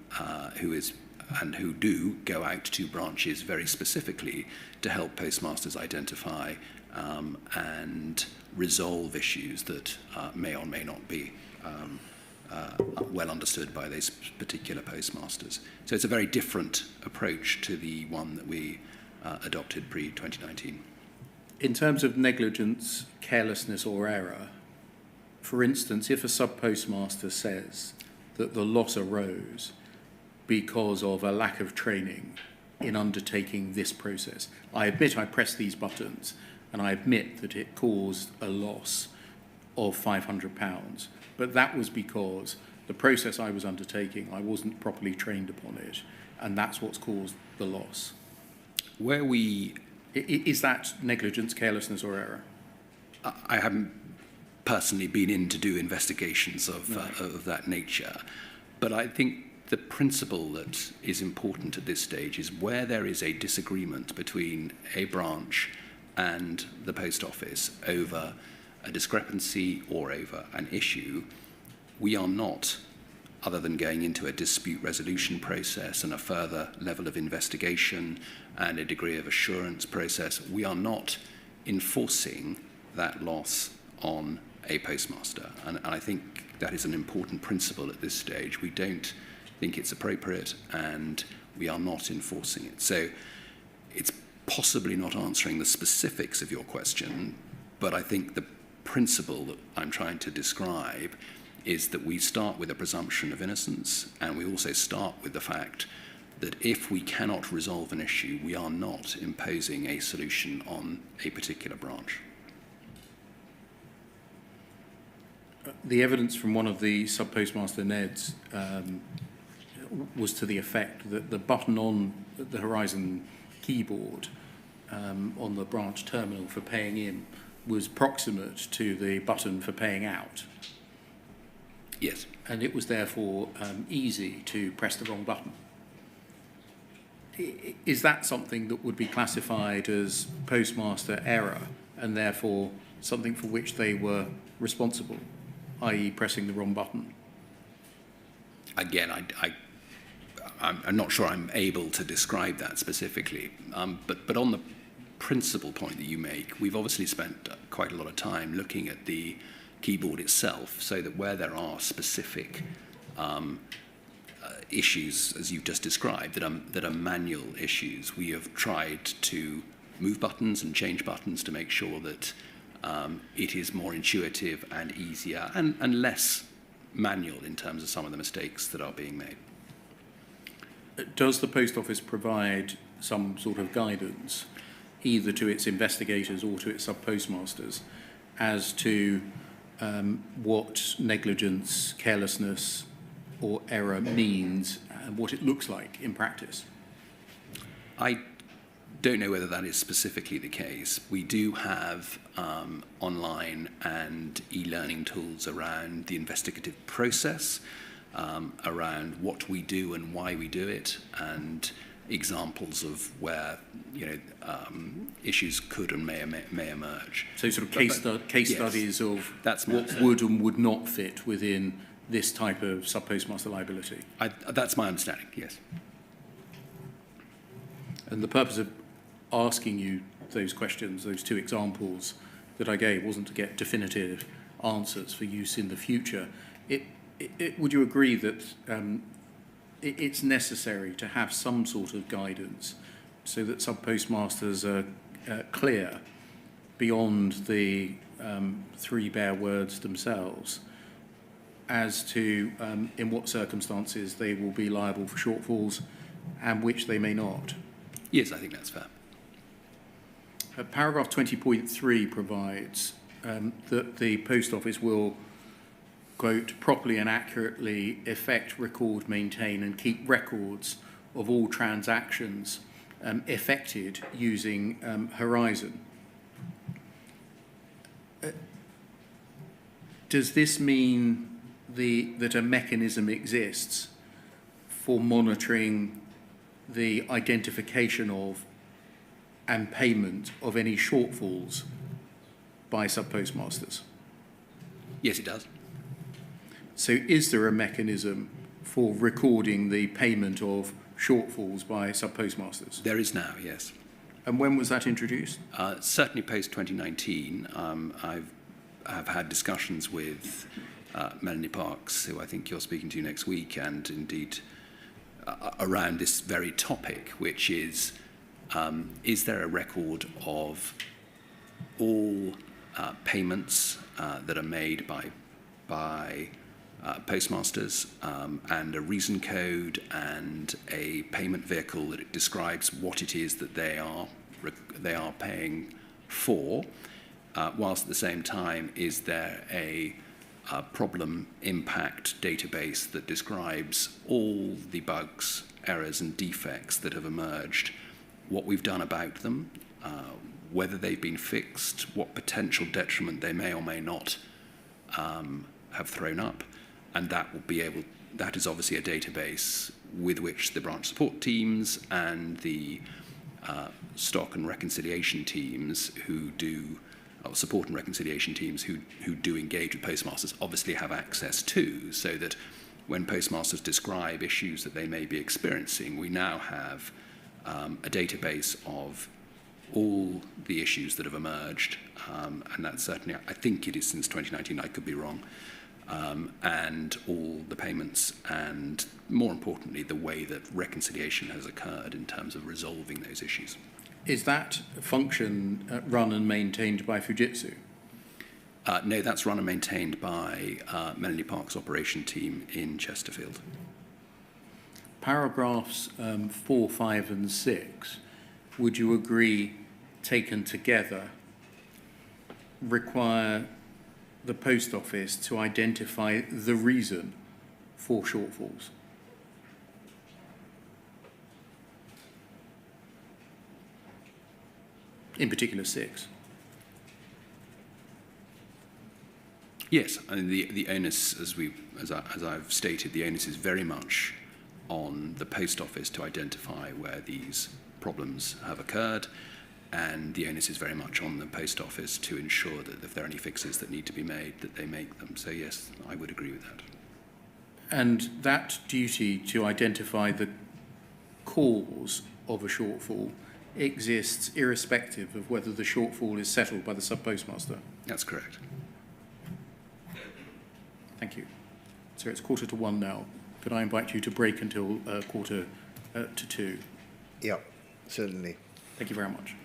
who do go out to branches very specifically to help postmasters identify and resolve issues that may or may not be well understood by those particular postmasters. So it's a very different approach to the one that we adopted pre-2019. In terms of negligence, carelessness or error, for instance, if a sub-postmaster says that the loss arose because of a lack of training in undertaking this process, I admit I pressed these buttons and I admit that it caused a loss of £500, but that was because the process I was undertaking, I wasn't properly trained upon it, and that's what's caused the loss. Where we... Is that negligence, carelessness or error? I haven't personally been in to do investigations of that nature, but I think the principle that is important at this stage is where there is a disagreement between a branch and the post office over a discrepancy or over an issue, we are not, other than going into a dispute resolution process and a further level of investigation and a degree of assurance process, we are not enforcing that loss on a postmaster. And I think that is an important principle at this stage. We don't think it's appropriate and we are not enforcing it. So it's possibly not answering the specifics of your question, but I think the principle that I'm trying to describe is that we start with a presumption of innocence, and we also start with the fact that if we cannot resolve an issue, we are not imposing a solution on a particular branch. The evidence from one of the sub-postmaster NEDs was to the effect that the button on the Horizon keyboard on the branch terminal for paying in was proximate to the button for paying out. Yes. And it was therefore easy to press the wrong button. Is that something that would be classified as postmaster error and therefore something for which they were responsible, i.e. pressing the wrong button? Again, I'm not sure I'm able to describe that specifically, but on the principal point that you make, we've obviously spent quite a lot of time looking at the keyboard itself, so that where there are specific issues, as you've just described, that are manual issues, we have tried to move buttons and change buttons to make sure that it is more intuitive and easier and less manual in terms of some of the mistakes that are being made. Does the Post Office provide some sort of guidance, either to its investigators or to its sub-postmasters, as to what negligence, carelessness or error means and what it looks like in practice? I don't know whether that is specifically the case. We do have online and e-learning tools around the investigative process, around what we do and why we do it, and examples of where issues could and may emerge. So sort of case studies of that's what would and would not fit within this type of sub-postmaster liability. That's my understanding, yes. And the purpose of asking you those questions, those two examples that I gave, wasn't to get definitive answers for use in the future. Would you agree that it's necessary to have some sort of guidance so that sub-postmasters are clear beyond the three bare words themselves as to in what circumstances they will be liable for shortfalls and which they may not? Yes, I think that's fair. Paragraph 20.3 provides that the Post Office will, quote, properly and accurately effect, record, maintain and keep records of all transactions effected using Horizon. Does this mean that a mechanism exists for monitoring the identification of and payment of any shortfalls by sub-postmasters? Yes, it does. So is there a mechanism for recording the payment of shortfalls by sub-postmasters? There is now, yes. And when was that introduced? Certainly post-2019, I've had discussions with Melanie Parks, who I think you're speaking to next week, and indeed around this very topic, which is there a record of all payments that are made by postmasters, and a reason code and a payment vehicle that it describes what it is that they are paying for, whilst at the same time is there a problem impact database that describes all the bugs, errors and defects that have emerged, what we've done about them, whether they've been fixed, what potential detriment they may or may not have thrown up, and that is obviously a database with which the branch support teams and the stock and reconciliation teams who do support and reconciliation teams who do engage with postmasters obviously have access to, so that when postmasters describe issues that they may be experiencing, we now have a database of all the issues that have emerged, and that's certainly, I think it is since 2019, I could be wrong, and all the payments, and more importantly, the way that reconciliation has occurred in terms of resolving those issues. Is that function run and maintained by Fujitsu? No, that's run and maintained by Melanie Park's operation team in Chesterfield. Paragraphs 4, 5 and 6, would you agree, taken together, require the Post Office to identify the reason for shortfalls? In particular, 6. Yes, I mean, the onus, as I've stated, the onus is very much on the Post Office to identify where these problems have occurred, and the onus is very much on the Post Office to ensure that if there are any fixes that need to be made, that they make them. So yes, I would agree with that. And that duty to identify the cause of a shortfall exists irrespective of whether the shortfall is settled by the sub-postmaster? That's correct. Thank you. So it's 1:45 now. Could I invite you to break until 1:45? Yeah, certainly. Thank you very much.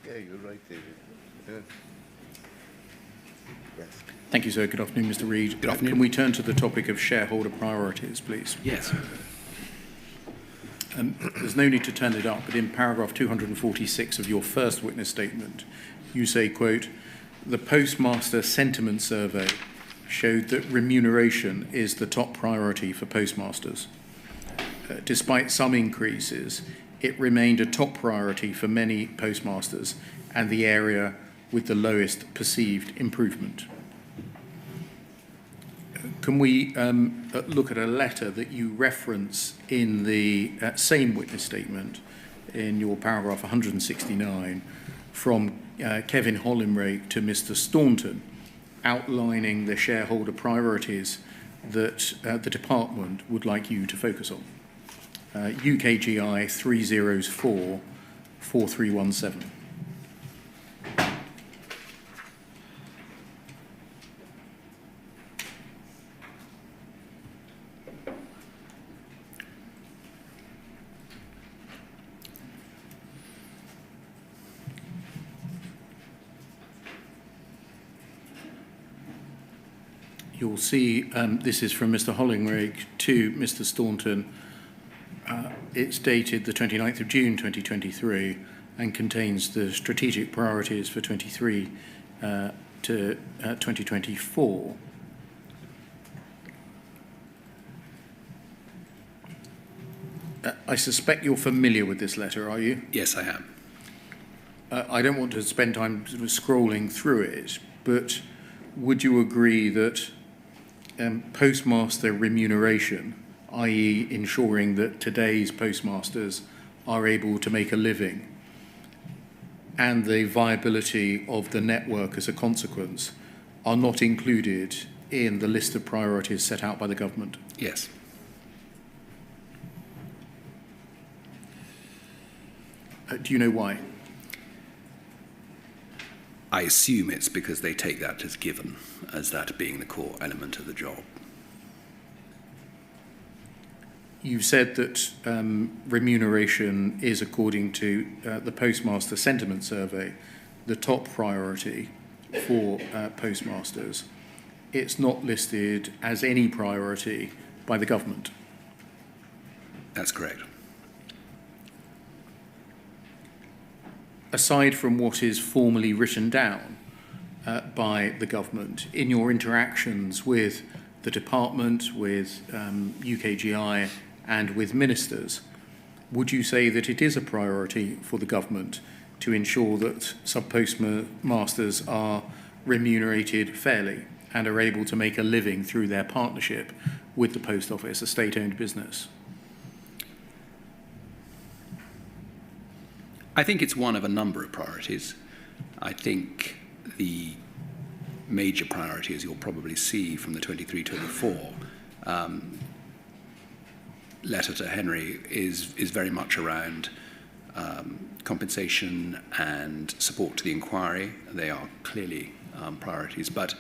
Yeah, you're right, David. Yeah. Yes. Thank you, sir. Good afternoon, Mr. Reid. Good afternoon. Can we turn to the topic of shareholder priorities, please? Yes. There's no need to turn it up, but in paragraph 246 of your first witness statement, you say, quote, "The postmaster sentiment survey showed that remuneration is the top priority for postmasters. Despite some increases, it remained a top priority for many postmasters and the area with the lowest perceived improvement." Can we look at a letter that you reference in the same witness statement in your paragraph 169 from Kevin Hollinrake to Mr. Staunton, outlining the shareholder priorities that the department would like you to focus on? UKGI 304 4317. You'll see this is from Mr. Hollinrake to Mr. Staunton. It's dated the 29th of June 2023 and contains the strategic priorities for 23 to 2024. I suspect you're familiar with this letter, are you? Yes, I am. I don't want to spend time sort of scrolling through it, but would you agree that postmaster remuneration, i.e. ensuring that today's postmasters are able to make a living, and the viability of the network as a consequence, are not included in the list of priorities set out by the government? Yes. Do you know why? I assume it's because they take that as given, as that being the core element of the job. You've said that remuneration is, according to the Postmaster Sentiment Survey, the top priority for postmasters. It's not listed as any priority by the government. That's correct. Aside from what is formally written down by the government, in your interactions with the department, with UKGI and with ministers, would you say that it is a priority for the government to ensure that sub-postmasters are remunerated fairly and are able to make a living through their partnership with the Post Office, a state-owned business? I think it's one of a number of priorities. I think the major priority, as you'll probably see from the 23-24 letter to Henry, is very much around compensation and support to the inquiry. They are clearly priorities, but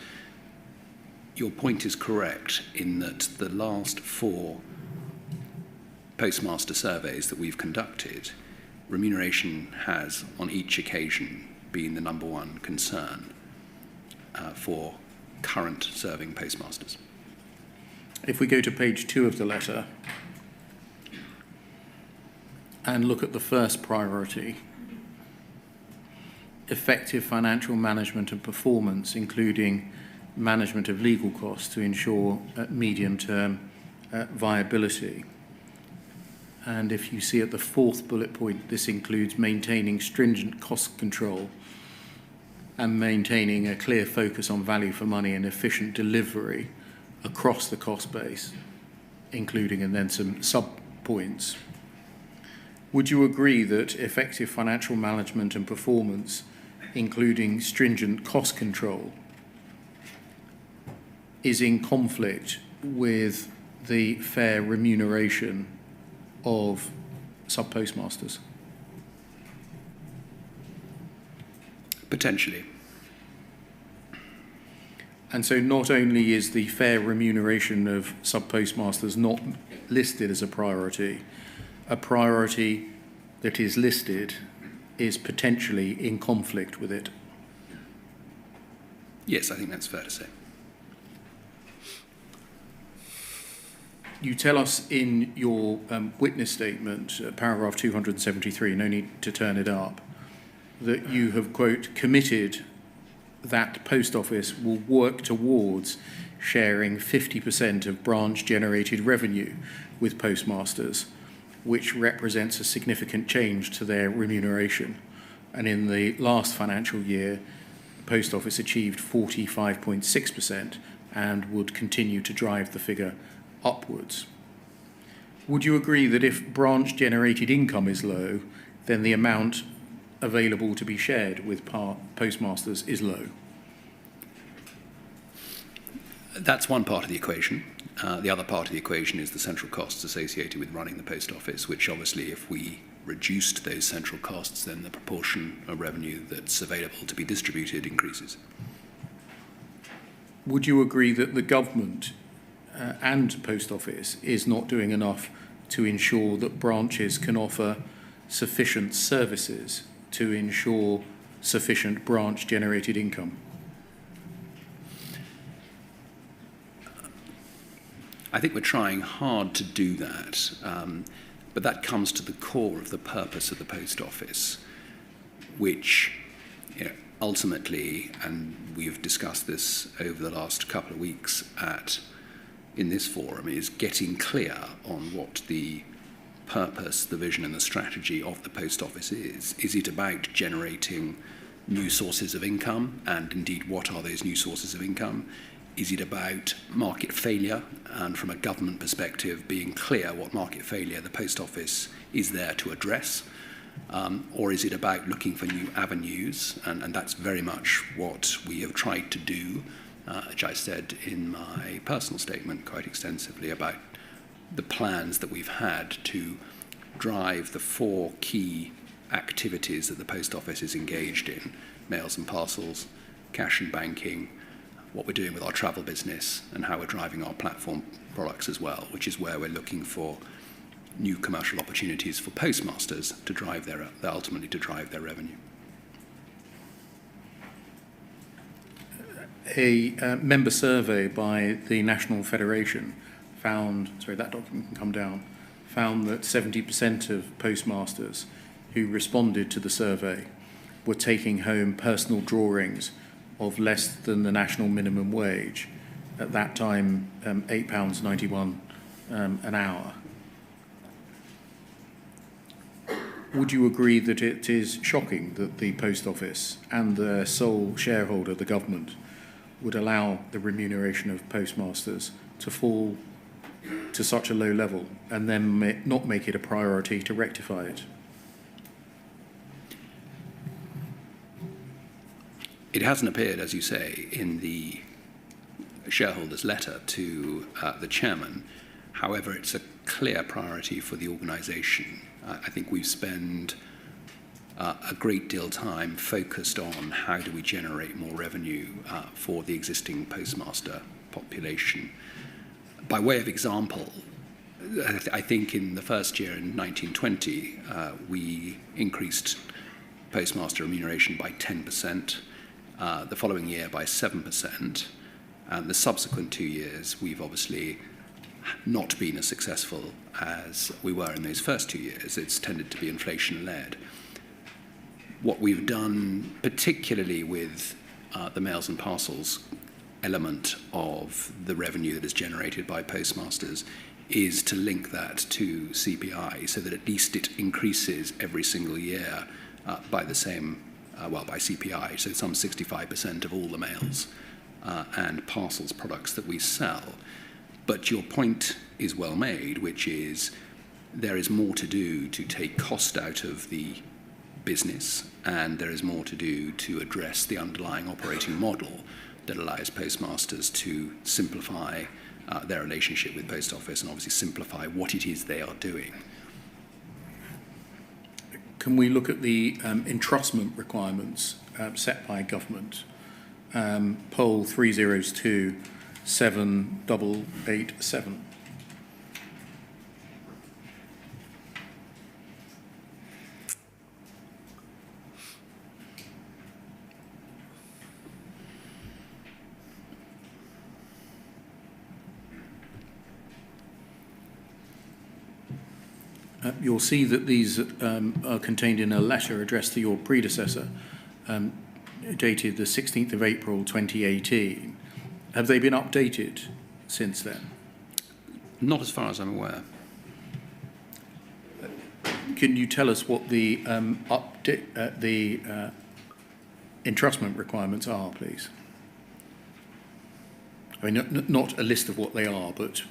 your point is correct in that the last 4 postmaster surveys that we've conducted, remuneration has, on each occasion, been the number one concern for current serving postmasters. If we go to page 2 of the letter and look at the first priority, effective financial management and performance, including management of legal costs to ensure medium-term viability. And if you see at the 4th bullet point, this includes maintaining stringent cost control and maintaining a clear focus on value for money and efficient delivery across the cost base, including and then some sub-points. Would you agree that effective financial management and performance, including stringent cost control, is in conflict with the fair remuneration of sub-postmasters? Potentially. And so not only is the fair remuneration of sub-postmasters not listed as a priority that is listed is potentially in conflict with it? Yes, I think that's fair to say. You tell us in your witness statement, paragraph 273, no need to turn it up, that you have, quote, committed that Post Office will work towards sharing 50% of branch-generated revenue with postmasters, which represents a significant change to their remuneration. And in the last financial year, the Post Office achieved 45.6% and would continue to drive the figure upwards. Would you agree that if branch-generated income is low, then the amount available to be shared with postmasters is low? That's one part of the equation. The other part of the equation is the central costs associated with running the Post Office, which obviously if we reduced those central costs, then the proportion of revenue that's available to be distributed increases. Would you agree that the government and Post Office is not doing enough to ensure that branches can offer sufficient services to ensure sufficient branch-generated income? I think we're trying hard to do that, but that comes to the core of the purpose of the Post Office, which ultimately, and we've discussed this over the last couple of weeks in this forum, is getting clear on what the purpose, the vision and the strategy of the Post Office is. Is it about generating new sources of income, and indeed what are those new sources of income? Is it about market failure, and from a government perspective being clear what market failure the Post Office is there to address? Or is it about looking for new avenues? And that's very much what we have tried to do, which I said in my personal statement quite extensively about the plans that we've had to drive the 4 key activities that the Post Office is engaged in: mails and parcels, cash and banking, what we're doing with our travel business, and how we're driving our platform products as well, which is where we're looking for new commercial opportunities for postmasters to drive ultimately to drive their revenue. A member survey by the National Federation found, that document can come down, found that 70% of postmasters who responded to the survey were taking home personal drawings of less than the national minimum wage, at that time £8.91 an hour. Would you agree that it is shocking that the Post Office and their sole shareholder, the government, would allow the remuneration of postmasters to fall to such a low level and then not make it a priority to rectify it? It hasn't appeared, as you say, in the shareholders' letter to the chairman. However, it's a clear priority for the organisation. I think we've spent a great deal of time focused on how do we generate more revenue for the existing postmaster population. By way of example, I think in the first year in 1920, we increased postmaster remuneration by 10%. The following year by 7%, and the subsequent 2 years we've obviously not been as successful as we were in those first 2 years. It's tended to be inflation-led. What we've done, particularly with the mails and parcels element of the revenue that is generated by postmasters, is to link that to CPI so that at least it increases every single year by the same by CPI, so some 65% of all the mails and parcels products that we sell. But your point is well made, which is there is more to do to take cost out of the business, and there is more to do to address the underlying operating model that allows postmasters to simplify their relationship with Post Office and obviously simplify what it is they are doing. Can we look at the entrustment requirements set by government? Poll 302 7887. You'll see that these are contained in a letter addressed to your predecessor, dated the 16th of April 2018. Have they been updated since then? Not as far as I'm aware. Can you tell us what the entrustment requirements are, please? I mean, not a list of what they are, but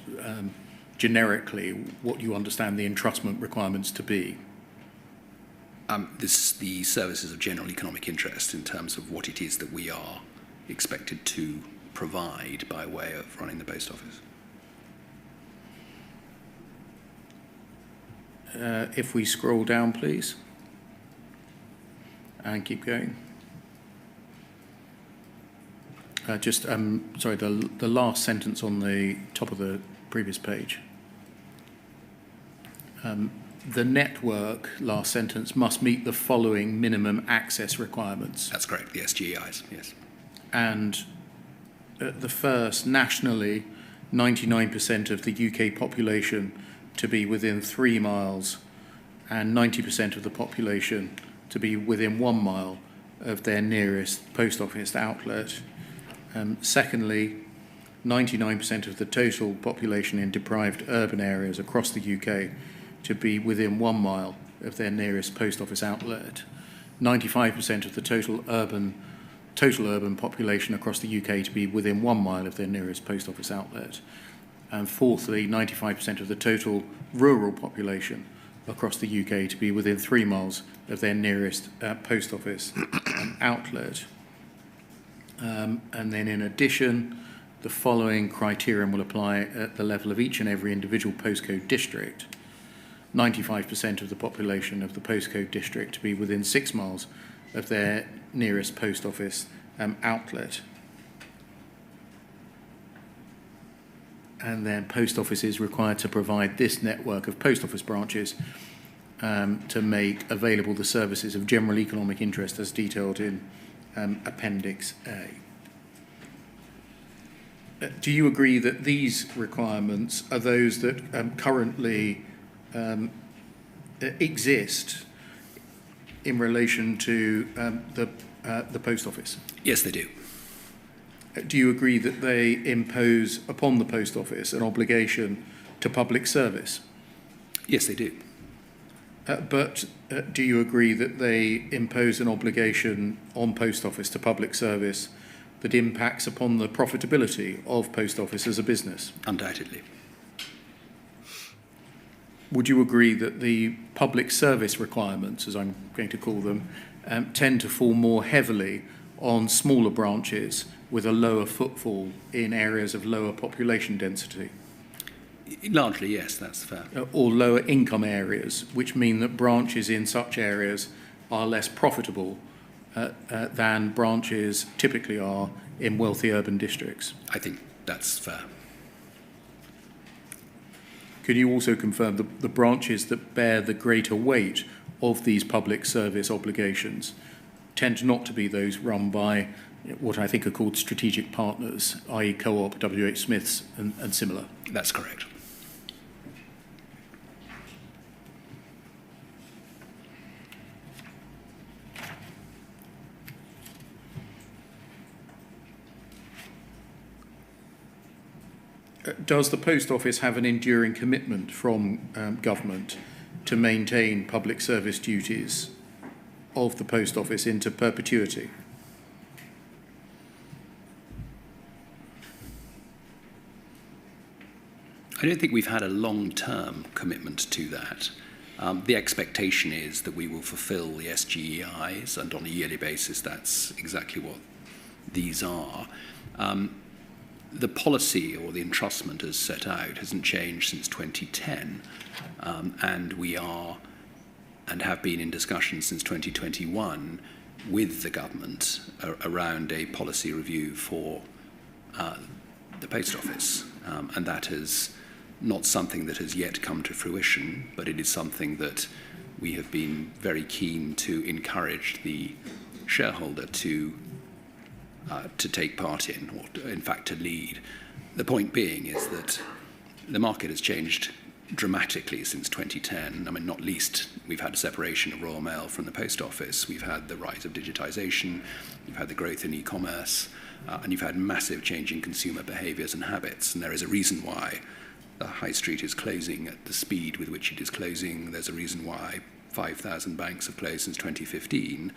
generically, what you understand the entrustment requirements to be. The services of general economic interest in terms of what it is that we are expected to provide by way of running the post office. If we scroll down, please, and keep going. Sorry, the last sentence on the top of the previous page. The network, last sentence, must meet the following minimum access requirements. That's correct, the SGEIs, yes. And the first, nationally, 99% of the UK population to be within 3 miles and 90% of the population to be within 1 mile of their nearest post office outlet. Secondly, 99% of the total population in deprived urban areas across the UK to be within 1 mile of their nearest post office outlet. 95% of the total urban population across the UK to be within 1 mile of their nearest post office outlet. And fourthly, 95% of the total rural population across the UK to be within 3 miles of their nearest post office outlet. And then in addition, the following criterion will apply at the level of each and every individual postcode district. 95% of the population of the postcode district to be within 6 miles of their nearest post office outlet. And then post office is required to provide this network of post office branches to make available the services of general economic interest as detailed in Appendix A. Do you agree that these requirements are those that currently exist in relation to the post office? Yes, they do. Do you agree that they impose upon the post office an obligation to public service? Yes, they do. But do you agree that they impose an obligation on post office to public service that impacts upon the profitability of post office as a business? Undoubtedly. Would you agree that the public service requirements, as I'm going to call them, tend to fall more heavily on smaller branches with a lower footfall in areas of lower population density? Largely, yes, that's fair. Or lower income areas, which mean that branches in such areas are less profitable than branches typically are in wealthy urban districts? I think that's fair. Could you also confirm the branches that bear the greater weight of these public service obligations tend not to be those run by what I think are called strategic partners, i.e. Co-op, WH Smiths and similar? That's correct. Does the Post Office have an enduring commitment from government to maintain public service duties of the Post Office into perpetuity? I don't think we've had a long-term commitment to that. The expectation is that we will fulfil the SGEIs, and on a yearly basis, that's exactly what these are. The policy or the entrustment as set out hasn't changed since 2010, and we are and have been in discussion since 2021 with the government around a policy review for the Post Office, and that is not something that has yet come to fruition, but it is something that we have been very keen to encourage the shareholder to take part in, or in fact to lead. The point being is that the market has changed dramatically since 2010. I mean, not least, we've had a separation of Royal Mail from the Post Office. We've had the rise of digitisation. You've had the growth in e-commerce. And you've had massive change in consumer behaviours and habits. And there is a reason why the high street is closing at the speed with which it is closing. There's a reason why 5,000 banks have closed since 2015.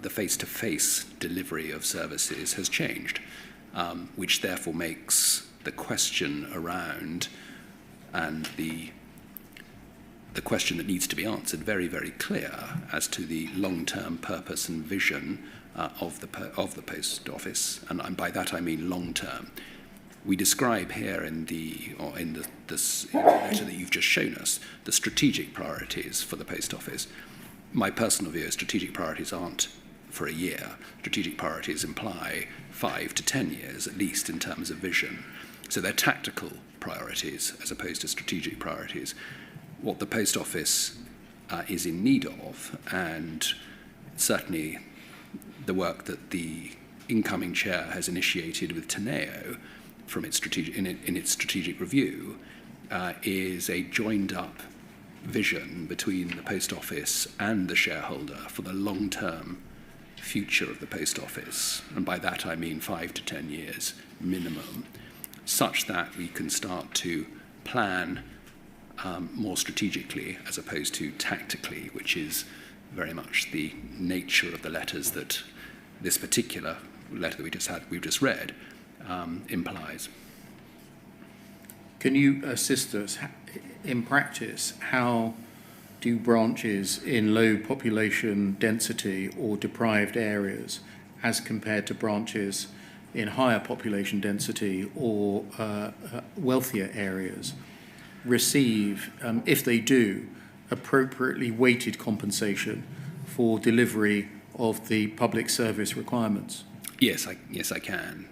The face-to-face delivery of services has changed, which therefore makes the question around and the question that needs to be answered very, very clear as to the long-term purpose and vision of the Post Office, and by that I mean long-term. We describe here in the letter that you've just shown us the strategic priorities for the Post Office. My personal view is strategic priorities aren't for a year. Strategic priorities imply 5 to 10 years at least in terms of vision. So they're tactical priorities as opposed to strategic priorities. What the Post Office is in need of, and certainly the work that the incoming chair has initiated with Teneo from its in its strategic review, is a joined-up vision between the Post Office and the shareholder for the long-term future of the Post Office, and by that I mean 5 to 10 years minimum, such that we can start to plan more strategically as opposed to tactically, which is very much the nature of the letters that this particular letter that we've just read implies. Can you assist us in practice? How do branches in low population density or deprived areas, as compared to branches in higher population density or wealthier areas, receive, if they do, appropriately weighted compensation for delivery of the public service requirements? Yes, I can.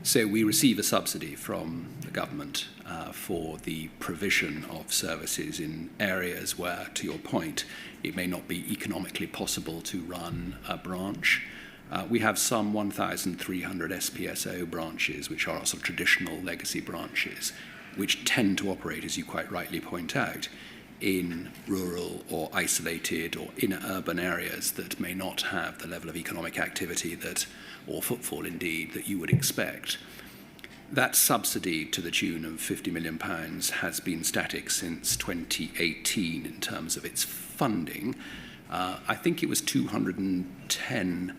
So we receive a subsidy from the government for the provision of services in areas where, to your point, it may not be economically possible to run a branch. We have some 1,300 SPSO branches, which are sort of traditional legacy branches, which tend to operate, as you quite rightly point out, in rural or isolated or inner urban areas that may not have the level of economic activity that, or footfall indeed, that you would expect. That subsidy to the tune of £50 million has been static since 2018 in terms of its funding. I think it was 210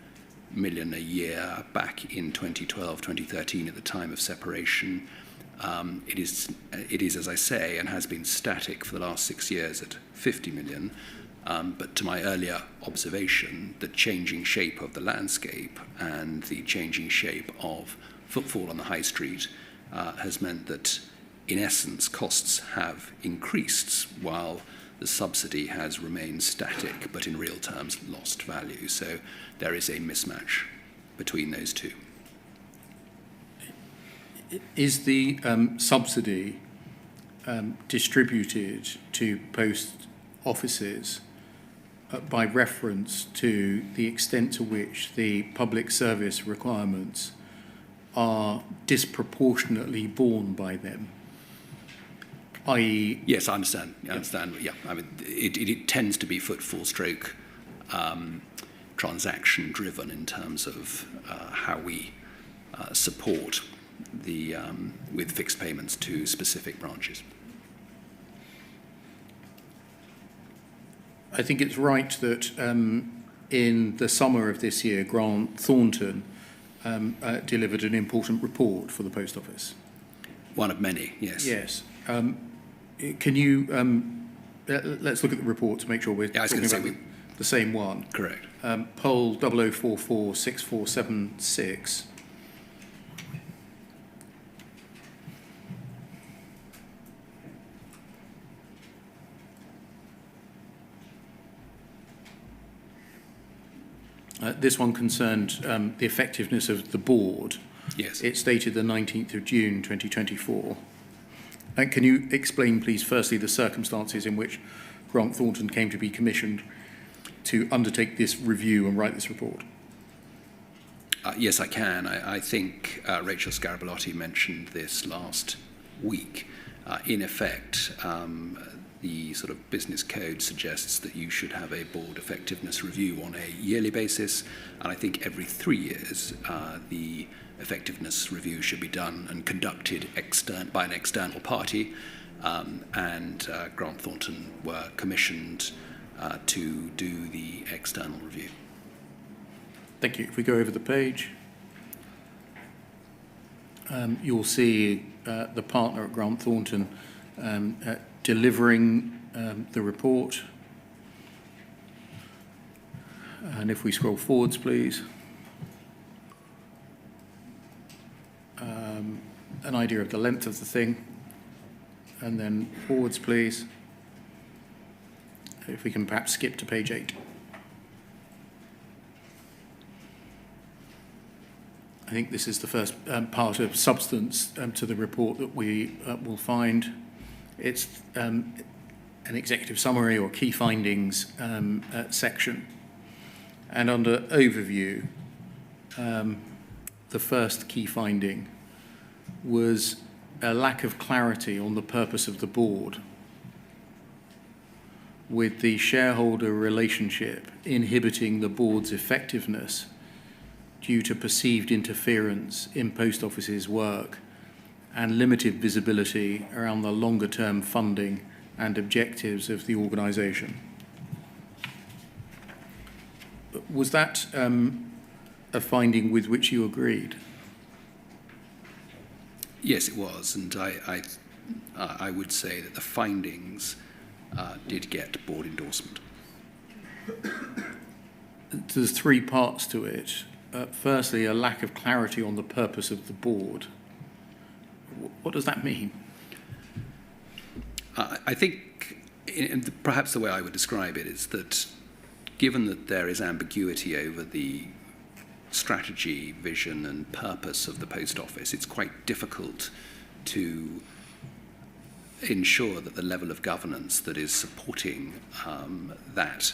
million a year back in 2012, 2013 at the time of separation. It is, as I say, and has been static for the last 6 years at 50 million. But to my earlier observation, the changing shape of the landscape and the changing shape of footfall on the high street has meant that, in essence, costs have increased while the subsidy has remained static, but in real terms lost value. So there is a mismatch between those two. Is the subsidy distributed to post offices by reference to the extent to which the public service requirements are disproportionately borne by them? I.e. Yes, I understand. Yeah, I mean, it tends to be footfall stroke transaction driven in terms of how we support the with fixed payments to specific branches. I think it's right that in the summer of this year, Grant Thornton delivered an important report for the Post Office. One of many, yes. Yes. Can you, let's look at the report to make sure we're talking about the same one. Correct. Poll 00446476. This one concerned the effectiveness of the board. Yes. It stated the 19th of June 2024. Can you explain, please, firstly, the circumstances in which Grant Thornton came to be commissioned to undertake this review and write this report? Yes, I can. I think Rachel Scaraballotti mentioned this last week. In effect, the sort of business code suggests that you should have a board effectiveness review on a yearly basis, and I think every 3 years the effectiveness review should be done and conducted by an external party, and Grant Thornton were commissioned to do the external review. Thank you. If we go over the page, you'll see the partner at Grant Thornton delivering the report. And if we scroll forwards, please. An idea of the length of the thing. And then forwards, please. If we can perhaps skip to page 8. I think this is the first part of substance to the report that we will find. It's an executive summary or key findings section. And under overview, the first key finding was a lack of clarity on the purpose of the board, with the shareholder relationship inhibiting the board's effectiveness due to perceived interference in Post Office's work and limited visibility around the longer-term funding and objectives of the organisation. Was that a finding with which you agreed? Yes, it was, and I would say that the findings did get board endorsement. There's 3 parts to it. Firstly, a lack of clarity on the purpose of the board. What does that mean? I think perhaps the way I would describe it is that given that there is ambiguity over the strategy, vision and purpose of the Post Office, it's quite difficult to ensure that the level of governance that is supporting that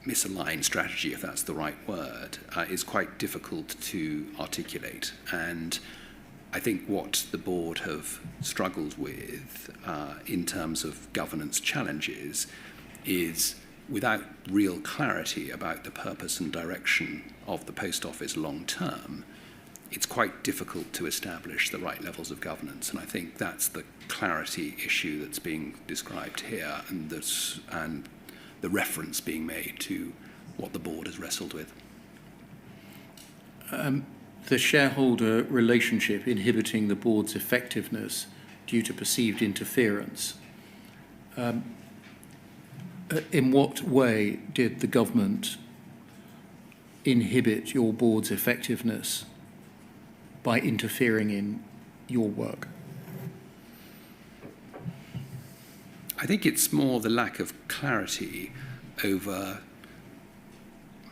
misaligned strategy, if that's the right word, is quite difficult to articulate. And I think what the board have struggled with in terms of governance challenges is, without real clarity about the purpose and direction of the Post Office long term, it's quite difficult to establish the right levels of governance. And I think that's the clarity issue that's being described here, and the reference being made to what the board has wrestled with. The shareholder relationship inhibiting the board's effectiveness due to perceived interference. In what way did the government inhibit your board's effectiveness by interfering in your work? I think it's more the lack of clarity over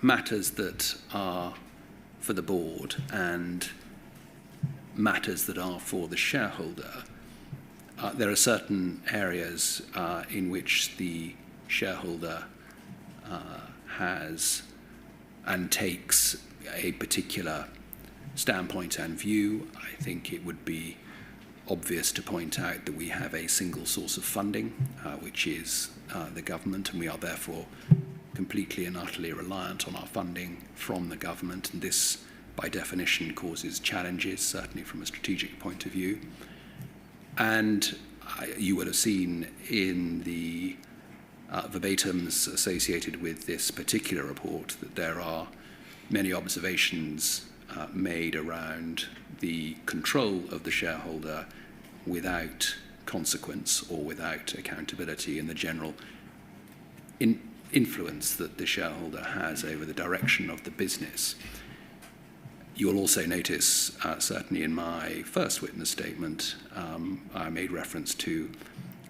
matters that are for the board and matters that are for the shareholder. There are certain areas in which the shareholder has and takes a particular standpoint and view. I think it would be obvious to point out that we have a single source of funding, which is the government, and we are therefore completely and utterly reliant on our funding from the government, and this by definition causes challenges, certainly from a strategic point of view. And you would have seen in the verbatims associated with this particular report that there are many observations made around the control of the shareholder without consequence or without accountability, and the general influence that the shareholder has over the direction of the business. You'll also notice, certainly in my first witness statement, I made reference to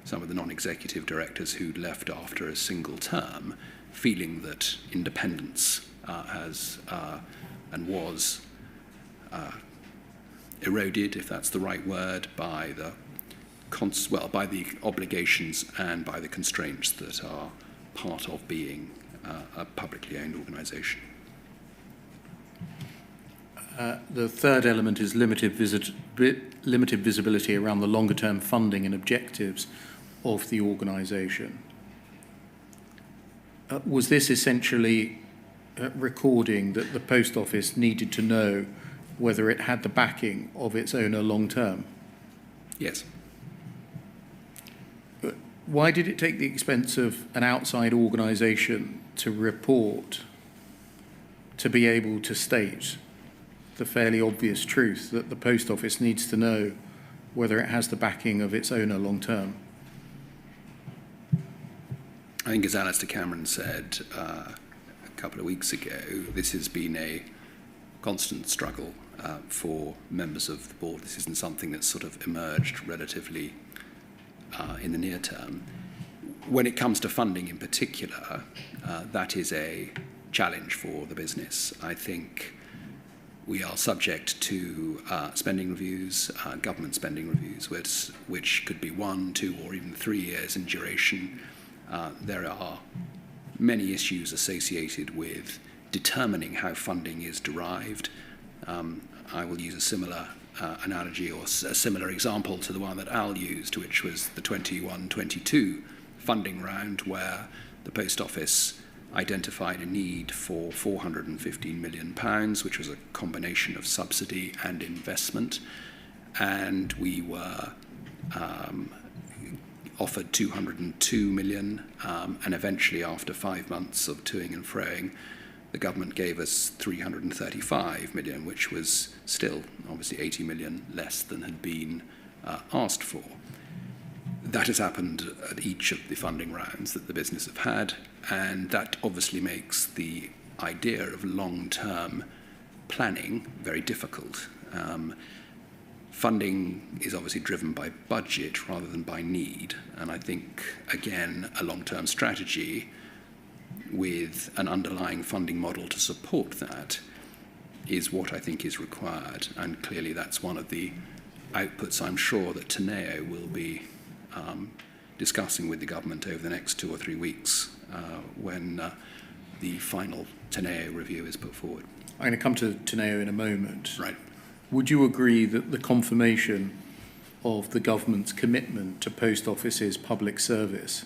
some of the non-executive directors who'd left after a single term, feeling that independence has and was eroded, if that's the right word, by the by the obligations and by the constraints that are part of being a publicly owned organisation. The third element is limited visibility around the longer-term funding and objectives of the organisation. Was this essentially recording that the Post Office needed to know whether it had the backing of its owner long-term? Yes. Why did it take the expense of an outside organisation to report to be able to state the fairly obvious truth that the Post Office needs to know whether it has the backing of its owner long-term? I think, as Alistair Cameron said a couple of weeks ago, this has been a constant struggle for members of the board. This isn't something that's sort of emerged relatively in the near term. When it comes to funding in particular, that is a challenge for the business. I think we are subject to spending reviews, government spending reviews, which could be 1, 2, or even 3 years in duration. There are many issues associated with determining how funding is derived. I will use a similar analogy or a similar example to the one that Al used, which was the 21-22 funding round, where the Post Office identified a need for £415 million, which was a combination of subsidy and investment, and we were offered 202 million, and eventually, after 5 months of toing and froing, the government gave us 335 million, which was still obviously 80 million less than had been asked for. That has happened at each of the funding rounds that the business have had, and that obviously makes the idea of long-term planning very difficult. Funding is obviously driven by budget rather than by need, and I think, again, a long-term strategy with an underlying funding model to support that is what I think is required, and clearly that's one of the outputs I'm sure that Teneo will be discussing with the government over the next 2 or 3 weeks when the final Teneo review is put forward. I'm going to come to Teneo in a moment. Right. Would you agree that the confirmation of the government's commitment to Post Office's public service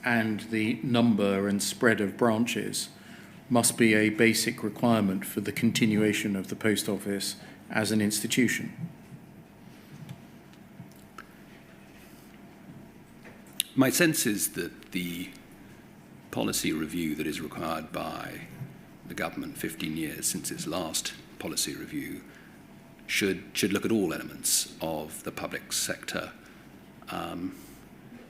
and the number and spread of branches must be a basic requirement for the continuation of the Post Office as an institution? My sense is that the policy review that is required by the government 15 years since its last policy review should look at all elements of the public sector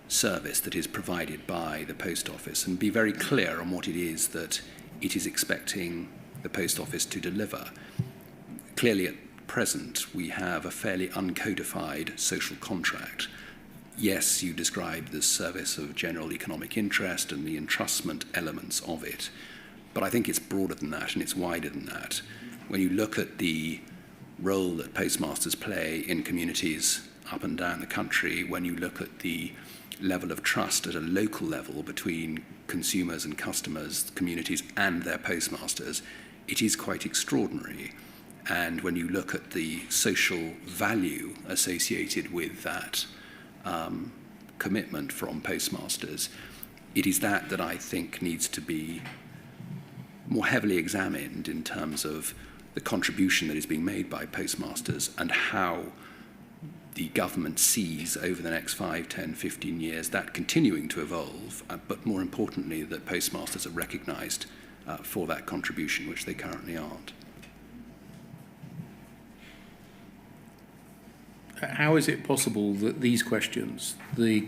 service that is provided by the Post Office and be very clear on what it is that it is expecting the Post Office to deliver. Clearly, at present, we have a fairly uncodified social contract. Yes, you described the service of general economic interest and the entrustment elements of it, but I think it's broader than that and it's wider than that. When you look at the role that postmasters play in communities up and down the country, when you look at the level of trust at a local level between consumers and customers, communities and their postmasters, it is quite extraordinary. And when you look at the social value associated with that commitment from postmasters, it is that I think needs to be more heavily examined in terms of the contribution that is being made by postmasters and how the government sees over the next 5, 10, 15 years that continuing to evolve, but more importantly that postmasters are recognised for that contribution, which they currently aren't. How is it possible that these questions, the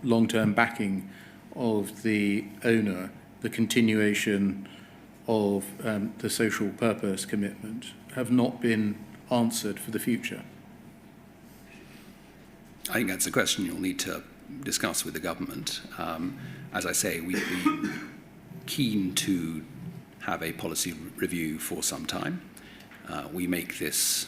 long-term backing of the owner, the continuation of the social purpose commitment, have not been answered for the future? I think that's a question you'll need to discuss with the government. As I say, we've been keen to have a policy review for some time. We make this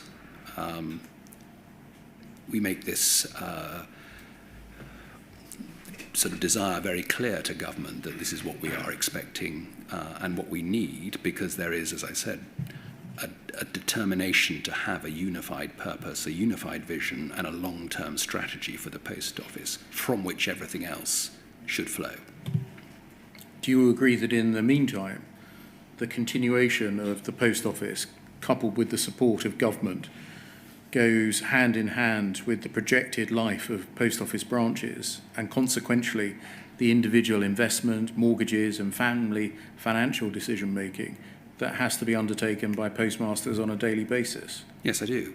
sort of desire very clear to government that this is what we are expecting and what we need, because there is, as I said, a determination to have a unified purpose, a unified vision, and a long-term strategy for the Post Office, from which everything else should flow. Do you agree that in the meantime, the continuation of the Post Office, coupled with the support of government, goes hand in hand with the projected life of Post Office branches, and consequently the individual investment, mortgages and family financial decision making that has to be undertaken by postmasters on a daily basis? Yes, I do.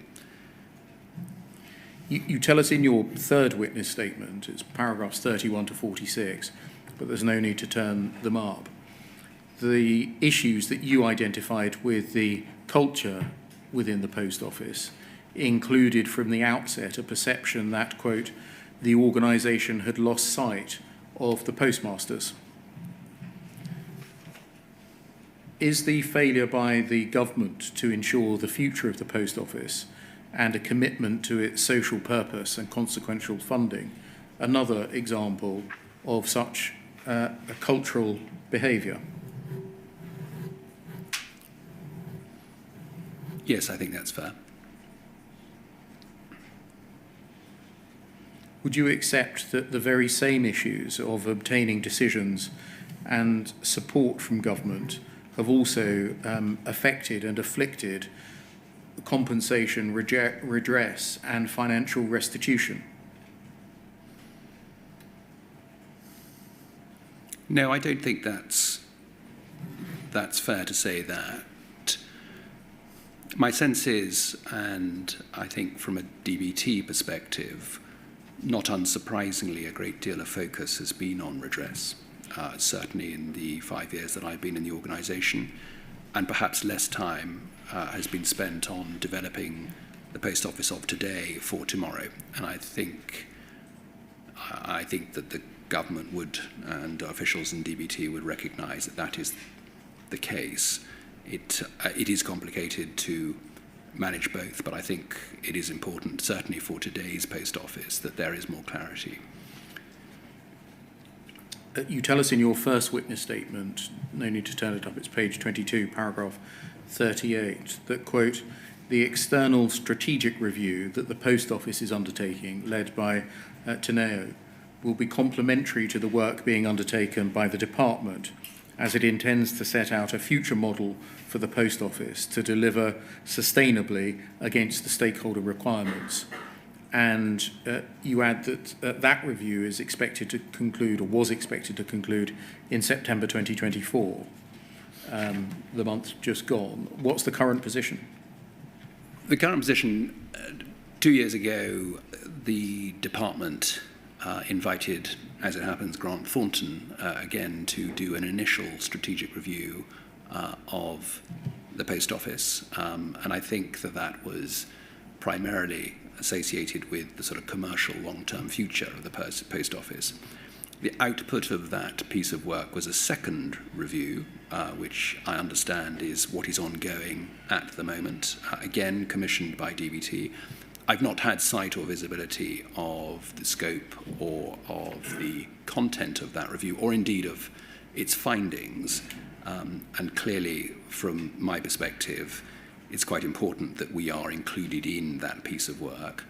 You tell us in your third witness statement, it's paragraphs 31 to 46, but there's no need to turn them up, the issues that you identified with the culture within the Post Office included from the outset a perception that, quote, the organisation had lost sight of the postmasters. Is the failure by the government to ensure the future of the Post Office and a commitment to its social purpose and consequential funding another example of such a cultural behaviour? Yes, I think that's fair. Would you accept that the very same issues of obtaining decisions and support from government have also affected and afflicted compensation, redress and financial restitution? No, I don't think that's fair to say that. My sense is, and I think from a DBT perspective, not unsurprisingly, a great deal of focus has been on redress, certainly in the 5 years that I've been in the organisation, and perhaps less time has been spent on developing the Post Office of today for tomorrow. And I think that the government would, and officials in DBT would recognise that that is the case. It is complicated to manage both, but I think it is important, certainly for today's Post Office, that there is more clarity. You tell us in your first witness statement, no need to turn it up, it's page 22, paragraph 38, that, quote, the external strategic review that the Post Office is undertaking, led by Teneo, will be complementary to the work being undertaken by the department, as it intends to set out a future model for the Post Office to deliver sustainably against the stakeholder requirements. And you add that that review is expected to conclude, or was expected to conclude, in September 2024, the month just gone. What's the current position? The current position, 2 years ago, the department invited, as it happens, Grant Thornton again to do an initial strategic review of the Post Office. And I think that that was primarily associated with the sort of commercial long-term future of the Post Office. The output of that piece of work was a second review, which I understand is what is ongoing at the moment, again commissioned by DBT. I've not had sight or visibility of the scope or of the content of that review, or indeed of its findings. And clearly, from my perspective, it's quite important that we are included in that piece of work.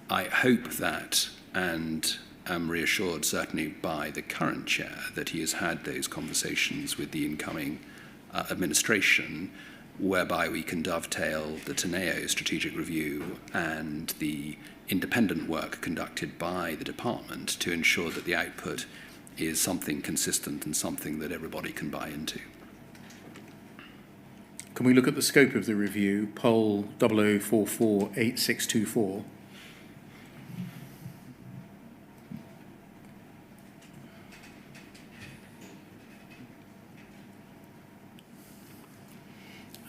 I hope that, and am reassured certainly by the current chair, that he has had those conversations with the incoming administration, whereby we can dovetail the Teneo strategic review and the independent work conducted by the department to ensure that the output is something consistent and something that everybody can buy into. Can we look at the scope of the review, poll 00448624?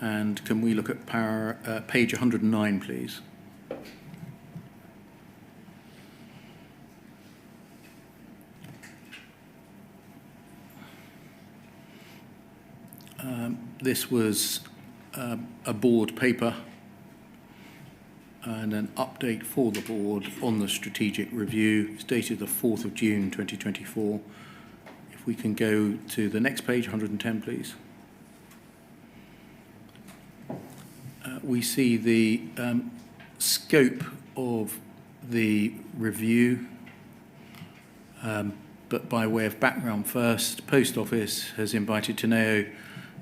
And can we look at page 109, please? This was a board paper and an update for the board on the strategic review. It's dated the 4th of June 2024. If we can go to the next page, 110, please. we see the scope of the review, but by way of background first, Post Office has invited Teneo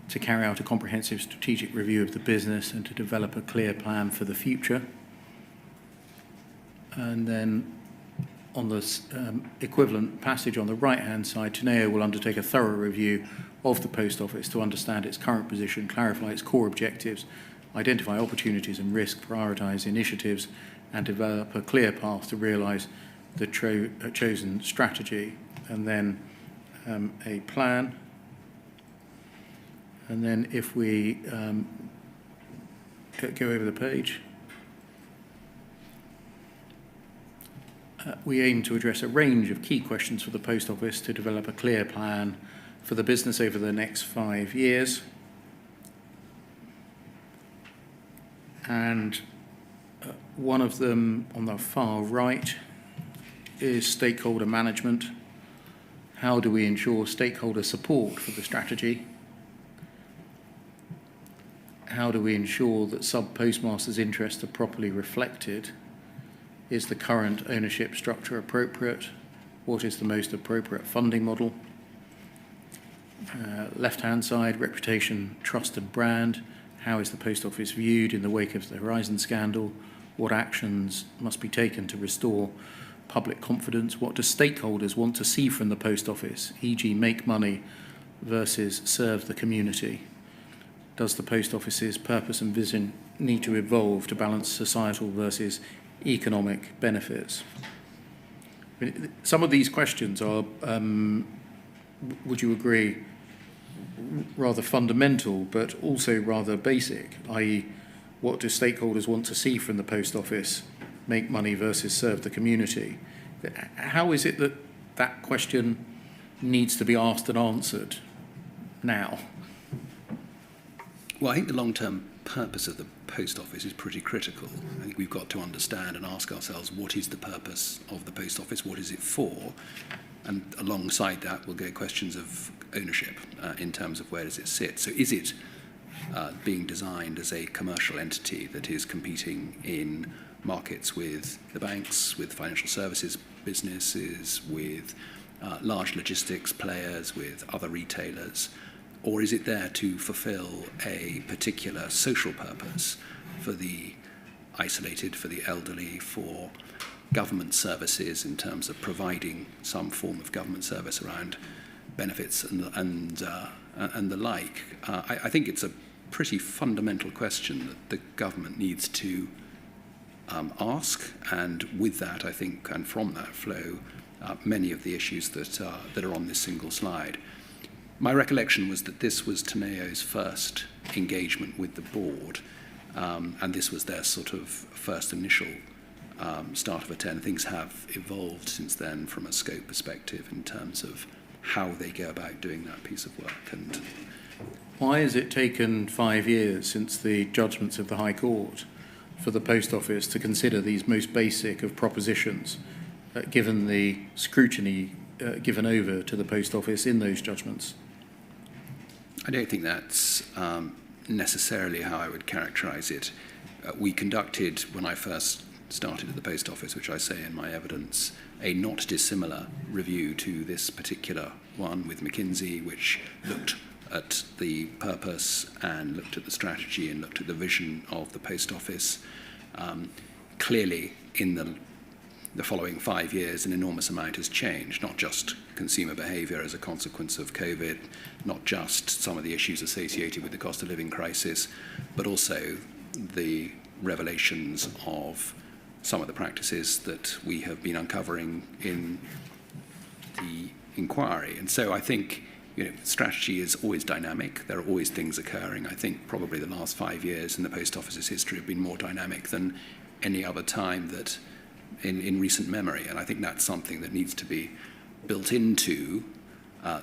to carry out a comprehensive strategic review of the business and to develop a clear plan for the future. And then on the equivalent passage on the right-hand side, Teneo will undertake a thorough review of the Post Office to understand its current position, clarify its core objectives, identify opportunities and risks, prioritise initiatives, and develop a clear path to realise the chosen strategy. And then a plan. And then if we go over the page, we aim to address a range of key questions for the Post Office to develop a clear plan for the business over the next 5 years. And one of them on the far right is stakeholder management. How do we ensure stakeholder support for the strategy? How do we ensure that sub-postmasters' interests are properly reflected? Is the current ownership structure appropriate? What is the most appropriate funding model? Left-hand side, reputation, trust and brand. How is the Post Office viewed in the wake of the Horizon scandal? What actions must be taken to restore public confidence? What do stakeholders want to see from the Post Office, e.g. make money versus serve the community? Does the Post Office's purpose and vision need to evolve to balance societal versus economic benefits? I mean, some of these questions are, would you agree, rather fundamental, but also rather basic, i.e. what do stakeholders want to see from the Post Office, make money versus serve the community? How is it that that question needs to be asked and answered now? Well, I think the long-term purpose of the Post Office is pretty critical. I think we've got to understand and ask ourselves, what is the purpose of the Post Office? What is it for? And alongside that will go questions of ownership in terms of where does it sit. So is it being designed as a commercial entity that is competing in markets with the banks, with financial services businesses, with large logistics players, with other retailers? Or is it there to fulfill a particular social purpose for the isolated, for the elderly, for government services in terms of providing some form of government service around benefits and the like? I think it's a pretty fundamental question that the government needs to ask, and with that, I think, and from that flow, many of the issues that are on this single slide. My recollection was that this was Teneo's first engagement with the board, and this was their sort of first initial start of a 10. Things have evolved since then from a scope perspective in terms of how they go about doing that piece of work. And why has it taken 5 years since the judgments of the High Court for the Post Office to consider these most basic of propositions, given the scrutiny given over to the Post Office in those judgments? I don't think that's necessarily how I would characterise it. We conducted, when I first started at the Post Office, which I say in my evidence, a not dissimilar review to this particular one with McKinsey, which looked at the purpose and looked at the strategy and looked at the vision of the Post Office. Clearly, in the following 5 years, an enormous amount has changed, not just consumer behaviour as a consequence of COVID, not just some of the issues associated with the cost of living crisis, but also the revelations of some of the practices that we have been uncovering in the inquiry. And so I think, strategy is always dynamic. There are always things occurring. I think probably the last 5 years in the Post Office's history have been more dynamic than any other time that in recent memory. And I think that's something that needs to be built into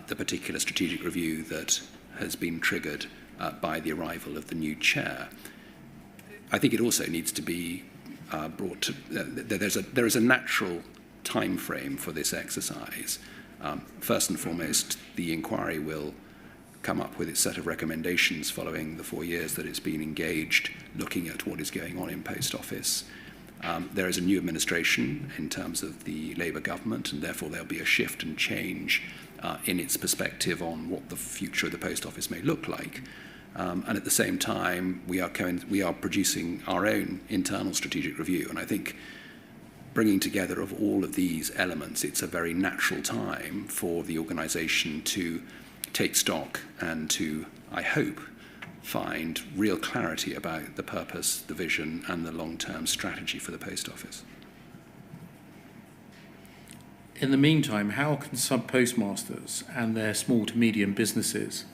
the particular strategic review that has been triggered by the arrival of the new chair. I think it also needs to be brought to, there is a natural time frame for this exercise. First and foremost, the inquiry will come up with its set of recommendations following the 4 years that it's been engaged looking at what is going on in Post Office. There is a new administration in terms of the Labour government, and therefore there'll be a shift and change in its perspective on what the future of the Post Office may look like. And at the same time, we are producing our own internal strategic review. And I think bringing together of all of these elements, it's a very natural time for the organisation to take stock and to, I hope, find real clarity about the purpose, the vision, and the long-term strategy for the Post Office. In the meantime, how can sub-postmasters and their small to medium businesses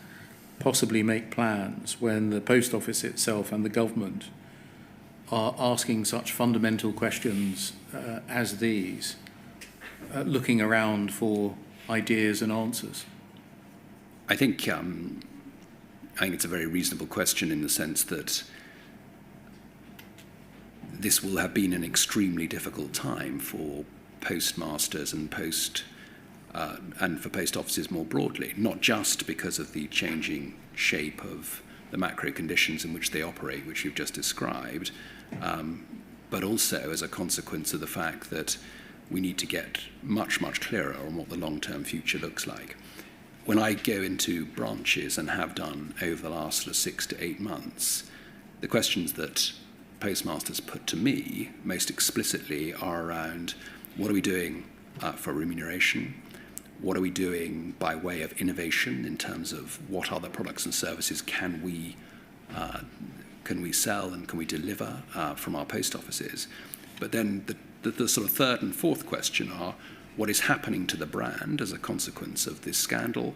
possibly make plans when the Post Office itself and the government are asking such fundamental questions as these, looking around for ideas and answers? I think it's a very reasonable question in the sense that this will have been an extremely difficult time for postmasters and for post offices more broadly, not just because of the changing shape of the macro conditions in which they operate, which you've just described, but also as a consequence of the fact that we need to get much, much clearer on what the long-term future looks like. When I go into branches and have done over the last 6 to 8 months, the questions that postmasters put to me most explicitly are around what are we doing for remuneration? What are we doing by way of innovation in terms of what other products and services can we sell and can we deliver from our post offices? But then the sort of third and fourth question are, what is happening to the brand as a consequence of this scandal?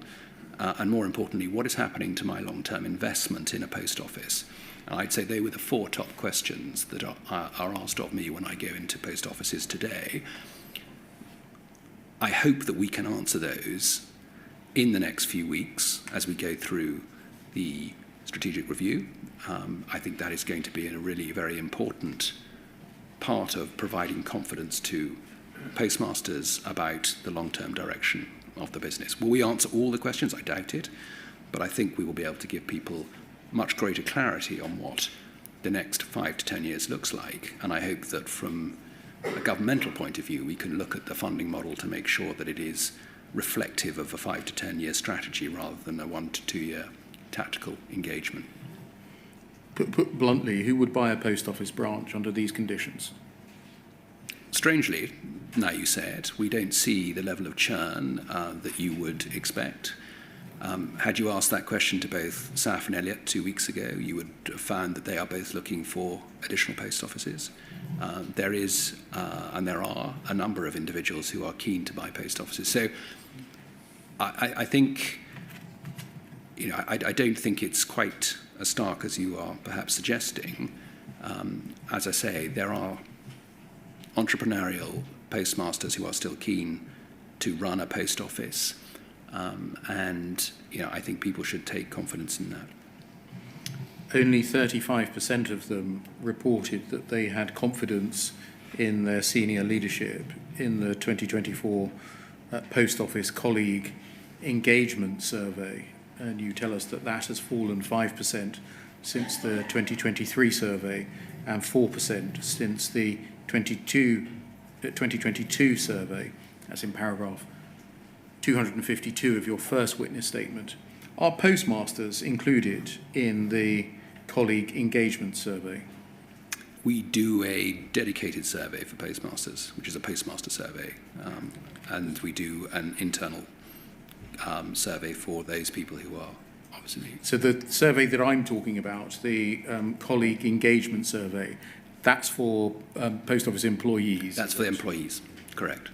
And more importantly, what is happening to my long-term investment in a post office? And I'd say they were the 4 top questions that are asked of me when I go into post offices today. I hope that we can answer those in the next few weeks as we go through the strategic review. I think that is going to be a really very important part of providing confidence to postmasters about the long-term direction of the business. Will we answer all the questions? I doubt it, but I think we will be able to give people much greater clarity on what the next 5 to 10 years looks like, and I hope that from a governmental point of view we can look at the funding model to make sure that it is reflective of a 5 to 10 year strategy rather than a 1 to 2 year tactical engagement. Put bluntly, who would buy a post office branch under these conditions? Strangely, now you say it, we don't see the level of churn that you would expect. Had you asked that question to both Saf and Elliot 2 weeks ago, you would have found that they are both looking for additional post offices. There is, and there are, a number of individuals who are keen to buy post offices. So I think, I don't think it's quite as stark as you are perhaps suggesting. As I say, there are entrepreneurial postmasters who are still keen to run a post office, and I think people should take confidence in that. Only 35% of them reported that they had confidence in their senior leadership in the 2024 Post Office Colleague Engagement Survey, and you tell us that that has fallen 5% since the 2023 survey and 4% since the 2022 survey. That's in paragraph 252 of your first witness statement. Are postmasters included in the colleague engagement survey? We do a dedicated survey for postmasters, which is a postmaster survey, and we do an internal survey for those people who are obviously... So the survey that I'm talking about, the colleague engagement survey, that's for post office employees? That's for the employees, correct.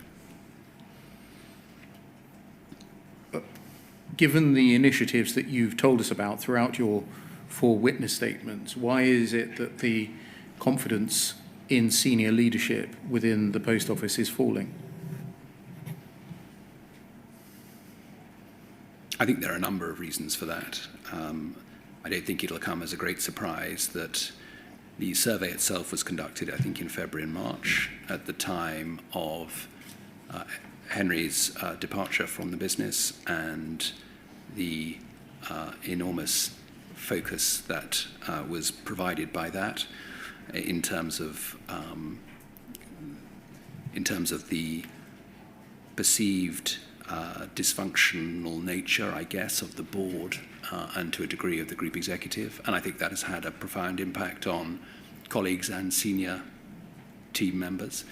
Given the initiatives that you've told us about throughout your 4 witness statements, why is it that the confidence in senior leadership within the post office is falling? I think there are a number of reasons for that. I don't think it'll come as a great surprise that the survey itself was conducted, I think, in February and March at the time of Henry's departure from the business and the enormous focus that was provided by that in terms of the perceived dysfunctional nature, I guess, of the board and to a degree of the group executive. And I think that has had a profound impact on colleagues and senior team members.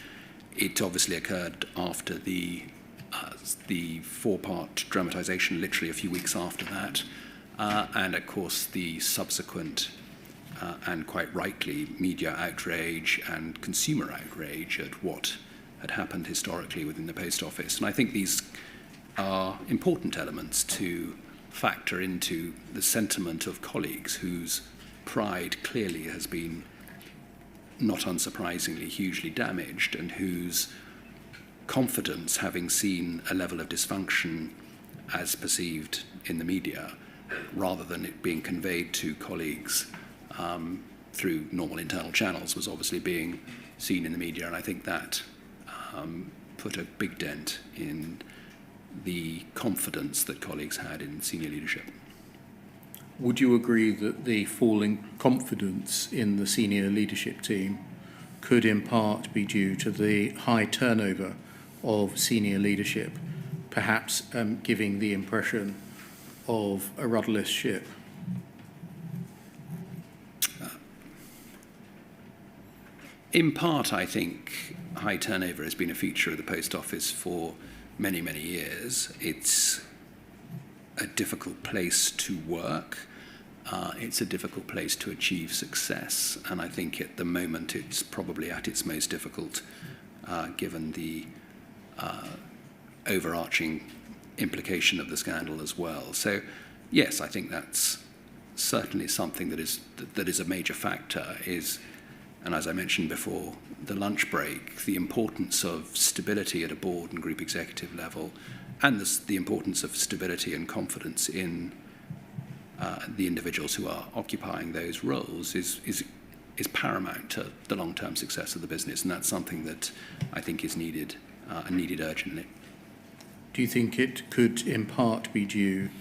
It obviously occurred after the four-part dramatisation, literally a few weeks after that, and of course the subsequent and quite rightly media outrage and consumer outrage at what had happened historically within the Post Office. And I think these are important elements to factor into the sentiment of colleagues whose pride clearly has been, not unsurprisingly, hugely damaged, and whose confidence, having seen a level of dysfunction as perceived in the media, rather than it being conveyed to colleagues through normal internal channels, was obviously being seen in the media. And I think that put a big dent in the confidence that colleagues had in senior leadership. Would you agree that the falling confidence in the senior leadership team could in part be due to the high turnover of senior leadership, perhaps giving the impression of a rudderless ship? In part, I think high turnover has been a feature of the Post Office for many, many years. It's a difficult place to work. It's a difficult place to achieve success. And I think at the moment it's probably at its most difficult, given the overarching implication of the scandal as well. So, yes, I think that's certainly something that is a major factor, and as I mentioned before, the lunch break, the importance of stability at a board and group executive level, and the importance of stability and confidence in the individuals who are occupying those roles is paramount to the long-term success of the business, and that's something that I think is needed urgently. Do you think it could in part be due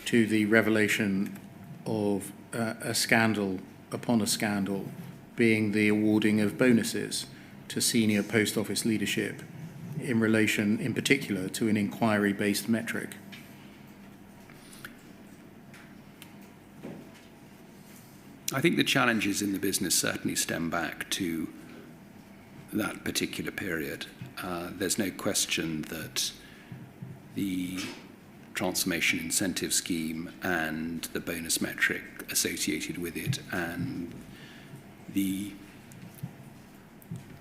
to the revelation of a scandal upon a scandal, being the awarding of bonuses to senior Post Office leadership in relation, in particular, to an inquiry-based metric? I think the challenges in the business certainly stem back to that particular period. There's no question that the transformation incentive scheme and the bonus metric associated with it, and the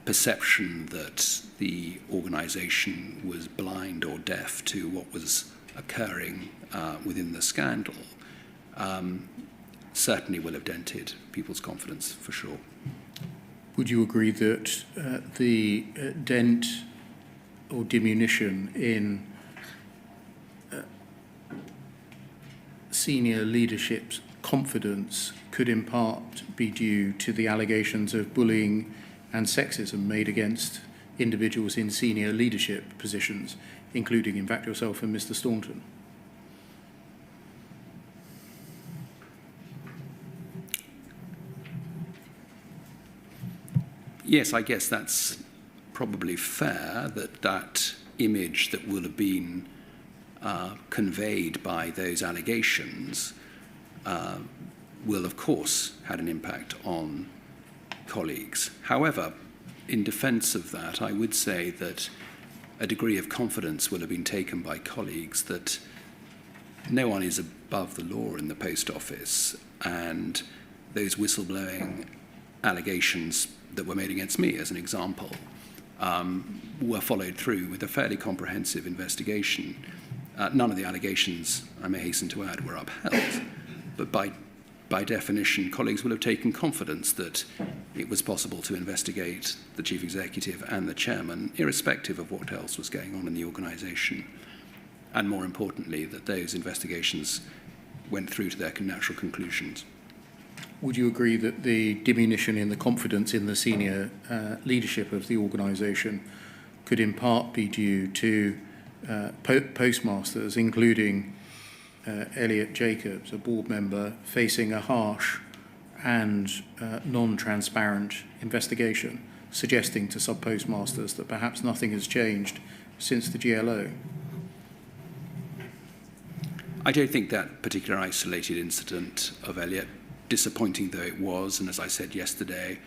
perception that the organisation was blind or deaf to what was occurring within the scandal, certainly will have dented people's confidence, for sure. Would you agree that the dent or diminution in senior leadership's confidence could in part be due to the allegations of bullying and sexism made against individuals in senior leadership positions, including, in fact, yourself and Mr. Staunton? Yes, I guess that's probably fair, that image that will have been conveyed by those allegations will, of course, had an impact on colleagues. However, in defence of that, I would say that a degree of confidence will have been taken by colleagues that no one is above the law in the Post Office, and those whistleblowing allegations that were made against me, as an example, were followed through with a fairly comprehensive investigation. None of the allegations, I may hasten to add, were upheld, but by definition, colleagues will have taken confidence that it was possible to investigate the chief executive and the chairman, irrespective of what else was going on in the organisation, and more importantly, that those investigations went through to their natural conclusions. Would you agree that the diminution in the confidence in the senior leadership of the organisation could in part be due to postmasters, including Elliot Jacobs, a board member, facing a harsh and non-transparent investigation, suggesting to sub-postmasters that perhaps nothing has changed since the GLO? I don't think that particular isolated incident of Elliot, disappointing though it was, and as I said yesterday,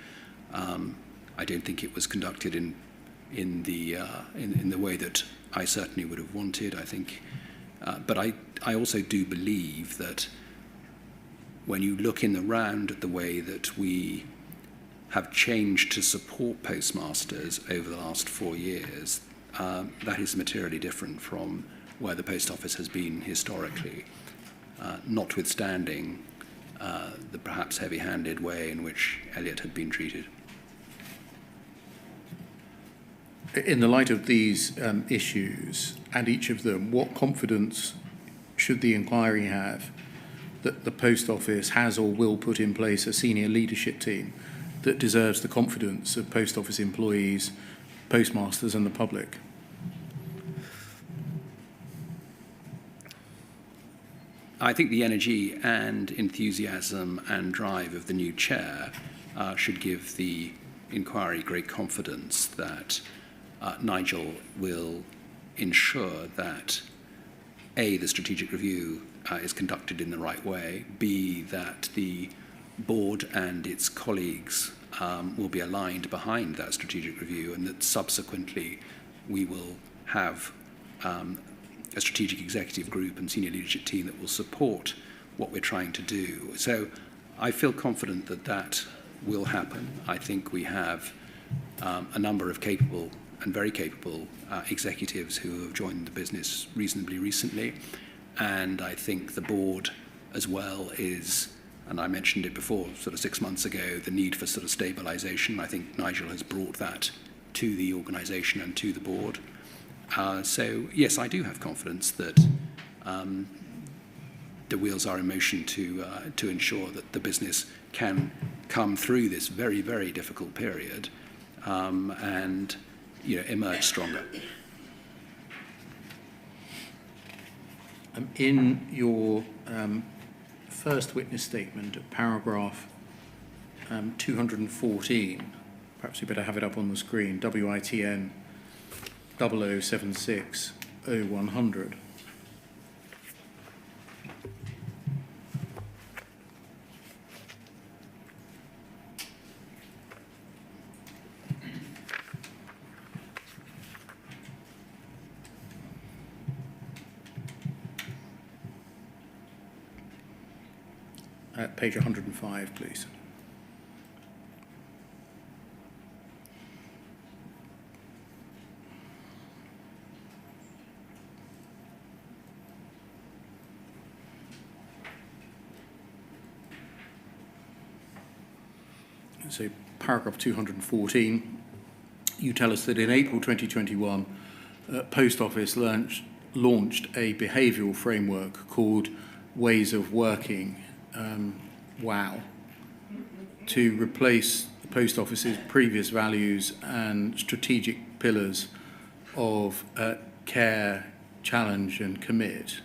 I don't think it was conducted in the way that I certainly would have wanted. I think, but I also do believe that when you look in the round at the way that we have changed to support postmasters over the last 4 years, that is materially different from where the post office has been historically, notwithstanding the perhaps heavy-handed way in which Elliot had been treated. In the light of these issues, and each of them, what confidence should the inquiry have that the post office has or will put in place a senior leadership team that deserves the confidence of post office employees, postmasters and the public? I think the energy and enthusiasm and drive of the new chair should give the inquiry great confidence that Nigel will ensure that A, the strategic review is conducted in the right way, B, that the board and its colleagues will be aligned behind that strategic review, and that subsequently we will have a strategic executive group and senior leadership team that will support what we're trying to do. So I feel confident that that will happen. I think we have a number of capable and very capable executives who have joined the business reasonably recently. And I think the board as well is, and I mentioned it before, sort of 6 months ago, the need for sort of stabilization. I think Nigel has brought that to the organization and to the board. So, yes, I do have confidence that the wheels are in motion to ensure that the business can come through this very, very difficult period and emerge stronger. In your first witness statement, paragraph 214, perhaps you better have it up on the screen, WITN 0076 0100. Page 105, please. So, paragraph 214, you tell us that in April 2021, Post Office launched a behavioural framework called Ways of Working, WOW, to replace the Post Office's previous values and strategic pillars of care, challenge and commit.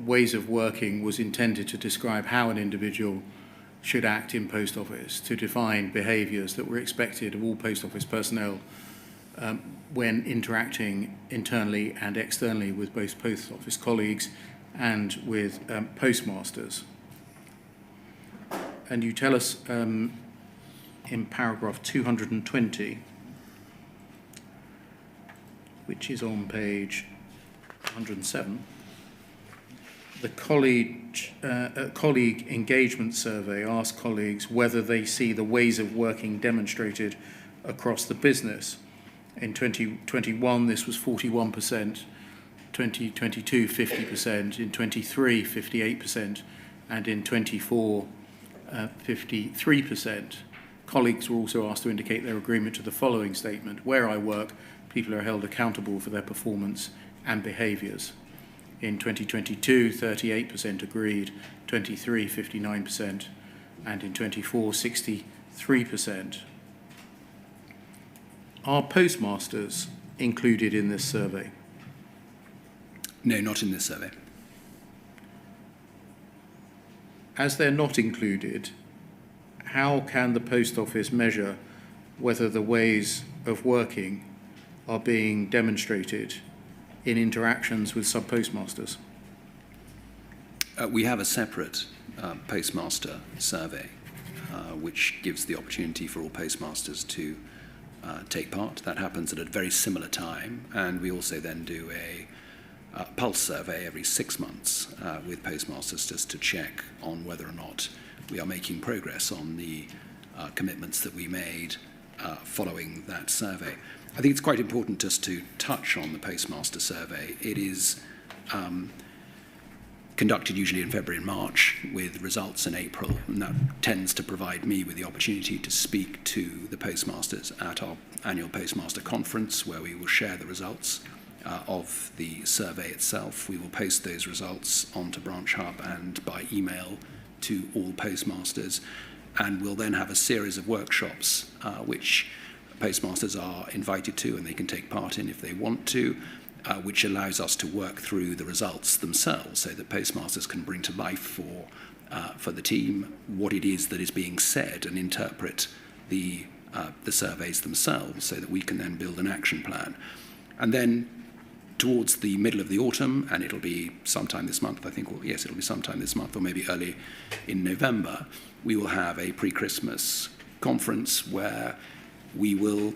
Ways of Working was intended to describe how an individual should act in Post Office, to define behaviours that were expected of all Post Office personnel when interacting internally and externally with both Post Office colleagues and with postmasters. And you tell us in paragraph 220, which is on page 107, the colleague engagement survey asked colleagues whether they see the ways of working demonstrated across the business. In 2021, this was 41%, 2022, 50%, in 23, 58%, and in 24, 53%. Colleagues were also asked to indicate their agreement to the following statement: where I work, people are held accountable for their performance and behaviours. In 2022, 38% agreed, 23, 59%, and in 24, 63%. Are postmasters included in this survey? No, not in this survey. as they're not included, how can the Post Office measure whether the ways of working are being demonstrated in interactions with sub-postmasters? We have a separate postmaster survey, which gives the opportunity for all postmasters to take part. That happens at a very similar time, and we also then do a pulse survey every 6 months with postmasters just to check on whether or not we are making progress on the commitments that we made following that survey. I think it's quite important just to touch on the postmaster survey. It is conducted usually in February and March with results in April, and that tends to provide me with the opportunity to speak to the postmasters at our annual postmaster conference, where we will share the results of the survey itself. We will post those results onto Branch Hub and by email to all postmasters, and we'll then have a series of workshops which postmasters are invited to and they can take part in if they want to, which allows us to work through the results themselves so that postmasters can bring to life for the team what it is that is being said and interpret the surveys themselves so that we can then build an action plan. And then towards the middle of the autumn, and it'll be sometime this month, I think, yes, it'll be sometime this month or maybe early in November, we will have a pre-Christmas conference where we will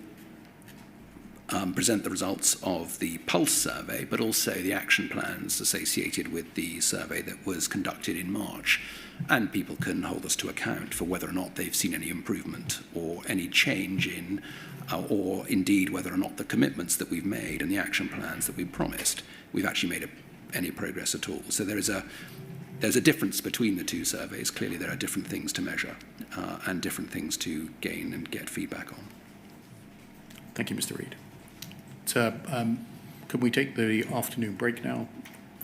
present the results of the Pulse survey, but also the action plans associated with the survey that was conducted in March. And people can hold us to account for whether or not they've seen any improvement or any change in, or indeed whether or not the commitments that we've made and the action plans that we promised, we've actually made any progress at all. So there's a difference between the two surveys. Clearly there are different things to measure and different things to gain and get feedback on. Thank you, Mr. Reid. So, can we take the afternoon break now?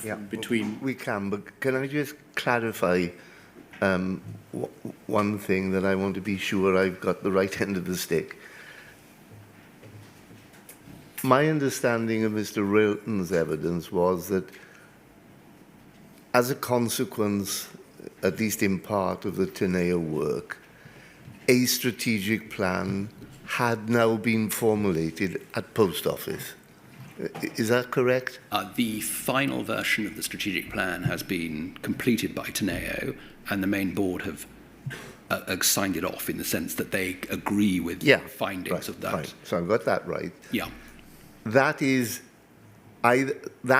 Yeah, between. We can, but can I just clarify one thing that I want to be sure I've got the right end of the stick? My understanding of Mr. Railton's evidence was that as a consequence, at least in part, of the Teneo work, a strategic plan had now been formulated at Post Office. Is that correct? The final version of the strategic plan has been completed by Teneo, and the main board have signed it off in the sense that they agree with the findings of that. Fine. So I've got that right. Yeah. That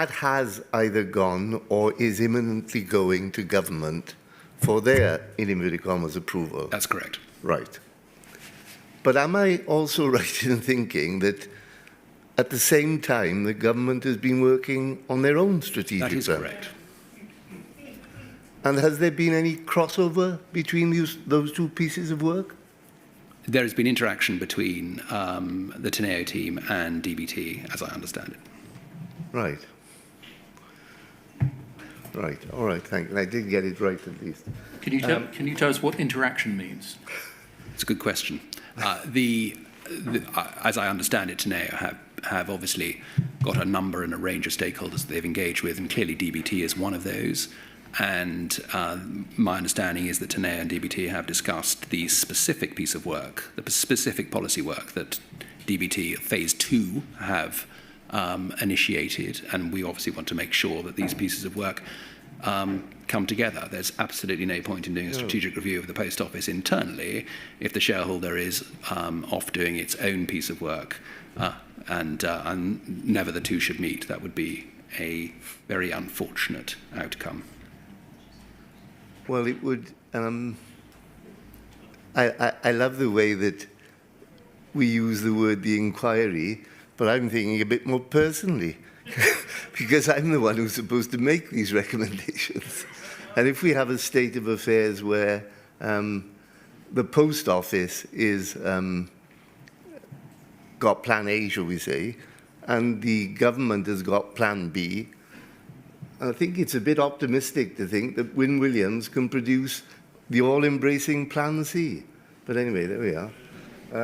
has either gone or is imminently going to government for their, in inverted commas, approval. That's correct. Right. But am I also right in thinking that at the same time the government has been working on their own strategic plan? That is correct. And has there been any crossover between those two pieces of work? There has been interaction between the Teneo team and DBT, as I understand it. Right. Right. All right. Thank you. I did get it right at least. Can you tell us what interaction means? It's a good question. As I understand it, Teneo have obviously got a number and a range of stakeholders that they've engaged with, and clearly DBT is one of those. And my understanding is that Teneo and DBT have discussed the specific piece of work, the specific policy work that DBT Phase 2 have initiated, and we obviously want to make sure that these pieces of work come together. There's absolutely no point in doing a strategic review of the Post Office internally if the shareholder is off doing its own piece of work, and never the two should meet. That would be a very unfortunate outcome. Well, it would. I love the way that we use the word "the inquiry," but I'm thinking a bit more personally, because I'm the one who's supposed to make these recommendations. And if we have a state of affairs where the Post Office is got Plan A, shall we say, and the government has got Plan B, I think it's a bit optimistic to think that Wynne Williams can produce the all-embracing Plan C. But anyway, there we are.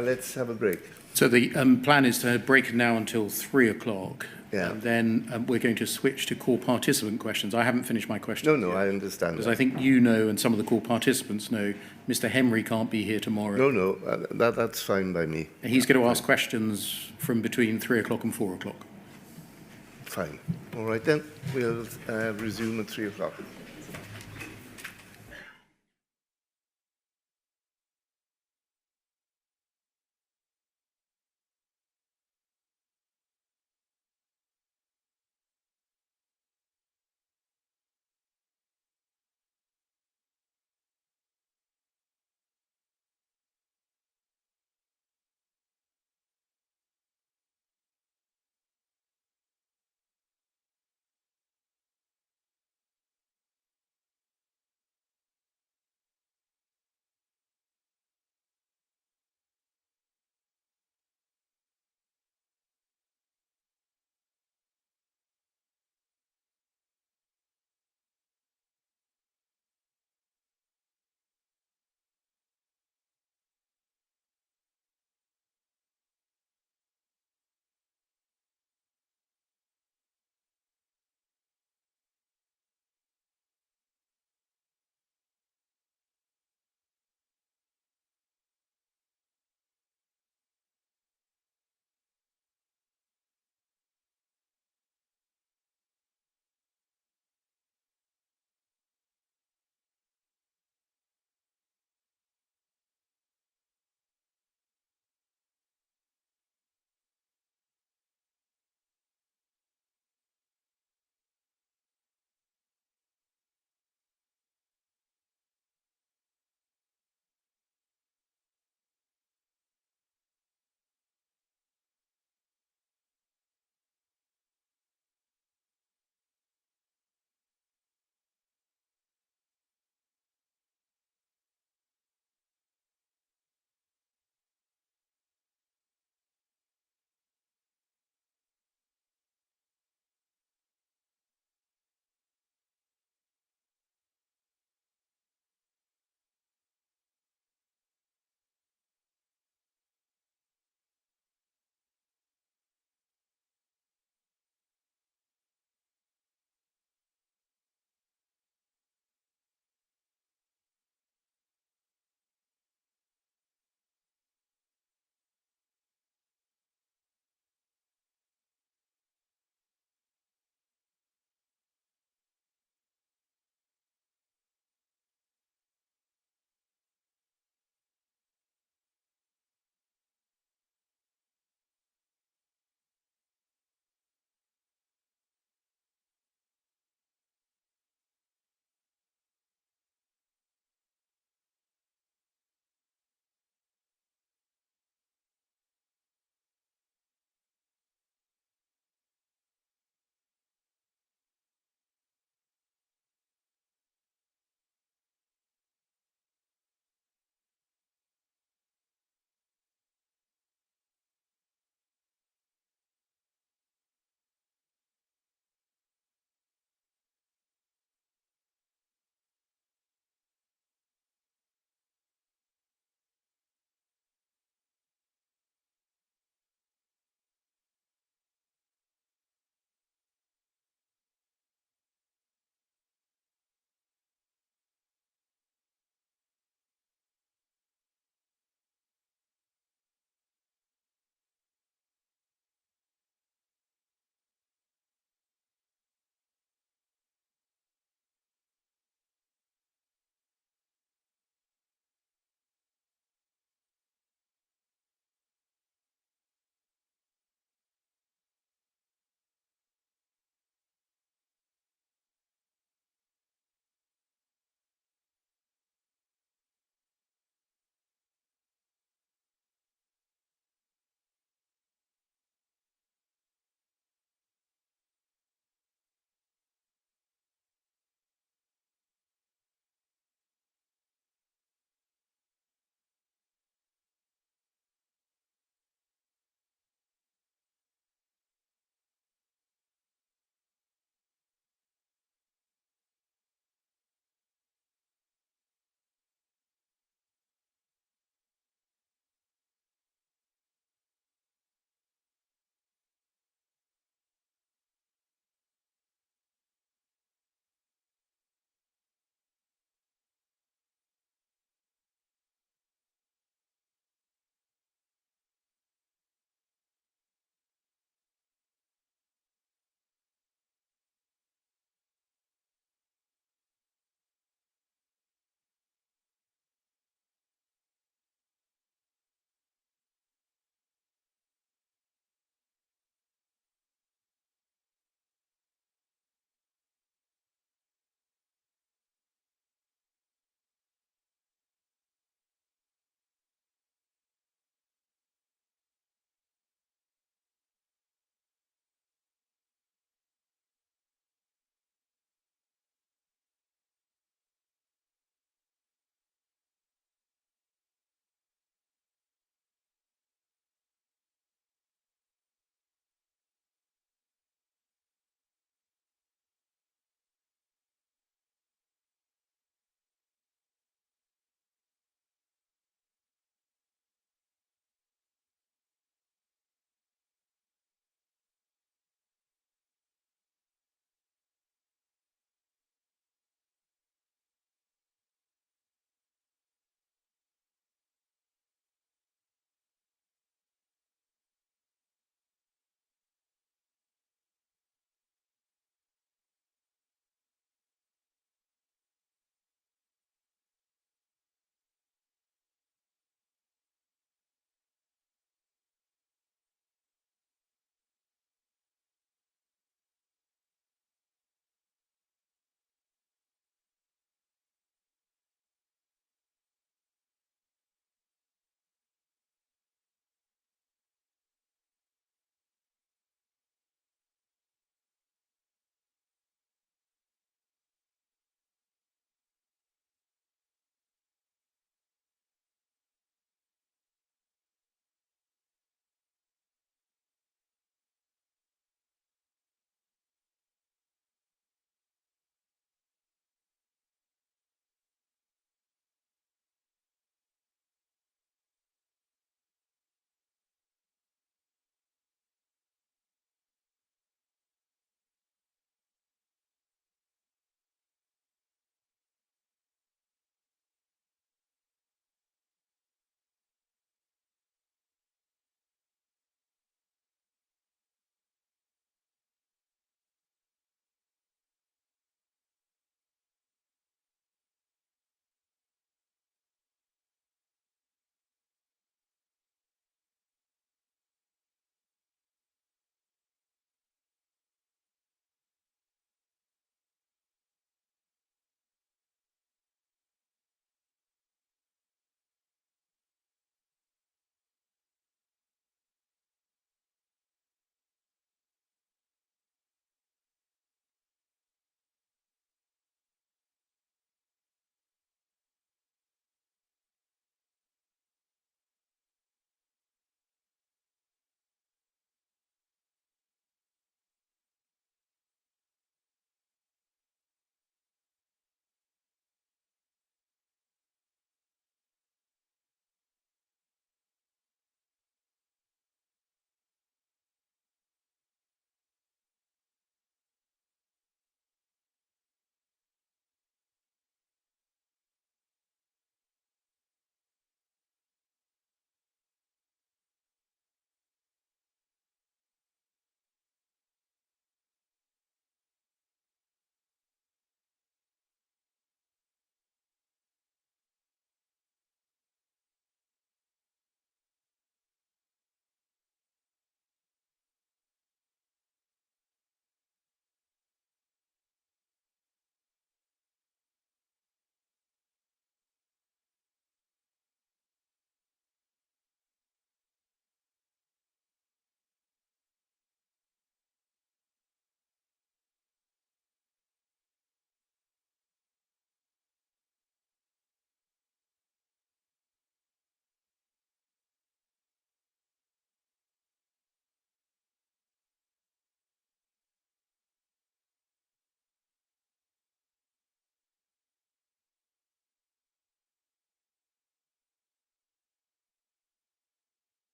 Let's have a break. So the plan is to break it now until 3 o'clock. Yeah. And then we're going to switch to core participant questions. I haven't finished my question. No, I understand Because that. I think you know, and some of the core participants know, Mr. Henry can't be here tomorrow. No, that's fine by me. He's going to ask questions from between 3 o'clock and 4 o'clock. Fine. All right then, we'll resume at 3 o'clock.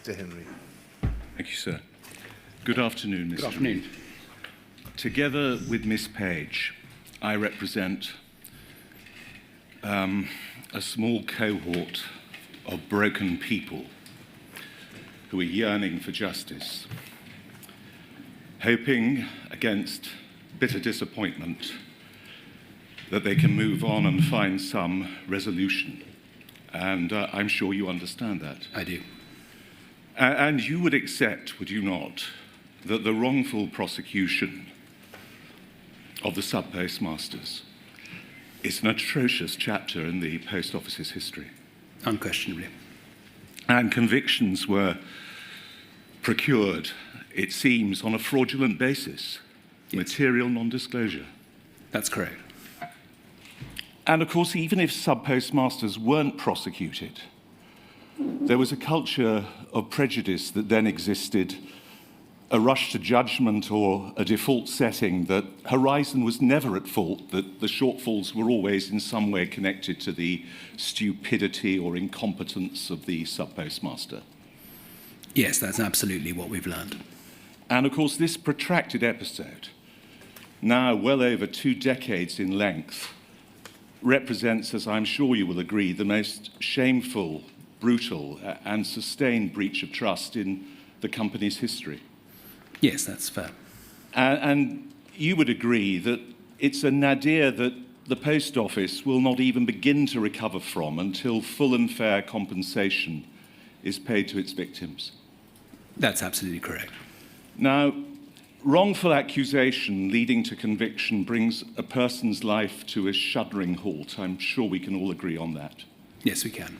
Mr. Henry. Thank you, sir. Good afternoon, Mr. Good afternoon. Together with Miss Page, I represent a small cohort of broken people who are yearning for justice, hoping against bitter disappointment that they can move on and find some resolution. And I'm sure you understand that. I do. And you would accept, would you not, that the wrongful prosecution of the sub-postmasters is an atrocious chapter in the Post Office's history? Unquestionably. And convictions were procured, it seems, on a fraudulent basis, material non-disclosure. That's correct. And of course, even if sub-postmasters weren't prosecuted, there was a culture of prejudice that then existed, a rush to judgment or a default setting that Horizon was never at fault, that the shortfalls were always in some way connected to the stupidity or incompetence of the sub-postmaster. Yes, that's absolutely what we've learned. And of course, this protracted episode, now well over 2 decades in length, represents, as I'm sure you will agree, the most shameful, brutal, and sustained breach of trust in the company's history. Yes, that's fair. And you would agree that it's a nadir that the Post Office will not even begin to recover from until full and fair compensation is paid to its victims. That's absolutely correct. Now, wrongful accusation leading to conviction brings a person's life to a shuddering halt. I'm sure we can all agree on that. Yes, we can.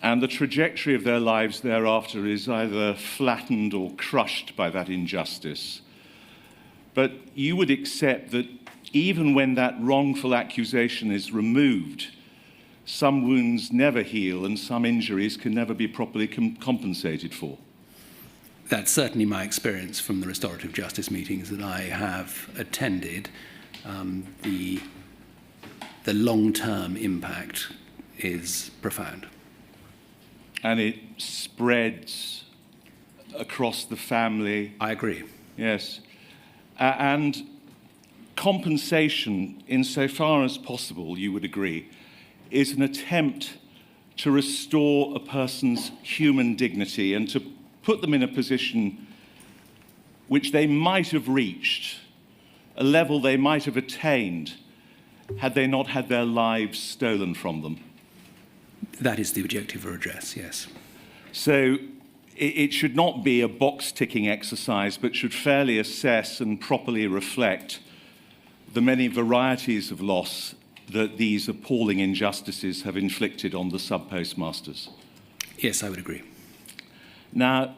And the trajectory of their lives thereafter is either flattened or crushed by that injustice. But you would accept that even when that wrongful accusation is removed, some wounds never heal and some injuries can never be properly compensated for. That's certainly my experience from the restorative justice meetings that I have attended. The long-term impact is profound. And it spreads across the family. I agree. Yes. And compensation, insofar as possible, you would agree, is an attempt to restore a person's human dignity and to put them in a position which they might have reached, a level they might have attained, had they not had their lives stolen from them. That is the objective of redress, yes. So it should not be a box-ticking exercise, but should fairly assess and properly reflect the many varieties of loss that these appalling injustices have inflicted on the sub-postmasters. Yes, I would agree. Now,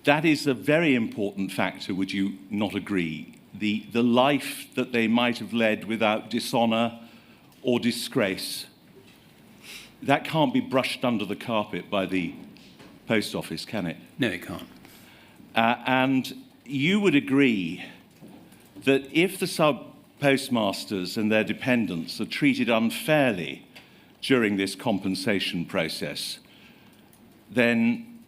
that is a very important factor, would you not agree? The life that they might have led without dishonour or disgrace, that can't be brushed under the carpet by the Post Office, can it? No, it can't. And you would agree that if the sub-postmasters and their dependents are treated unfairly during this compensation process, then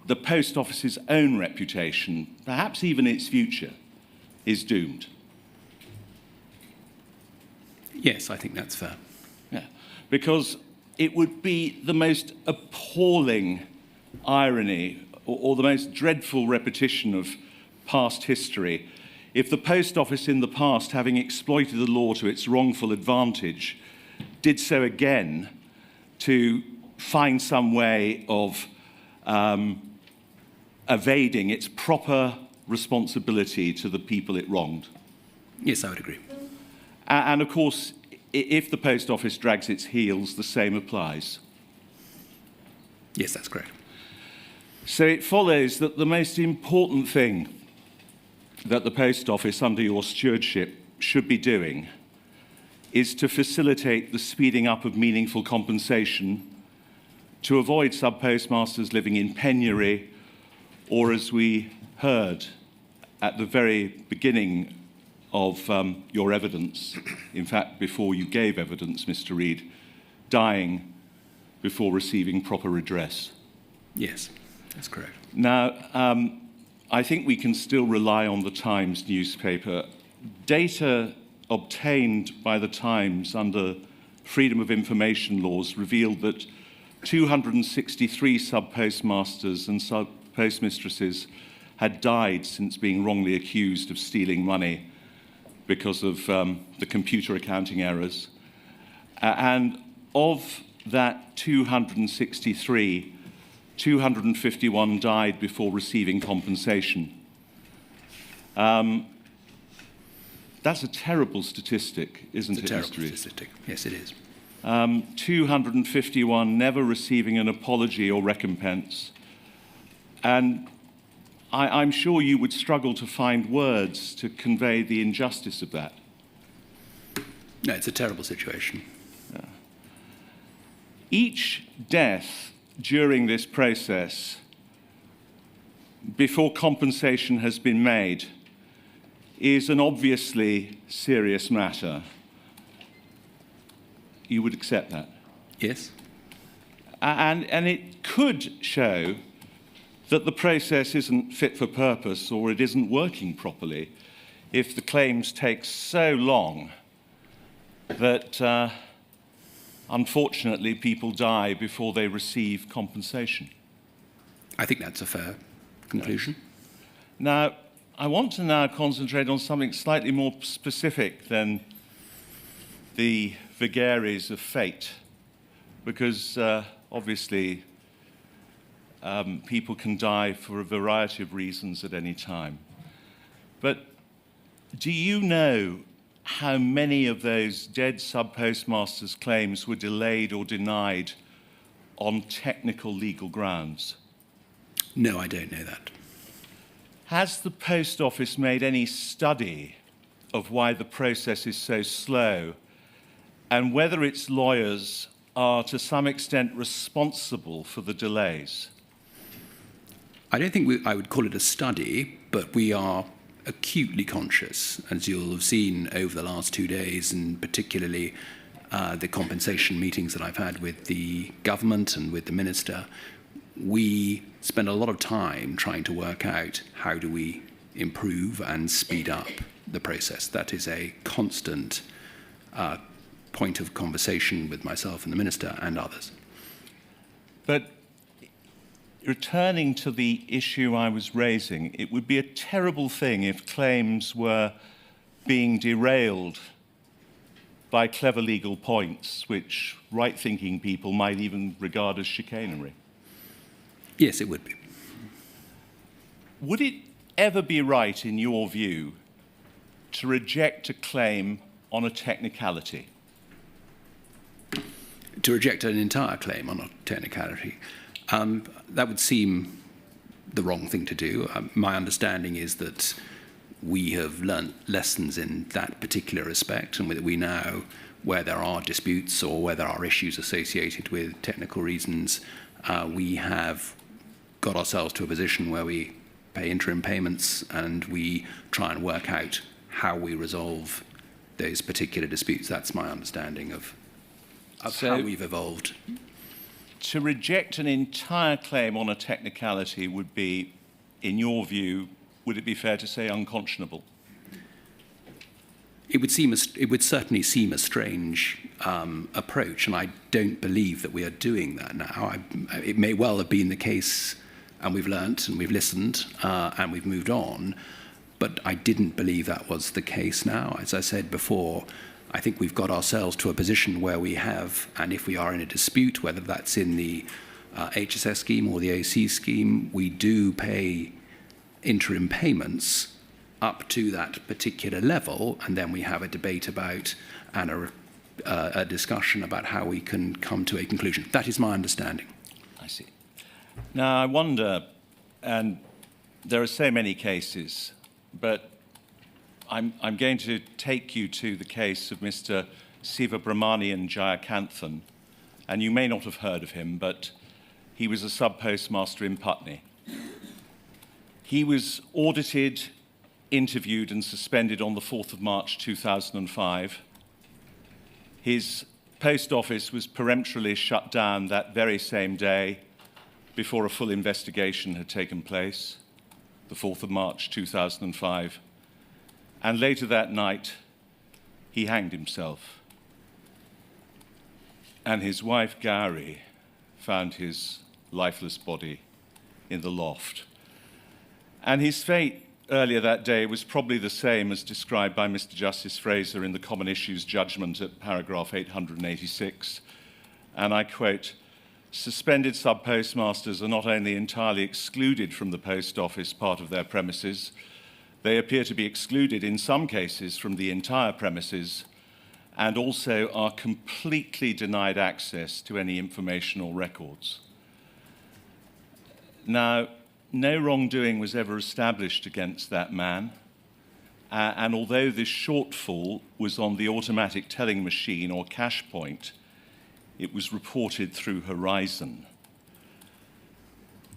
the Post Office's own reputation, perhaps even its future, is doomed. Yes, I think that's fair. Yeah, because it would be the most appalling irony or the most dreadful repetition of past history if the Post Office in the past, having exploited the law to its wrongful advantage, did so again to find some way of evading its proper responsibility to the people it wronged. Yes, I would agree. And of course, if the Post Office drags its heels, the same applies. Yes, that's correct. So it follows that the most important thing that the Post Office, under your stewardship, should be doing is to facilitate the speeding up of meaningful compensation, to avoid sub-postmasters living in penury, or as we heard at the very beginning of your evidence, in fact, before you gave evidence, Mr. Reid, dying before receiving proper redress. Yes, that's correct. Now, I think we can still rely on the Times newspaper. Data obtained by the Times under Freedom of Information laws revealed that 263 sub-postmasters and sub-postmistresses had died since being wrongly accused of stealing money because of the computer accounting errors. And of that 263, 251 died before receiving compensation. That's a terrible statistic, isn't it, It's a terrible history? statistic. Yes, it is. 251 never receiving an apology or recompense. And I'm sure you would struggle to find words to convey the injustice of that. No, it's a terrible situation. Each death during this process, before compensation has been made, is an obviously serious matter. You would accept that? Yes? And it could show that the process isn't fit for purpose or it isn't working properly if the claims take so long that unfortunately people die before they receive compensation. I think that's a fair conclusion. Now, I want to now concentrate on something slightly more specific than the vagaries of fate, because obviously people can die for a variety of reasons at any time. But do you know how many of those dead sub-postmasters' claims were delayed or denied on technical legal grounds? No, I don't know that. Has the Post Office made any study of why the process is so slow and whether its lawyers are to some extent responsible for the delays? I don't think I would call it a study, but we are acutely conscious, as you'll have seen over the last 2 days, and particularly the compensation meetings that I've had with the government and with the minister. We spend a lot of time trying to work out how do we improve and speed up the process. That is a constant point of conversation with myself and the minister and others. But returning to the issue I was raising, it would be a terrible thing if claims were being derailed by clever legal points, which right-thinking people might even regard as chicanery. Yes, it would be. Would it ever be right, in your view, to reject a claim on a technicality? To reject an entire claim on a technicality, that would seem the wrong thing to do. My understanding is that we have learnt lessons in that particular respect, and we now, where there are disputes or where there are issues associated with technical reasons, we have got ourselves to a position where we pay interim payments and we try and work out how we resolve those particular disputes. That's my understanding of how we've evolved. To reject an entire claim on a technicality would be, in your view, would it be fair to say unconscionable? It would certainly seem a strange approach, and I don't believe that we are doing that now. It may well have been the case, and we've learnt and we've listened and we've moved on, but I didn't believe that was the case now. As I said before, I think we've got ourselves to a position where we have, and if we are in a dispute, whether that's in the HSS scheme or the OC scheme, we do pay interim payments up to that particular level, and then we have a debate about and a discussion about how we can come to a conclusion. That is my understanding. I see. Now, I wonder, and there are so many cases, but I'm going to take you to the case of Mr. Sivabramanian Jayakanthan, and you may not have heard of him, but he was a sub-postmaster in Putney. He was audited, interviewed and suspended on the 4th of March 2005. His post office was peremptorily shut down that very same day, before a full investigation had taken place, the 4th of March 2005, and later that night he hanged himself. And his wife, Gary, found his lifeless body in the loft. And his fate earlier that day was probably the same as described by Mr. Justice Fraser in the Common Issues judgment at paragraph 886. And I quote, "Suspended sub-postmasters are not only entirely excluded from the post office part of their premises, they appear to be excluded in some cases from the entire premises and also are completely denied access to any information or records." Now, no wrongdoing was ever established against that man, and although this shortfall was on the automatic telling machine or cash point, it was reported through Horizon.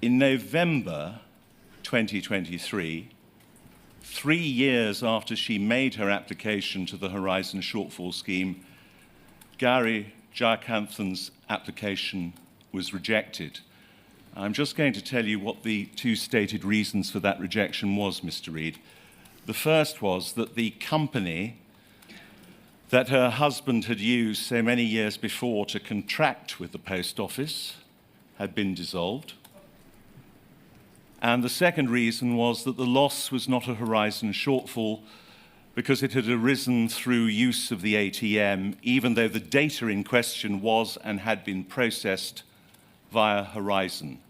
In November 2023, 3 years after she made her application to the Horizon shortfall scheme, Gary Jayakanthan's application was rejected. I'm just going to tell you what the two stated reasons for that rejection was, Mr. Reid. The first was that the company that her husband had used so many years before to contract with the post office had been dissolved. And the second reason was that the loss was not a Horizon shortfall because it had arisen through use of the ATM, even though the data in question was and had been processed via Horizon.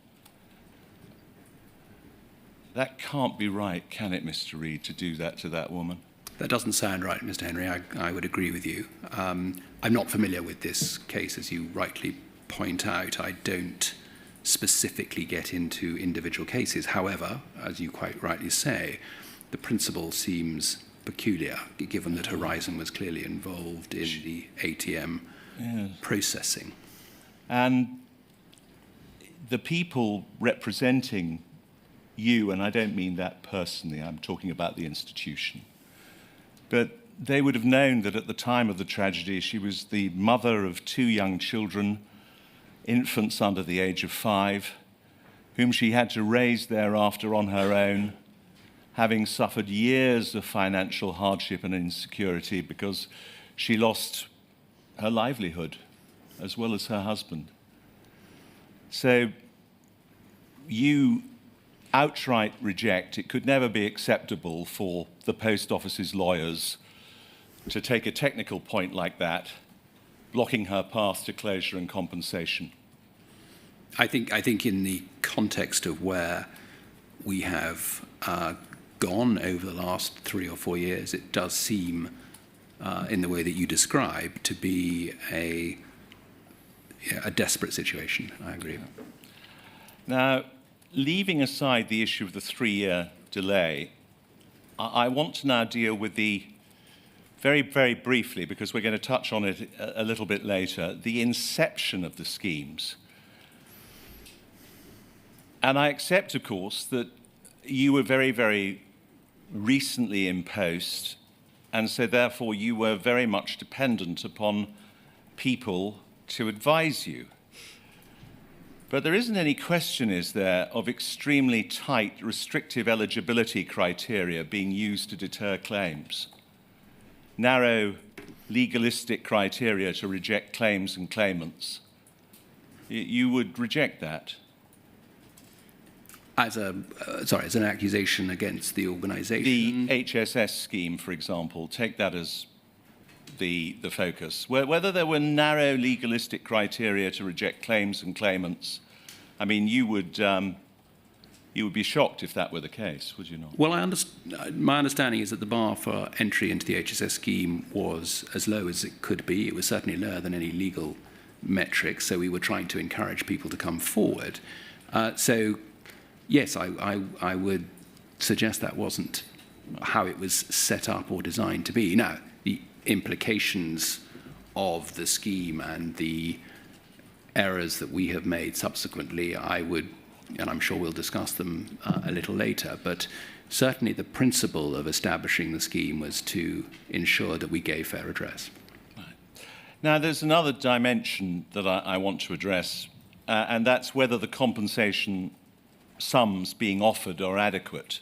That can't be right, can it, Mr. Reid, to do that to that woman? That doesn't sound right, Mr. Henry. I would agree with you. I'm not familiar with this case, as you rightly point out. I don't specifically get into individual cases. However, as you quite rightly say, the principle seems peculiar, given that Horizon was clearly involved in the ATM processing. And the people representing you, and I don't mean that personally, I'm talking about the institution, but they would have known that at the time of the tragedy, she was the mother of 2 young children, infants under the age of 5, whom she had to raise thereafter on her own, having suffered years of financial hardship and insecurity because she lost her livelihood as well as her husband. So you outright reject. It could never be acceptable for the post office's lawyers to take a technical point like that, blocking her path to closure and compensation. I think in the context of where we have gone over the last 3 or 4 years, it does seem, in the way that you describe, to be a desperate situation. I agree. Now, leaving aside the issue of the 3-year delay, I want to now deal with the, very, very briefly, because we're going to touch on it a little bit later, the inception of the schemes. And I accept, of course, that you were very, very recently in post, and so therefore you were very much dependent upon people to advise you. But there isn't any question, is there, of extremely tight, restrictive eligibility criteria being used to deter claims? Narrow, legalistic criteria to reject claims and claimants. You would reject that? As an accusation against the organisation? The HSS scheme, for example, take that as the focus. Whether there were narrow legalistic criteria to reject claims and claimants, I mean, you would be shocked if that were the case, would you not? Well, my understanding is that the bar for entry into the HSS scheme was as low as it could be. It was certainly lower than any legal metrics, so we were trying to encourage people to come forward. So, yes, I would suggest that wasn't how it was set up or designed to be. Now, the implications of the scheme and the errors that we have made subsequently, I would, and I'm sure we'll discuss them a little later, but certainly the principle of establishing the scheme was to ensure that we gave fair redress. Right. Now, there's another dimension that I want to address and that's whether the compensation sums being offered are adequate.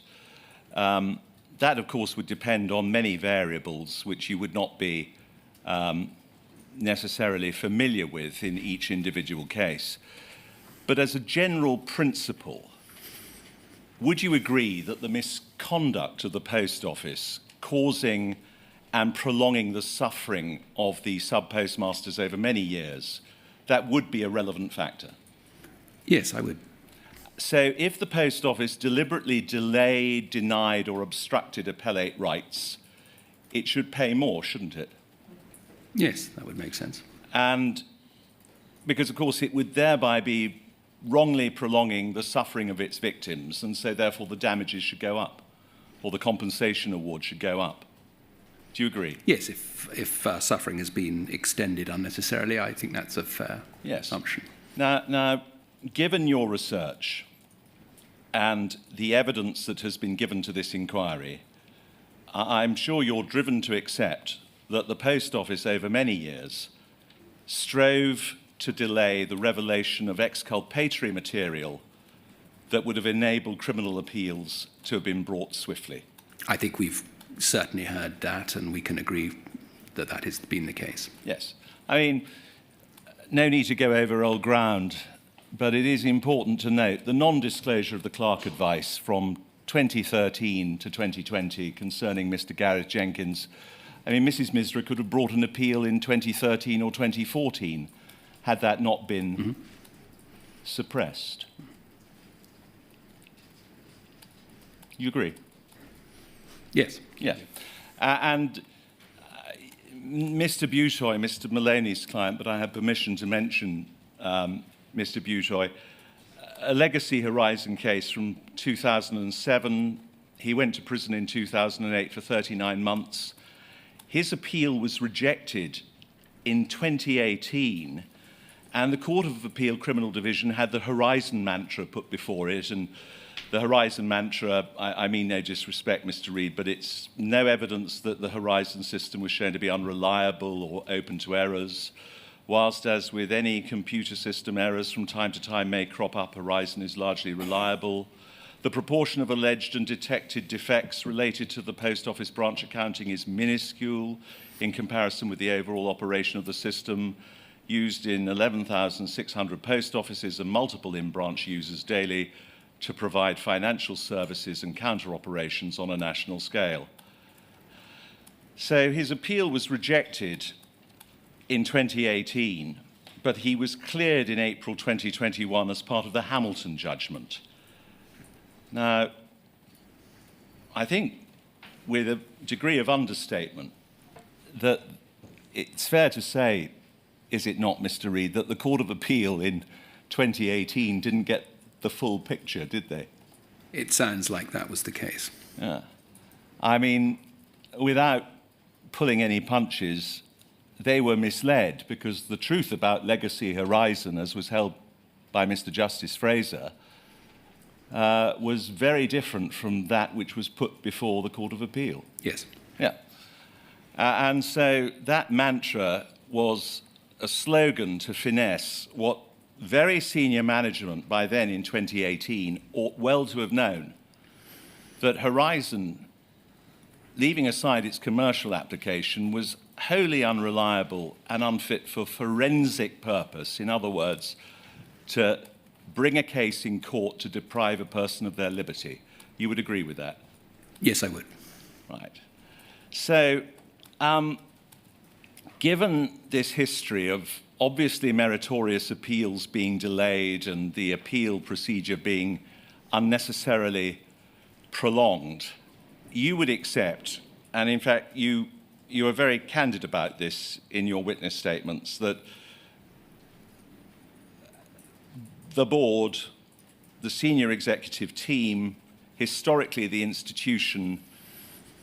That, of course, would depend on many variables which you would not be necessarily familiar with in each individual case. But as a general principle, would you agree that the misconduct of the Post Office causing and prolonging the suffering of the sub-postmasters over many years, that would be a relevant factor? Yes, I would. So if the Post Office deliberately delayed, denied or obstructed appellate rights, it should pay more, shouldn't it? Yes, that would make sense. And because, of course, it would thereby be wrongly prolonging the suffering of its victims, and so therefore the damages should go up, or the compensation award should go up. Do you agree? Yes, if suffering has been extended unnecessarily, I think that's a fair assumption. Now, given your research and the evidence that has been given to this inquiry, I'm sure you're driven to accept that the Post Office over many years strove to delay the revelation of exculpatory material that would have enabled criminal appeals to have been brought swiftly. I think we've certainly heard that, and we can agree that that has been the case. Yes. I mean, no need to go over old ground, but it is important to note the non-disclosure of the Clark advice from 2013 to 2020 concerning Mr. Gareth Jenkins. I mean, Mrs. Misra could have brought an appeal in 2013 or 2014 had that not been suppressed. You agree? Yes. Yeah. And Mr. Butoy, Mr. Maloney's client, but I have permission to mention Mr. Butoy, a Legacy Horizon case from 2007. He went to prison in 2008 for 39 months. His appeal was rejected in 2018, and the Court of Appeal Criminal Division had the Horizon mantra put before it, and the Horizon mantra, I mean no disrespect, Mr. Reid, but it's no evidence that the Horizon system was shown to be unreliable or open to errors. Whilst, as with any computer system, errors from time to time may crop up, Horizon is largely reliable. The proportion of alleged and detected defects related to the Post Office branch accounting is minuscule in comparison with the overall operation of the system, used in 11,600 post offices and multiple in-branch users daily to provide financial services and counter-operations on a national scale. So his appeal was rejected in 2018, but he was cleared in April 2021 as part of the Hamilton judgment. Now, I think with a degree of understatement that it's fair to say, is it not, Mr. Reid, that the Court of Appeal in 2018 didn't get the full picture, did they? It sounds like that was the case. Yeah. I mean, without pulling any punches, they were misled, because the truth about Legacy Horizon, as was held by Mr. Justice Fraser, was very different from that which was put before the Court of Appeal. Yes. Yeah. And so that mantra was a slogan to finesse what very senior management by then in 2018 ought well to have known, that Horizon, leaving aside its commercial application, was wholly unreliable and unfit for forensic purpose. In other words, to bring a case in court to deprive a person of their liberty. You would agree with that? Yes, I would. Right. So, given this history of obviously meritorious appeals being delayed and the appeal procedure being unnecessarily prolonged, you would accept, and in fact you are very candid about this in your witness statements, that the board, the senior executive team, historically the institution,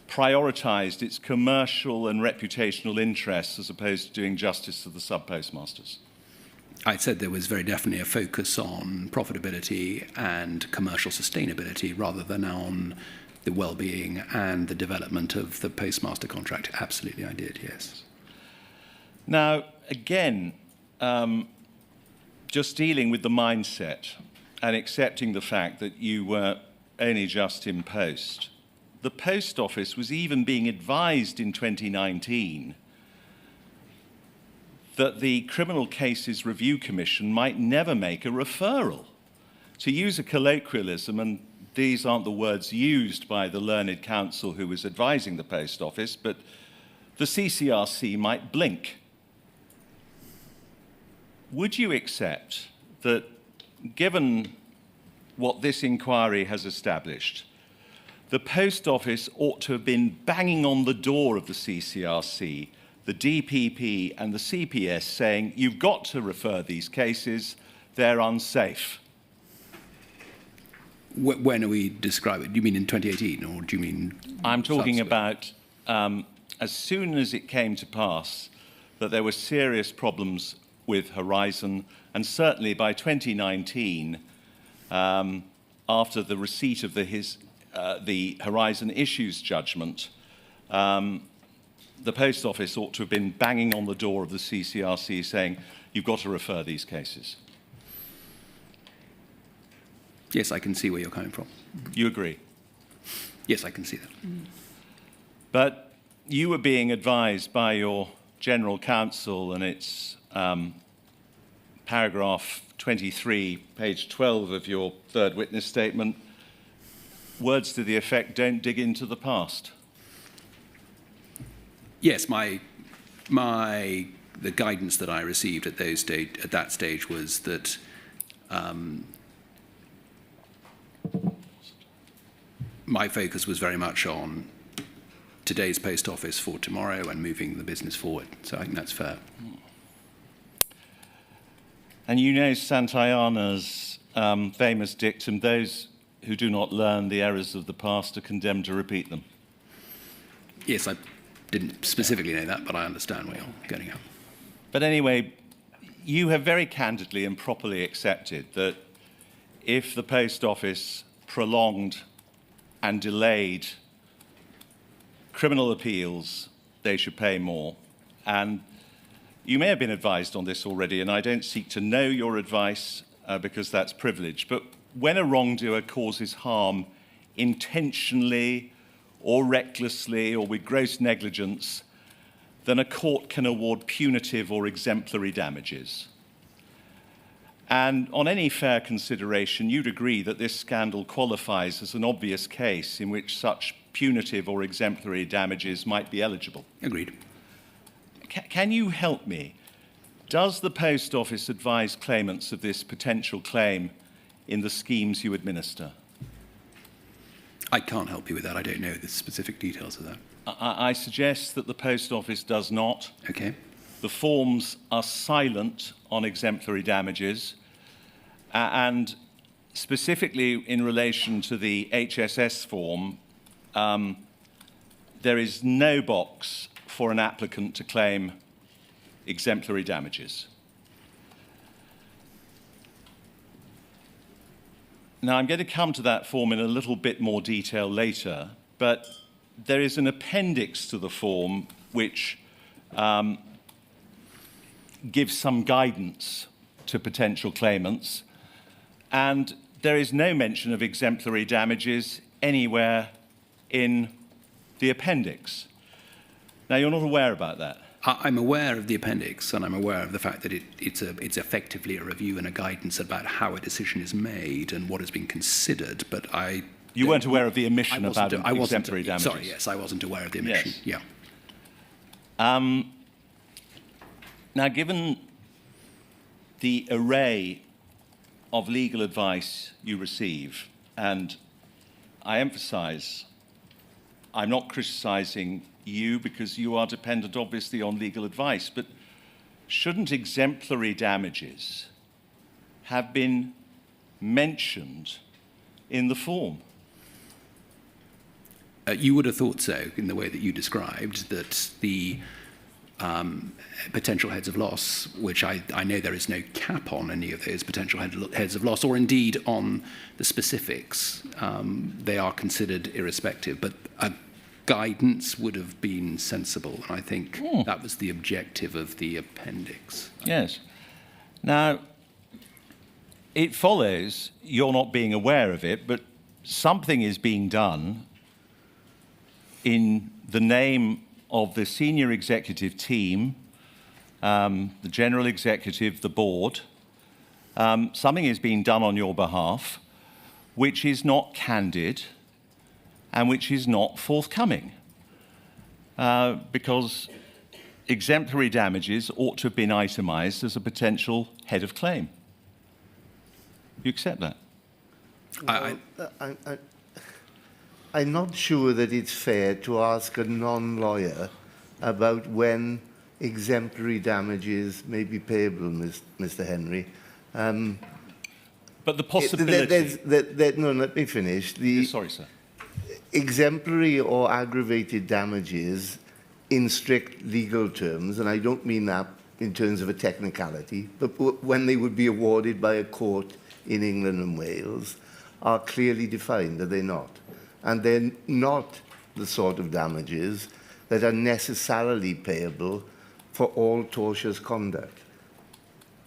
prioritised its commercial and reputational interests as opposed to doing justice to the sub-postmasters? I said there was very definitely a focus on profitability and commercial sustainability rather than on the well-being and the development of the postmaster contract. Absolutely, I did, yes. Now, again, just dealing with the mindset and accepting the fact that you were only just in post, the Post Office was even being advised in 2019 that the Criminal Cases Review Commission might never make a referral. To use a colloquialism, and these aren't the words used by the learned counsel who was advising the Post Office, but the CCRC might blink. Would you accept that, given what this inquiry has established, the Post Office ought to have been banging on the door of the CCRC, the DPP and the CPS saying, you've got to refer these cases, they're unsafe? When are we describing it? Do you mean in 2018, or do you mean... I'm talking subsequent? about as soon as it came to pass that there were serious problems with Horizon, and certainly by 2019, after the receipt of the Horizon issues judgment, the Post Office ought to have been banging on the door of the CCRC saying, you've got to refer these cases. Yes, I can see where you're coming from. You agree? Yes, I can see that. But you were being advised by your General Counsel, and it's paragraph 23, page 12 of your third witness statement, words to the effect, don't dig into the past. Yes, the guidance that I received at that stage was that my focus was very much on today's Post Office for tomorrow and moving the business forward. So I think that's fair. And you know Santayana's famous dictum, those who do not learn the errors of the past are condemned to repeat them. Yes, I didn't specifically know that, but I understand where you're getting at. But anyway, you have very candidly and properly accepted that if the Post Office prolonged and delayed criminal appeals, they should pay more. And you may have been advised on this already, and I don't seek to know your advice because that's privilege, but when a wrongdoer causes harm intentionally or recklessly or with gross negligence, then a court can award punitive or exemplary damages. And on any fair consideration, you'd agree that this scandal qualifies as an obvious case in which such punitive or exemplary damages might be eligible. Agreed. Can you help me? Does the Post Office advise claimants of this potential claim in the schemes you administer? I can't help you with that. I don't know the specific details of that. I suggest that the Post Office does not. Okay. The forms are silent on exemplary damages, and specifically in relation to the HSS form, there is no box for an applicant to claim exemplary damages. Now, I'm going to come to that form in a little bit more detail later, but there is an appendix to the form which gives some guidance to potential claimants, and there is no mention of exemplary damages anywhere in the appendix. Now, you're not aware about that? I'm aware of the appendix, and I'm aware of the fact that it's effectively a review and a guidance about how a decision is made and what has been considered, but You weren't aware of the omission about exemplary damages? Sorry, yes, I wasn't aware of the omission, yes. Yeah. Now, given the array of legal advice you receive, and I emphasize, I'm not criticizing you because you are dependent, obviously, on legal advice, but shouldn't exemplary damages have been mentioned in the form? You would have thought so, in the way that you described, that the potential heads of loss, which I know there is no cap on any of those potential heads of loss, or indeed on the specifics, they are considered irrespective. But a guidance would have been sensible, and I think that was the objective of the appendix. Yes. Now, it follows you're not being aware of it, but something is being done in the name of the senior executive team, the general executive, the board. Something is being done on your behalf, which is not candid and which is not forthcoming. Because exemplary damages ought to have been itemised as a potential head of claim. You accept that? I'm not sure that it's fair to ask a non-lawyer about when exemplary damages may be payable, Mr. Henry. But the possibility... No, let me finish. Sorry, sir. Exemplary or aggravated damages in strict legal terms, and I don't mean that in terms of a technicality, but when they would be awarded by a court in England and Wales, are clearly defined, are they not? And they're not the sort of damages that are necessarily payable for all tortious conduct,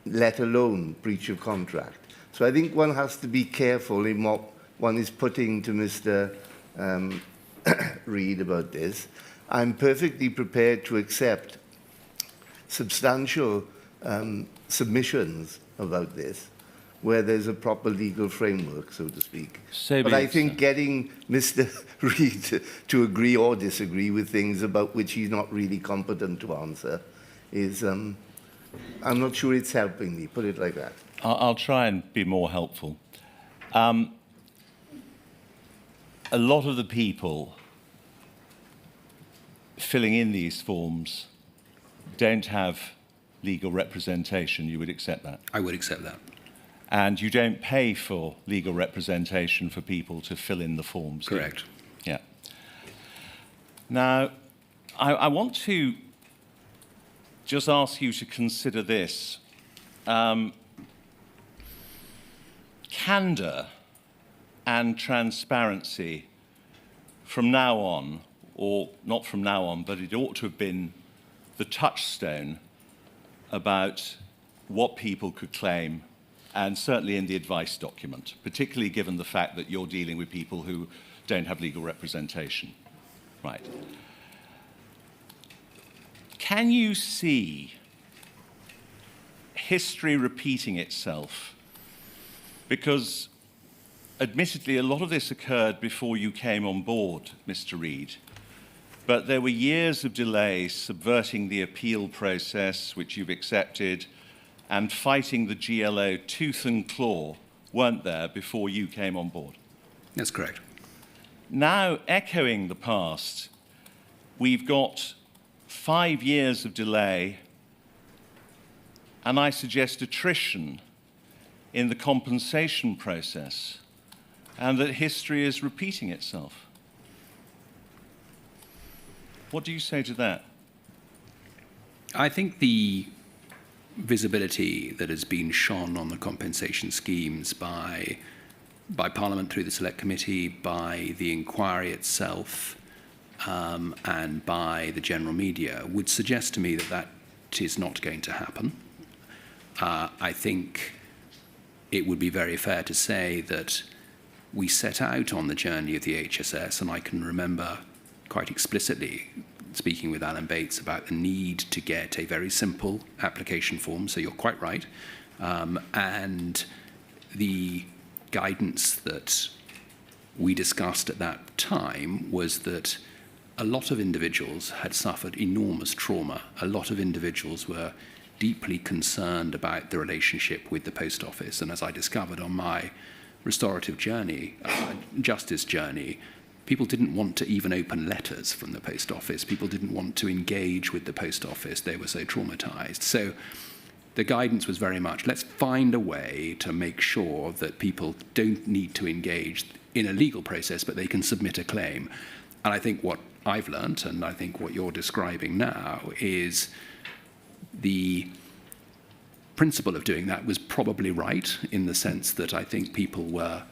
let alone breach of contract. So I think one has to be careful in what one is putting to Mr. Reid about this. I'm perfectly prepared to accept substantial submissions about this, where there's a proper legal framework, so to speak. But I think getting Mr. Reid to agree or disagree with things about which he's not really competent to answer is, I'm not sure it's helping me, put it like that. I'll try and be more helpful. A lot of the people filling in these forms don't have legal representation. You would accept that? I would accept that. And you don't pay for legal representation for people to fill in the forms? Correct. Yeah. Now, I want to just ask you to consider this. Candour and transparency from now on, or not from now on, but it ought to have been the touchstone about what people could claim, and certainly in the advice document, particularly given the fact that you're dealing with people who don't have legal representation. Right. Can you see history repeating itself? Because, admittedly, a lot of this occurred before you came on board, Mr. Reid. But there were years of delay subverting the appeal process, which you've accepted, and fighting the GLO tooth and claw, weren't there, before you came on board? That's correct. Now, echoing the past, we've got 5 years of delay, and I suggest attrition in the compensation process, and that history is repeating itself. What do you say to that? I think the visibility that has been shone on the compensation schemes by Parliament through the Select Committee, by the inquiry itself, and by the general media would suggest to me that that is not going to happen. I think it would be very fair to say that we set out on the journey of the HSS, and I can remember quite explicitly speaking with Alan Bates about the need to get a very simple application form, so you're quite right, and the guidance that we discussed at that time was that a lot of individuals had suffered enormous trauma. A lot of individuals were deeply concerned about the relationship with the Post Office, and as I discovered on my restorative journey, justice journey, people didn't want to even open letters from the Post Office. People didn't want to engage with the Post Office. They were so traumatized. So the guidance was very much, let's find a way to make sure that people don't need to engage in a legal process, but they can submit a claim. And I think what I've learnt, and I think what you're describing now, is the principle of doing that was probably right, in the sense that I think people were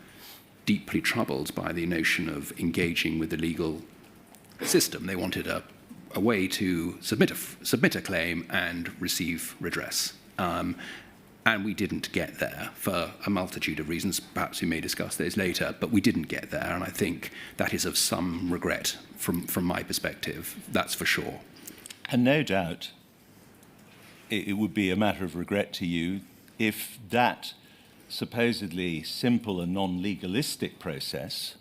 deeply troubled by the notion of engaging with the legal system. They wanted a way to submit a claim and receive redress. And we didn't get there for a multitude of reasons. Perhaps we may discuss those later, but we didn't get there. And I think that is of some regret from my perspective, that's for sure. And no doubt it would be a matter of regret to you if that supposedly simple and non-legalistic process,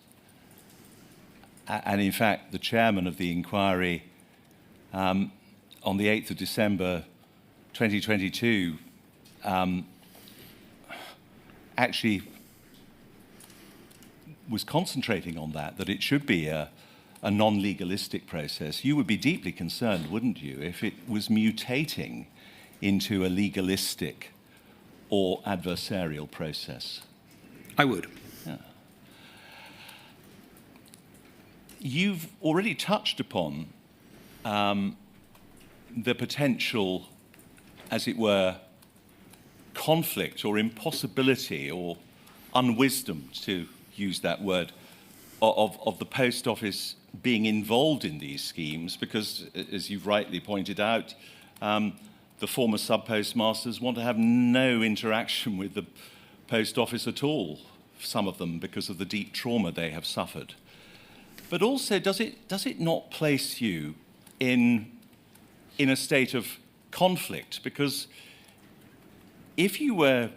and in fact the chairman of the inquiry on the 8th of December 2022 actually was concentrating on that it should be a non-legalistic process. You would be deeply concerned, wouldn't you, if it was mutating into a legalistic or adversarial process? I would. Yeah. You've already touched upon the potential, as it were, conflict or impossibility or unwisdom, to use that word, of the Post Office being involved in these schemes, because, as you've rightly pointed out, the former sub-postmasters want to have no interaction with the Post Office at all, some of them because of the deep trauma they have suffered. But also, does it not place you in a state of conflict? Because if you were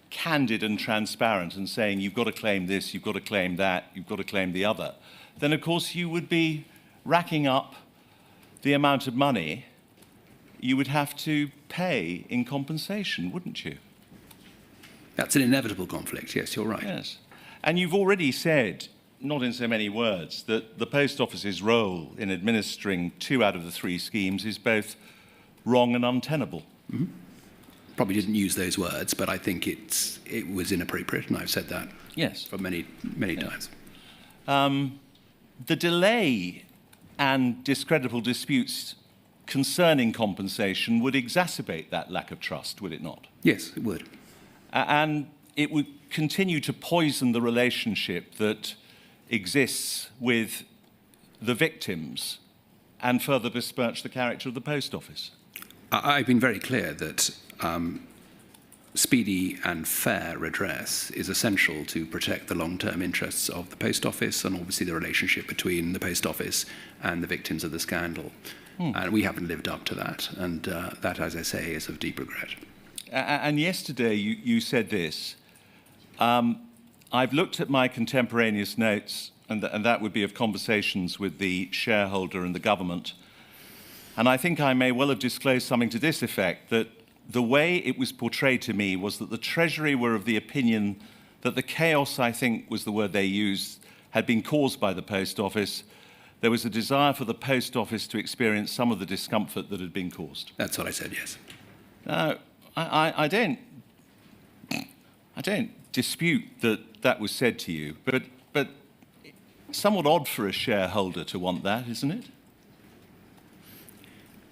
candid and transparent and saying you've got to claim this, you've got to claim that, you've got to claim the other, then of course you would be racking up the amount of money you would have to pay in compensation, wouldn't you? That's an inevitable conflict, yes, you're right. Yes. And you've already said, not in so many words, that the Post Office's role in administering 2 out of the 3 schemes is both wrong and untenable. Mm-hmm. Probably didn't use those words, but I think it was inappropriate, and I've said that for many times. The delay and discreditable disputes concerning compensation would exacerbate that lack of trust, would it not? Yes, it would. And it would continue to poison the relationship that exists with the victims and further besmirch the character of the Post Office. I've been very clear that speedy and fair redress is essential to protect the long-term interests of the Post Office and obviously the relationship between the Post Office and the victims of the scandal. And we haven't lived up to that, and that, as I say, is of deep regret. And yesterday you said this, I've looked at my contemporaneous notes, and that would be of conversations with the shareholder and the government, and I think I may well have disclosed something to this effect, that the way it was portrayed to me was that the Treasury were of the opinion that the chaos, I think was the word they used, had been caused by the Post Office. There was a desire for the Post Office to experience some of the discomfort that had been caused. That's what I said, yes. Now, I don't dispute that was said to you, but somewhat odd for a shareholder to want that, isn't it?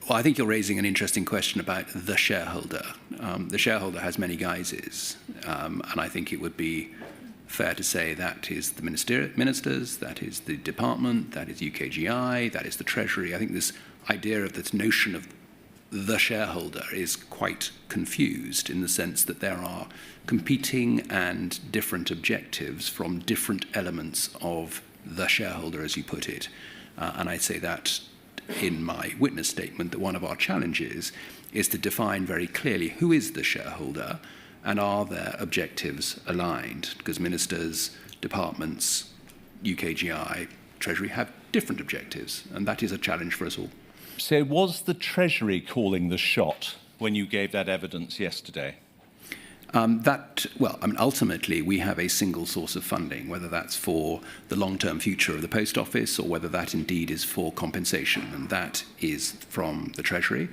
Well, I think you're raising an interesting question about the shareholder. The shareholder has many guises, and I think it would be fair to say that is the ministers, that is the department, that is UKGI, that is the Treasury. I think this idea of this notion of the shareholder is quite confused in the sense that there are competing and different objectives from different elements of the shareholder, as you put it. And I say that in my witness statement, that one of our challenges is to define very clearly who is the shareholder and are their objectives aligned, because ministers, departments, UKGI, Treasury have different objectives, and that is a challenge for us all. So was the Treasury calling the shot when you gave that evidence yesterday? Ultimately, we have a single source of funding, whether that's for the long-term future of the Post Office or whether that indeed is for compensation, and that is from the Treasury.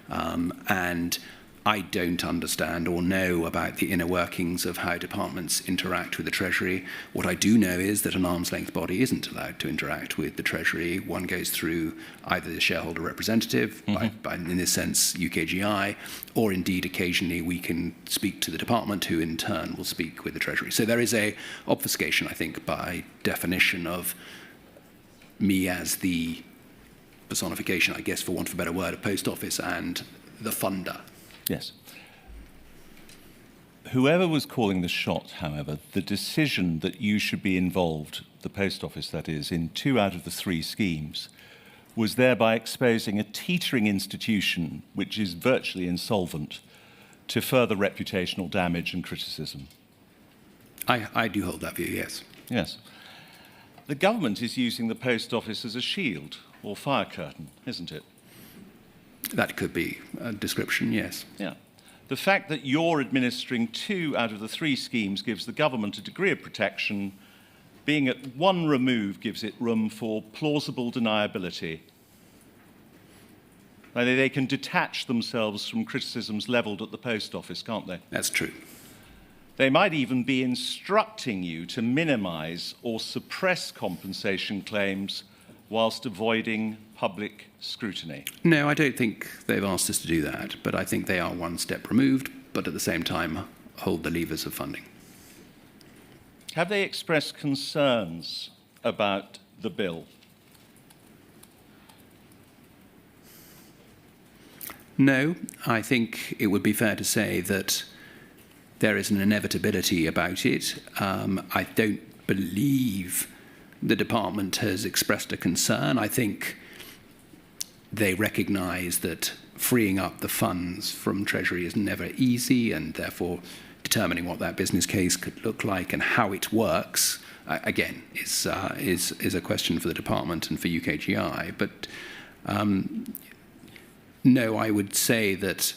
And I don't understand or know about the inner workings of how departments interact with the Treasury. What I do know is that an arm's-length body isn't allowed to interact with the Treasury. One goes through either the shareholder representative, by, in this sense, UKGI, or indeed occasionally we can speak to the department, who in turn will speak with the Treasury. So there is a obfuscation, I think, by definition of me as the personification, I guess, for want of a better word, of Post Office and the funder. Yes. Whoever was calling the shot, however, the decision that you should be involved, the Post Office that is, in 2 out of the 3 schemes, was thereby exposing a teetering institution which is virtually insolvent to further reputational damage and criticism. I do hold that view, yes. Yes. The government is using the Post Office as a shield or fire curtain, isn't it? That could be a description, yes. Yeah. The fact that you're administering 2 out of the 3 schemes gives the government a degree of protection. Being at one remove gives it room for plausible deniability. They can detach themselves from criticisms levelled at the Post Office, can't they? That's true. They might even be instructing you to minimise or suppress compensation claims whilst avoiding public scrutiny. No, I don't think they've asked us to do that, but I think they are one step removed, but at the same time hold the levers of funding. Have they expressed concerns about the bill? No, I think it would be fair to say that there is an inevitability about it. I don't believe the department has expressed a concern. I think they recognise that freeing up the funds from Treasury is never easy, and therefore determining what that business case could look like and how it works, again, is a question for the department and for UKGI. But no, I would say that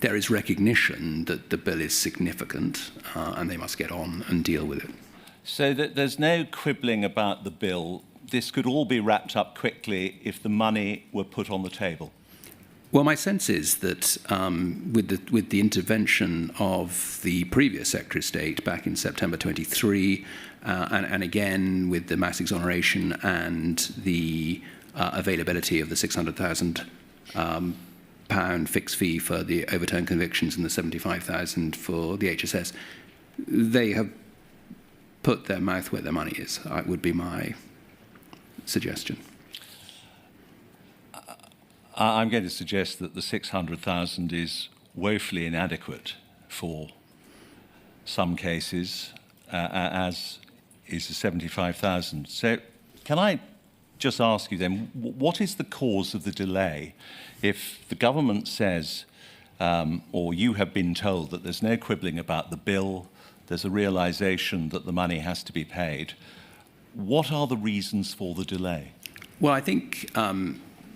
there is recognition that the bill is significant and they must get on and deal with it. So that there's no quibbling about the bill. This could all be wrapped up quickly if the money were put on the table. Well, my sense is that with the intervention of the previous Secretary of State back in September 23, and again with the mass exoneration and the availability of the £600,000 fixed fee for the overturned convictions and the £75,000 for the HSS, they have put their mouth where their money is, would be my suggestion. I'm going to suggest that the 600,000 is woefully inadequate for some cases, as is the 75,000. So can I just ask you then, what is the cause of the delay? If the government says, or you have been told that there's no quibbling about the bill, there's a realisation that the money has to be paid, what are the reasons for the delay? Well, I think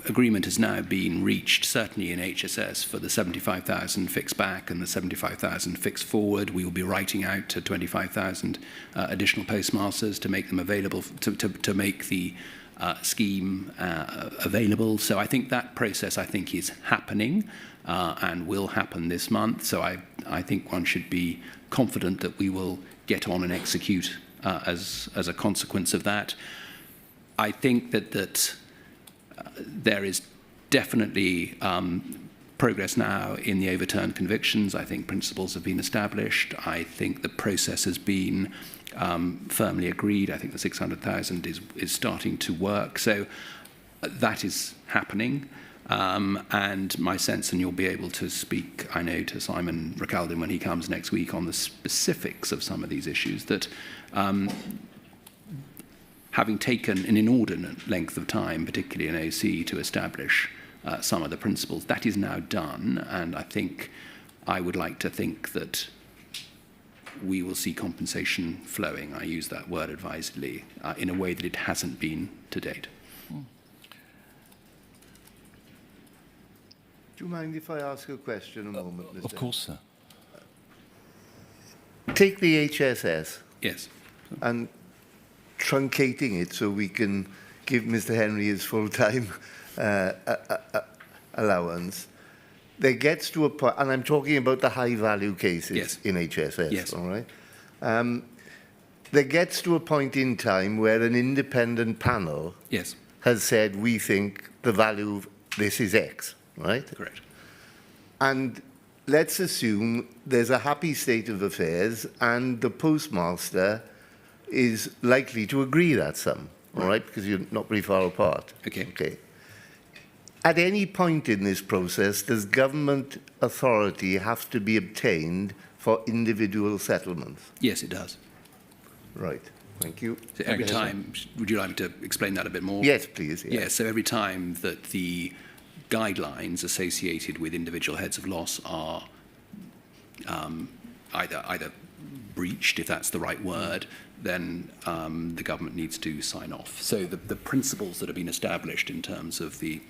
agreement has now been reached, certainly in HSS, for the 75,000 fixed back and the 75,000 fixed forward. We will be writing out to 25,000 additional postmasters to make them available, to make the scheme available. So I think that process, is happening and will happen this month. So I think one should be confident that we will get on and execute as a consequence of that. I think that there is definitely progress now in the overturned convictions. I think principles have been established. I think the process has been firmly agreed. I think the 600,000 is starting to work. So that is happening. And my sense, and you'll be able to speak, I know, to Simon Recaldin when he comes next week on the specifics of some of these issues, that having taken an inordinate length of time, particularly in OC, to establish some of the principles, that is now done. And I would like to think that we will see compensation flowing, I use that word advisedly, in a way that it hasn't been to date. Do you mind if I ask a question a moment, Mr. Of course, sir. Take the HSS. Yes. And truncating it so we can give Mr. Henry his full-time allowance. There gets to a point, and I'm talking about the high-value cases in HSS, all right? There gets to a point in time where an independent panel has said, we think the value of this is X, right? Correct. And let's assume there's a happy state of affairs and the postmaster is likely to agree that sum, all right, because you're not very far apart. Okay. At any point in this process, does government authority have to be obtained for individual settlements? Yes, it does. Right. Thank you. So every time, would you like me to explain that a bit more? Yes, please. Yeah. Yes, so every time that the guidelines associated with individual heads of loss are either breached, if that's the right word, then the government needs to sign off. So the principles that have been established in terms of the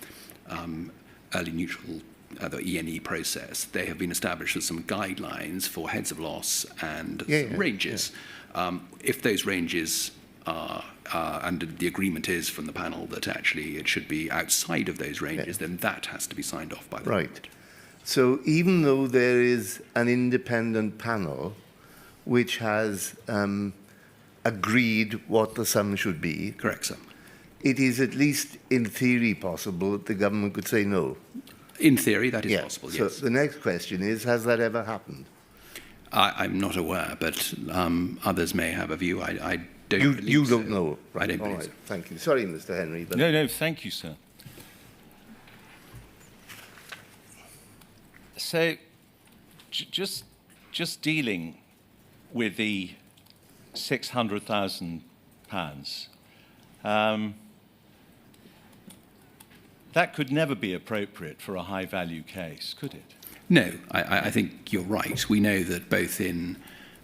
early neutral, the ENE process, they have been established as some guidelines for heads of loss and ranges. If those ranges are, and the agreement is from the panel that actually it should be outside of those ranges, then that has to be signed off by the government. So even though there is an independent panel which has agreed what the sum should be, Correct, sir. it is at least in theory possible that the government could say no. In theory, that is possible, yes. So the next question is, has that ever happened? I'm not aware, but others may have a view. I don't believe You so. don't know? I don't All believe right. so. Thank you. Sorry, Mr. Henry. But No, thank you, sir. So, just dealing with the £600,000, that could never be appropriate for a high-value case, could it? No, I think you're right. We know that both in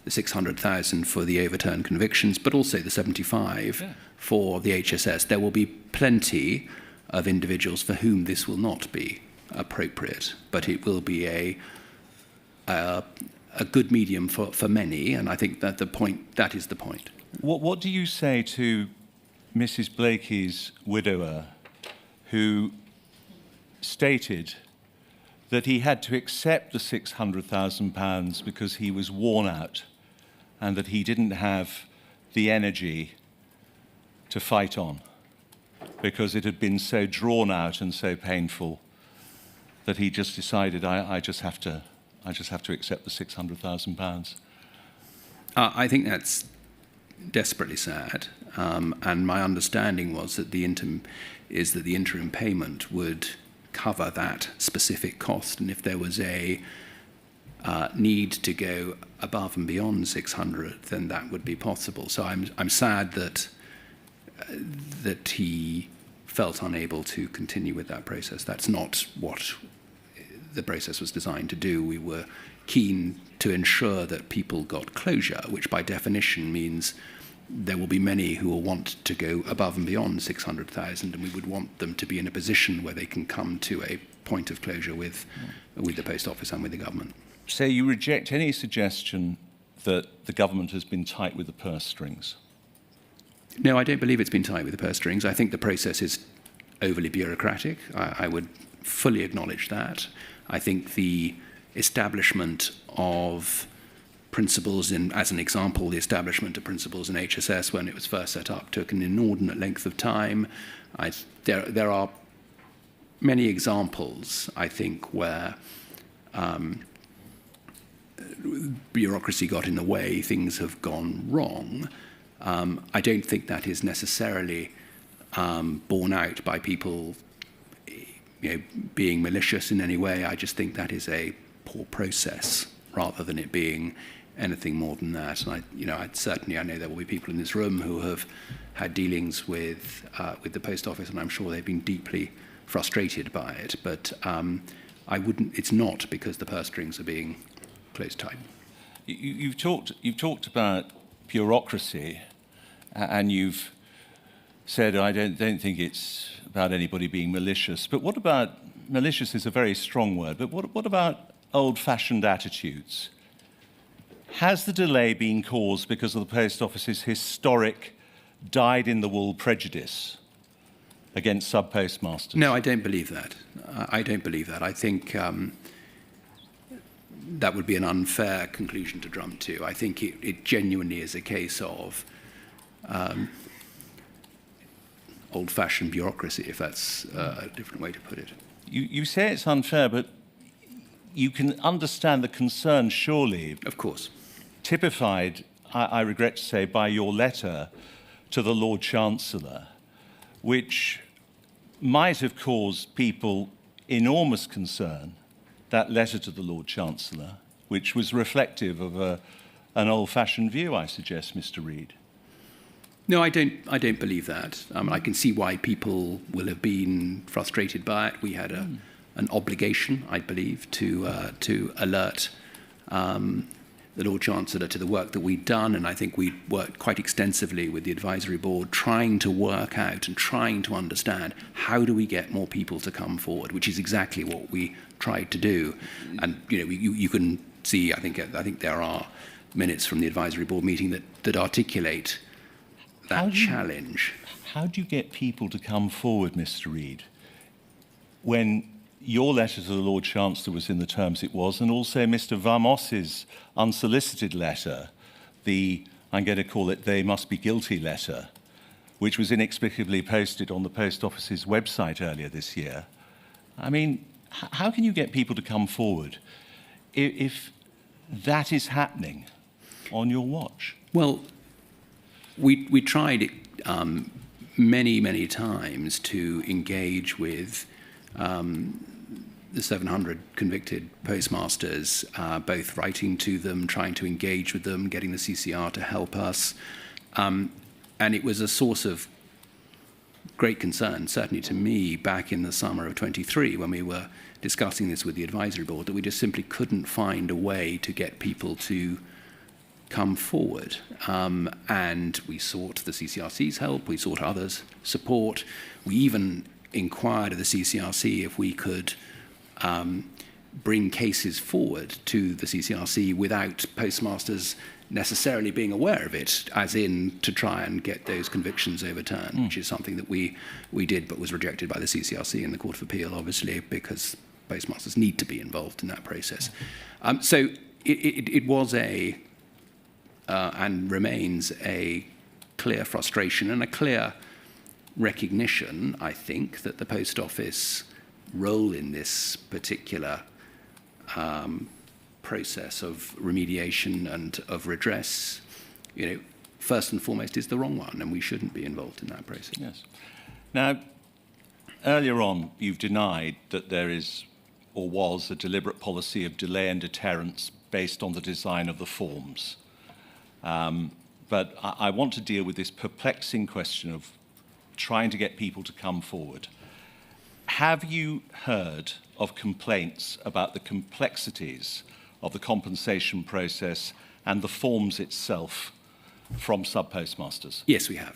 the 600,000 for the overturned convictions, but also the 75 for the HSS, there will be plenty of individuals for whom this will not be appropriate, but it will be a good medium for many, and I think that that is the point. What do you say to Mrs. Blakey's widower, who stated that he had to accept the £600,000 because he was worn out and that he didn't have the energy to fight on because it had been so drawn out and so painful that he just decided, I just have to accept the £600,000? I think that's desperately sad, and my understanding was that the interim payment would cover that specific cost, and if there was a need to go above and beyond 600, then that would be possible. So I'm sad that he felt unable to continue with that process. That's not what the process was designed to do. We were keen to ensure that people got closure, which by definition means there will be many who will want to go above and beyond 600,000, and we would want them to be in a position where they can come to a point of closure with the Post Office and with the government. So you reject any suggestion that the government has been tight with the purse strings? No, I don't believe it's been tight with the purse strings. I think the process is overly bureaucratic. I would fully acknowledge that. I think the establishment of principles as an example, the establishment of principles in HSS when it was first set up took an inordinate length of time. There are many examples, I think, where bureaucracy got in the way, things have gone wrong. I don't think that is necessarily borne out by people being malicious in any way. I just think that is a poor process rather than it being anything more than that. And I know there will be people in this room who have had dealings with the Post Office, and I'm sure they've been deeply frustrated by it. But it's not because the purse strings are being closed tight. You've talked about bureaucracy, and you've said I don't think it's about anybody being malicious. But what about malicious is a very strong word. But what about old-fashioned attitudes? Has the delay been caused because of the Post Office's historic dyed-in-the-wool prejudice against sub-postmasters? No, I don't believe that. I don't believe that. I think that would be an unfair conclusion to jump to. I think it genuinely is a case of old-fashioned bureaucracy, if that's a different way to put it. You say it's unfair, but you can understand the concern, surely. Of course. Typified, I regret to say, by your letter to the Lord Chancellor, which might have caused people enormous concern, that letter to the Lord Chancellor, which was reflective of an old-fashioned view, I suggest, Mr. Reid. No, I don't believe that. I can see why people will have been frustrated by it. We had an obligation, I believe, to alert the Lord Chancellor to the work that we'd done, and I think we worked quite extensively with the advisory board, trying to work out and trying to understand how do we get more people to come forward, which is exactly what we tried to do. And you can see, I think there are minutes from the advisory board meeting that articulate that challenge. How do you get people to come forward, Mr. Reid, when your letter to the Lord Chancellor was in the terms it was, and also Mr. Vamos's unsolicited letter, I'm going to call it "they must be guilty" letter, which was inexplicably posted on the Post Office's website earlier this year? I mean, how can you get people to come forward if that is happening on your watch? Well, we tried it many times to engage with the 700 convicted postmasters, both writing to them, trying to engage with them, getting the CCR to help us. And it was a source of great concern, certainly to me, back in the summer of 23, when we were discussing this with the advisory board, that we just simply couldn't find a way to get people to come forward. And we sought the CCRC's help, we sought others' support. We even inquired of the CCRC if we could bring cases forward to the CCRC without postmasters necessarily being aware of it, as in to try and get those convictions overturned, which is something that we did but was rejected by the CCRC in the Court of Appeal, obviously, because postmasters need to be involved in that process. So it was and remains a clear frustration and a clear recognition, I think, that the Post Office role in this particular process of remediation and of redress, first and foremost is the wrong one, and we shouldn't be involved in that process. Yes. Now, earlier on, you've denied that there is or was a deliberate policy of delay and deterrence based on the design of the forms. But I want to deal with this perplexing question of trying to get people to come forward. Have you heard of complaints about the complexities of the compensation process and the forms itself from sub-postmasters? Yes, we have.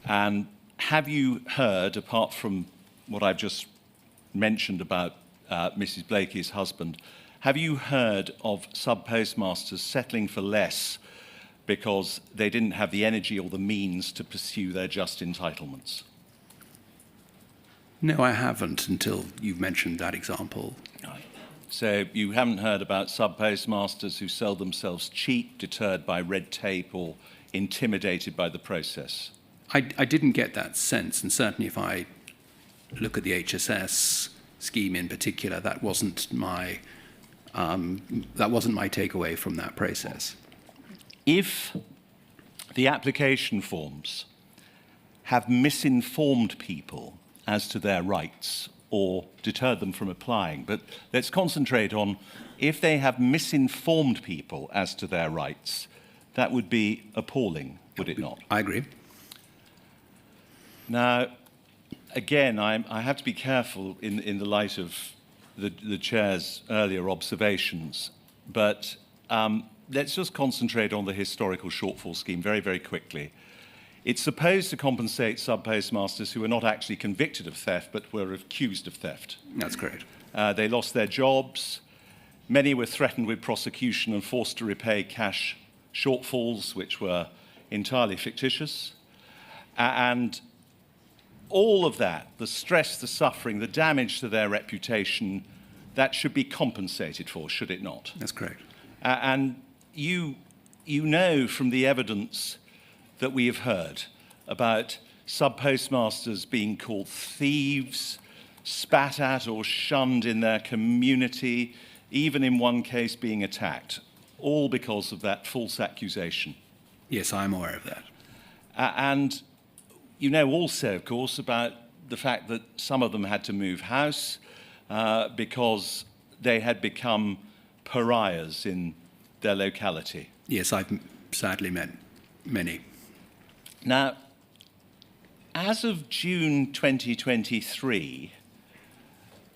And have you heard, apart from what I've just mentioned about Mrs. Blakey's husband, have you heard of sub-postmasters settling for less because they didn't have the energy or the means to pursue their just entitlements? No, I haven't, until you've mentioned that example. So you haven't heard about sub-postmasters who sell themselves cheap, deterred by red tape, or intimidated by the process? I didn't get that sense, and certainly if I look at the HSS scheme in particular, that wasn't my takeaway from that process. If the application forms have misinformed people as to their rights or deterred them from applying, but let's concentrate on if they have misinformed people as to their rights, that would be appalling, would it not? I agree. Now, again, I have to be careful in the light of the Chair's earlier observations, but let's just concentrate on the historical shortfall scheme very, very quickly. It's supposed to compensate sub-postmasters who were not actually convicted of theft, but were accused of theft. That's correct. They lost their jobs. Many were threatened with prosecution and forced to repay cash shortfalls, which were entirely fictitious. And all of that, the stress, the suffering, the damage to their reputation, that should be compensated for, should it not? That's correct. And you know from the evidence that we have heard about sub-postmasters being called thieves, spat at or shunned in their community, even in one case being attacked, all because of that false accusation. Yes, I'm aware of that. And you know also, of course, about the fact that some of them had to move house because they had become pariahs in their locality? Yes, I've sadly met many. Now, as of June 2023,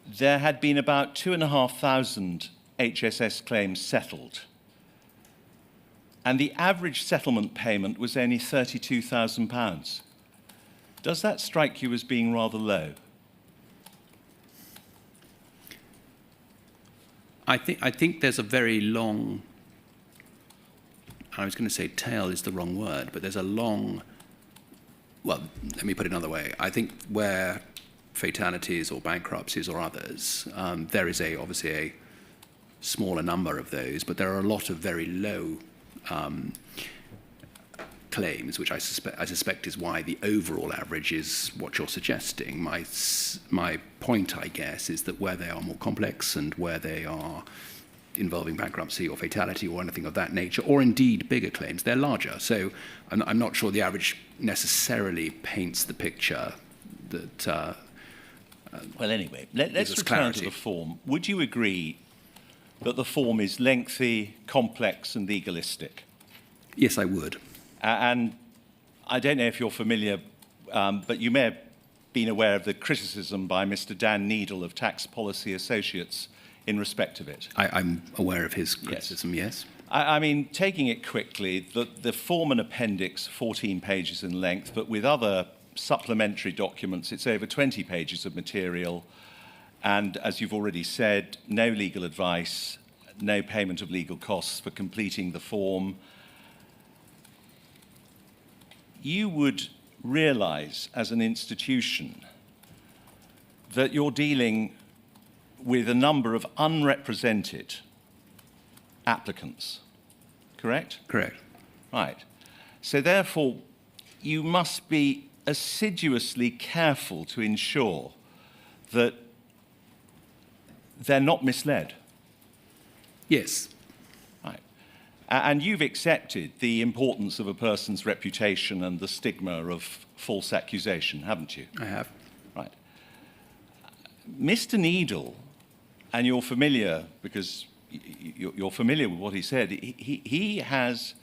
there had been about 2,500 HSS claims settled, and the average settlement payment was only £32,000. Does that strike you as being rather low? I think there's a very long, I was going to say tail is the wrong word, but there's a long, well, let me put it another way. I think where fatalities or bankruptcies or others, there is obviously a smaller number of those, but there are a lot of very low claims, which I suspect is why the overall average is what you're suggesting. My point, I guess, is that where they are more complex and where they are involving bankruptcy or fatality or anything of that nature, or indeed bigger claims, they're larger. So I'm not sure the average necessarily paints the picture that... Well, anyway, let's return to the form. Would you agree that the form is lengthy, complex, and legalistic? Yes, I would. And I don't know if you're familiar, but you may have been aware of the criticism by Mr. Dan Needle of Tax Policy Associates in respect of it. I'm aware of his criticism, yes. I mean, taking it quickly, the form and appendix, 14 pages in length, but with other supplementary documents, it's over 20 pages of material. And as you've already said, no legal advice, no payment of legal costs for completing the form. You would realize as an institution that you're dealing with a number of unrepresented applicants, correct? Correct. Right. So therefore, you must be assiduously careful to ensure that they're not misled. Yes. Right. And you've accepted the importance of a person's reputation and the stigma of false accusation, haven't you? I have. Right. Mr. Needle, and you're familiar, because you're familiar with what he said, he has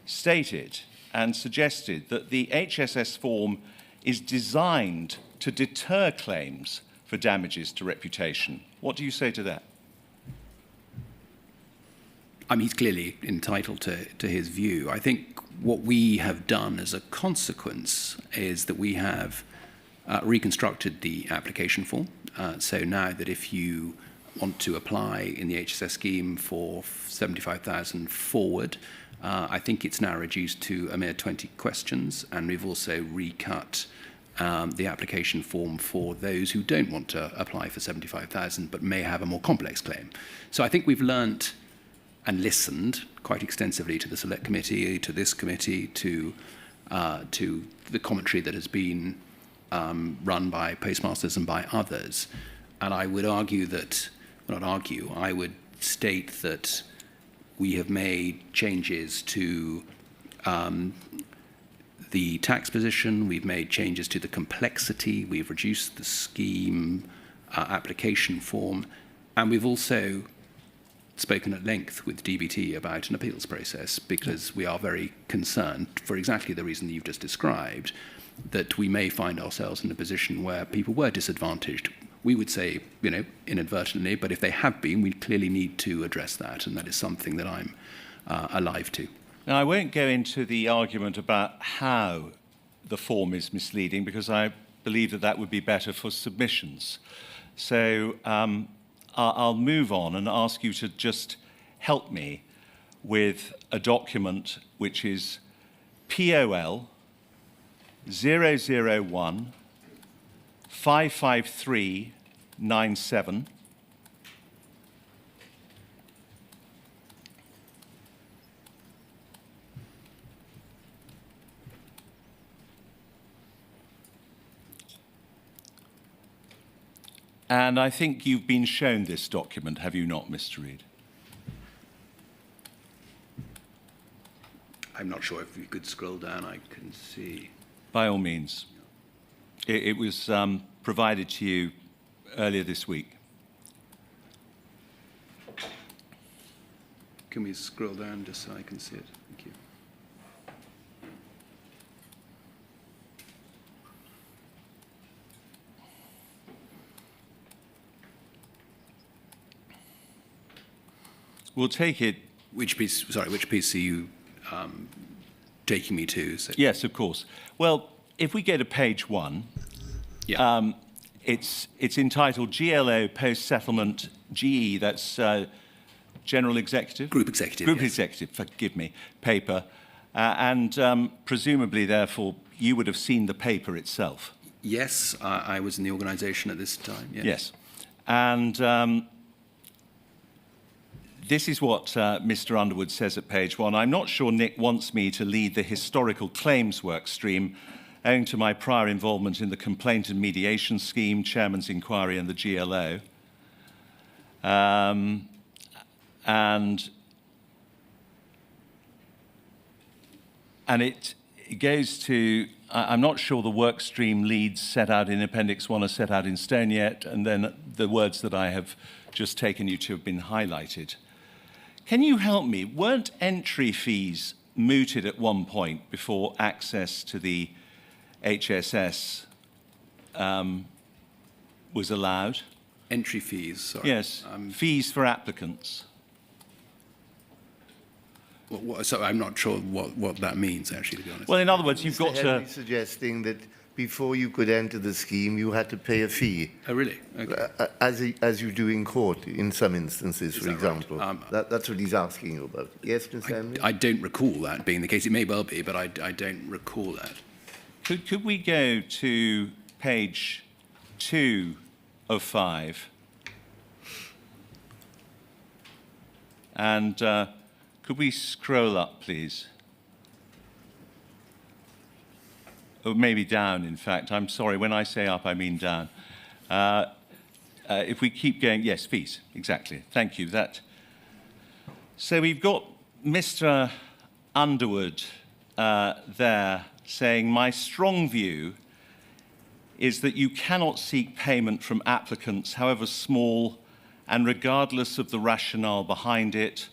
stated and suggested that the HSS form is designed to deter claims for damages to reputation. What do you say to that? I mean, he's clearly entitled to his view. I think what we have done as a consequence is that we have reconstructed the application form. So now that if you want to apply in the HSS scheme for 75,000 forward, I think it's now reduced to a mere 20 questions, and we've also recut the application form for those who don't want to apply for 75,000 but may have a more complex claim. So I think we've learnt and listened quite extensively to the Select Committee, to this committee, to the commentary that has been run by postmasters and by others. And I would argue that, well, not argue, I would state that we have made changes to the tax position, we've made changes to the complexity, we've reduced the scheme application form, and we've also spoken at length with DBT about an appeals process, because we are very concerned, for exactly the reason that you've just described, that we may find ourselves in a position where people were disadvantaged. We would say, inadvertently, but if they have been, we clearly need to address that, and that is something that I'm alive to. Now, I won't go into the argument about how the form is misleading, because I believe that would be better for submissions. So I'll move on and ask you to just help me with a document which is POL 001 55397. And I think you've been shown this document, have you not, Mr. Reid? I'm not sure if you could scroll down, I can see. By all means. It was provided to you earlier this week. Can we scroll down just so I can see it? Thank you. We'll take it. Which piece? Sorry, which piece are you taking me to? So, Yes, of course. Well, if we go to page 1, yeah. it's entitled GLO Post-Settlement GE, that's General Executive? Group Executive. Group yes. Executive, forgive me, paper. And presumably, therefore, you would have seen the paper itself. Yes, I was in the organisation at this time. Yes. Yes. And this is what Mr. Underwood says at page 1. I'm not sure Nick wants me to lead the historical claims work stream, owing to my prior involvement in the complaint and mediation scheme, chairman's inquiry, and the GLO. And it goes to, I'm not sure the work stream leads set out in Appendix 1 are set out in stone yet, and then the words that I have just taken you to have been highlighted. Can you help me? Weren't entry fees mooted at one point before access to the HSS was allowed? Entry fees, sorry. Yes, fees for applicants. So I'm not sure what that means, actually, to be honest. Well, in other words, you've got Mr. to... Henry suggesting that before you could enter the scheme, you had to pay a fee, Oh, really? Okay. as you do in court in some instances, for that right? example. That's what he's asking you about. Yes, Mr. Henry? I don't recall that being the case. It may well be, but I don't recall that. Could we go to page 2 of 5? And could we scroll up, please? Or maybe down, in fact. I'm sorry, when I say up, I mean down. If we keep going, yes, fees, exactly. Thank you. So we've got Mr. Underwood there saying, my strong view is that you cannot seek payment from applicants, however small, and regardless of the rationale behind it.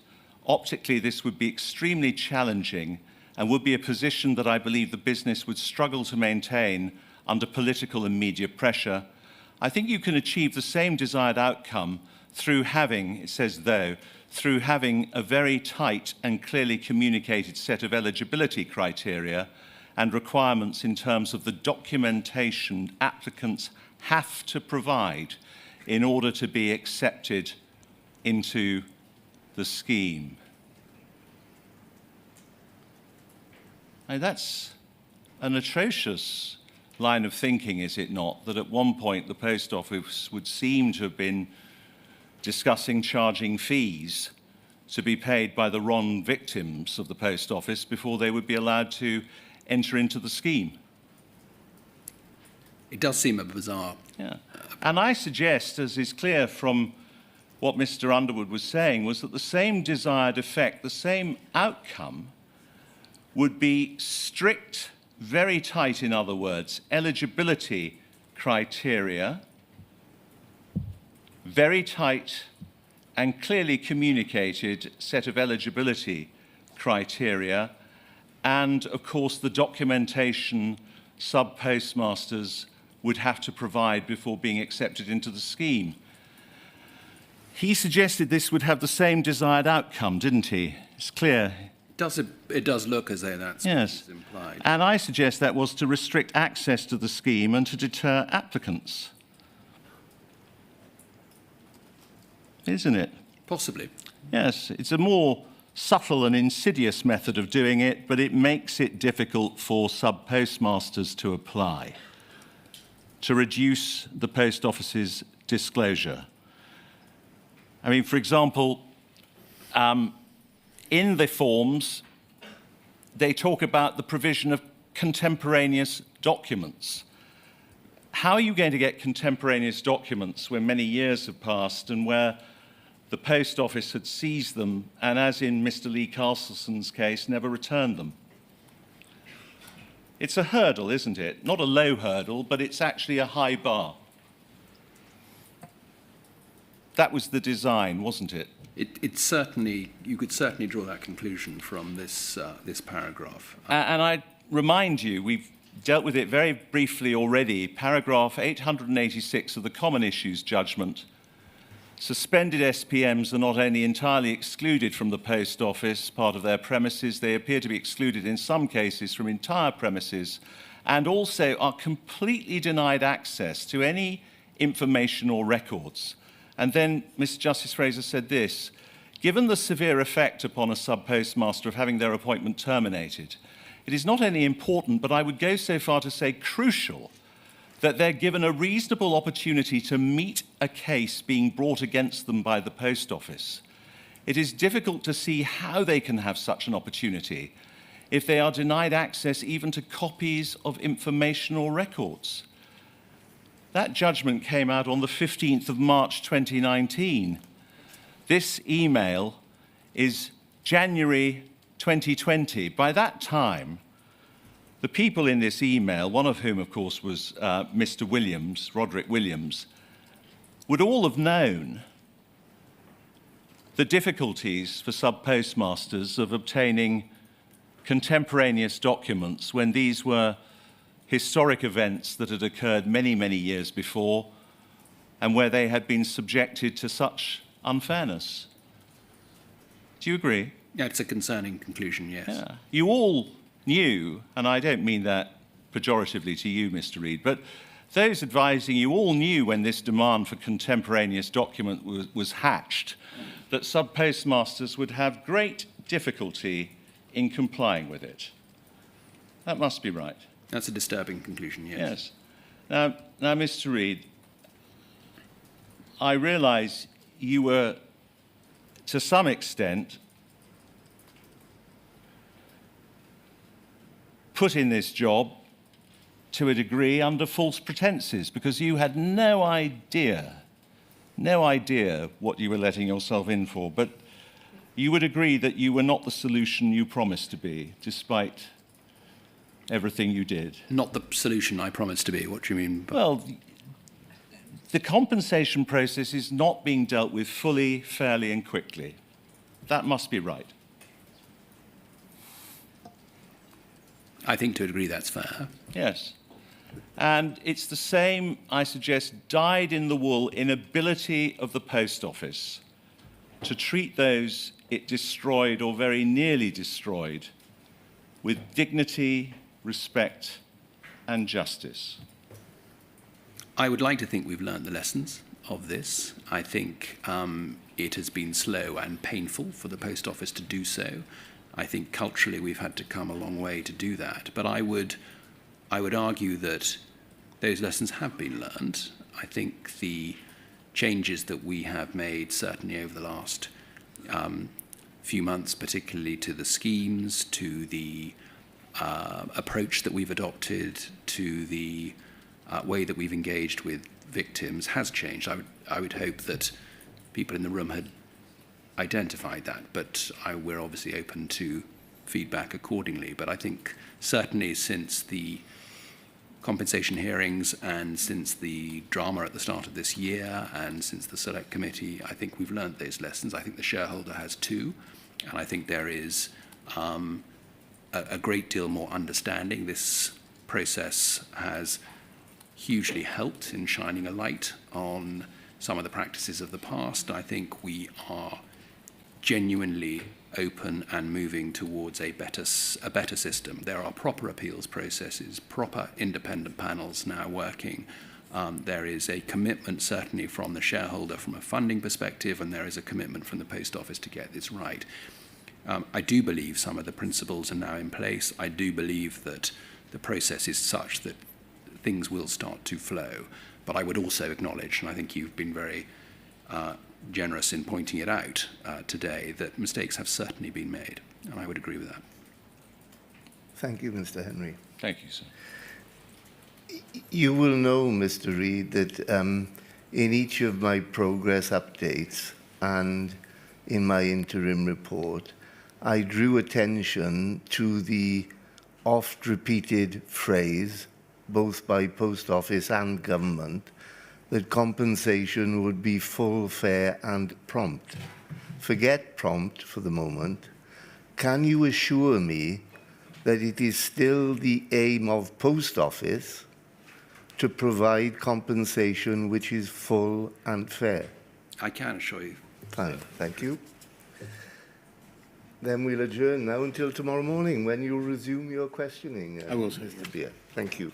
Optically, this would be extremely challenging and would be a position that I believe the business would struggle to maintain under political and media pressure. I think you can achieve the same desired outcome through having, it says though, through having a very tight and clearly communicated set of eligibility criteria and requirements in terms of the documentation applicants have to provide in order to be accepted into the scheme. Now, that's an atrocious line of thinking, is it not? That at one point the Post Office would seem to have been discussing charging fees to be paid by the wrong victims of the Post Office before they would be allowed to enter into the scheme. It does seem a bizarre. Yeah. And I suggest, as is clear from what Mr. Underwood was saying, was that the same desired effect, the same outcome, would be strict, very tight, in other words, eligibility criteria, very tight and clearly communicated set of eligibility criteria, and, of course, the documentation sub-postmasters would have to provide before being accepted into the scheme. He suggested this would have the same desired outcome, didn't he? It's clear. It does look as though that's Yes. what's implied. And I suggest that was to restrict access to the scheme and to deter applicants. Isn't it? Possibly. Yes, it's a more subtle and insidious method of doing it, but it makes it difficult for sub-postmasters to apply, to reduce the Post Office's disclosure. I mean, for example, in the forms, they talk about the provision of contemporaneous documents. How are you going to get contemporaneous documents when many years have passed and where the Post Office had seized them and, as in Mr. Lee Castleton's case, never returned them? It's a hurdle, isn't it? Not a low hurdle, but it's actually a high bar. That was the design, wasn't it? It certainly, you could certainly draw that conclusion from this, this paragraph. And I remind you, we've dealt with it very briefly already. Paragraph 886 of the Common Issues Judgment. Suspended SPMs are not only entirely excluded from the Post Office, part of their premises, they appear to be excluded in some cases from entire premises, and also are completely denied access to any information or records. And then Mr. Justice Fraser said this: given the severe effect upon a sub-postmaster of having their appointment terminated, it is not only important, but I would go so far to say crucial, that they're given a reasonable opportunity to meet a case being brought against them by the Post Office. It is difficult to see how they can have such an opportunity if they are denied access even to copies of information or records. That judgment came out on the 15th of March 2019. This email is January 2020. By that time, the people in this email, one of whom, of course, was Mr. Williams, Roderick Williams, would all have known the difficulties for sub-postmasters of obtaining contemporaneous documents when these were historic events that had occurred many, many years before and where they had been subjected to such unfairness. Do you agree? Yeah, it's a concerning conclusion, yes. Yeah. You all knew, and I don't mean that pejoratively to you, Mr. Reid, but those advising you all knew when this demand for contemporaneous document was hatched that sub-postmasters would have great difficulty in complying with it. That must be right. That's a disturbing conclusion, yes. Yes. Now, Mr. Reid, I realise you were, to some extent, put in this job to a degree under false pretenses because you had no idea what you were letting yourself in for. But you would agree that you were not the solution you promised to be, despite everything you did. Not the solution I promised to be. What do you mean? Well, the compensation process is not being dealt with fully, fairly, and quickly. That must be right. I think to a degree that's fair. Yes. And it's the same, I suggest, dyed-in-the-wool inability of the Post Office to treat those it destroyed or very nearly destroyed with dignity, respect, and justice. I would like to think we've learned the lessons of this. I think it has been slow and painful for the Post Office to do so. I think culturally we've had to come a long way to do that. But I would argue that those lessons have been learned. I think the changes that we have made, certainly over the last few months, particularly to the schemes, to the approach that we've adopted, to the way that we've engaged with victims, has changed. I would hope that people in the room had identified that, but we're obviously open to feedback accordingly. But I think certainly since the compensation hearings and since the drama at the start of this year and since the Select Committee, I think we've learned those lessons. I think the shareholder has too, and I think there is a great deal more understanding. This process has hugely helped in shining a light on some of the practices of the past. I think we are genuinely open and moving towards a better system. There are proper appeals processes, proper independent panels now working. There is a commitment certainly from the shareholder from a funding perspective, and there is a commitment from the Post Office to get this right. I do believe some of the principles are now in place. I do believe that the process is such that things will start to flow. But I would also acknowledge, and I think you've been very generous in pointing it out today, that mistakes have certainly been made, and I would agree with that. Thank you, Mr. Henry. Thank you, sir. You will know, Mr. Reid, that in each of my progress updates and in my interim report, I drew attention to the oft-repeated phrase, both by Post Office and government, that compensation would be full, fair, and prompt. forget prompt for the moment, can you assure me that it is still the aim of Post Office to provide compensation which is full and fair? I can assure you. Fine, thank you. Then we'll adjourn now until tomorrow morning when you'll resume your questioning. I will, sir. Mr. Beer. Thank you.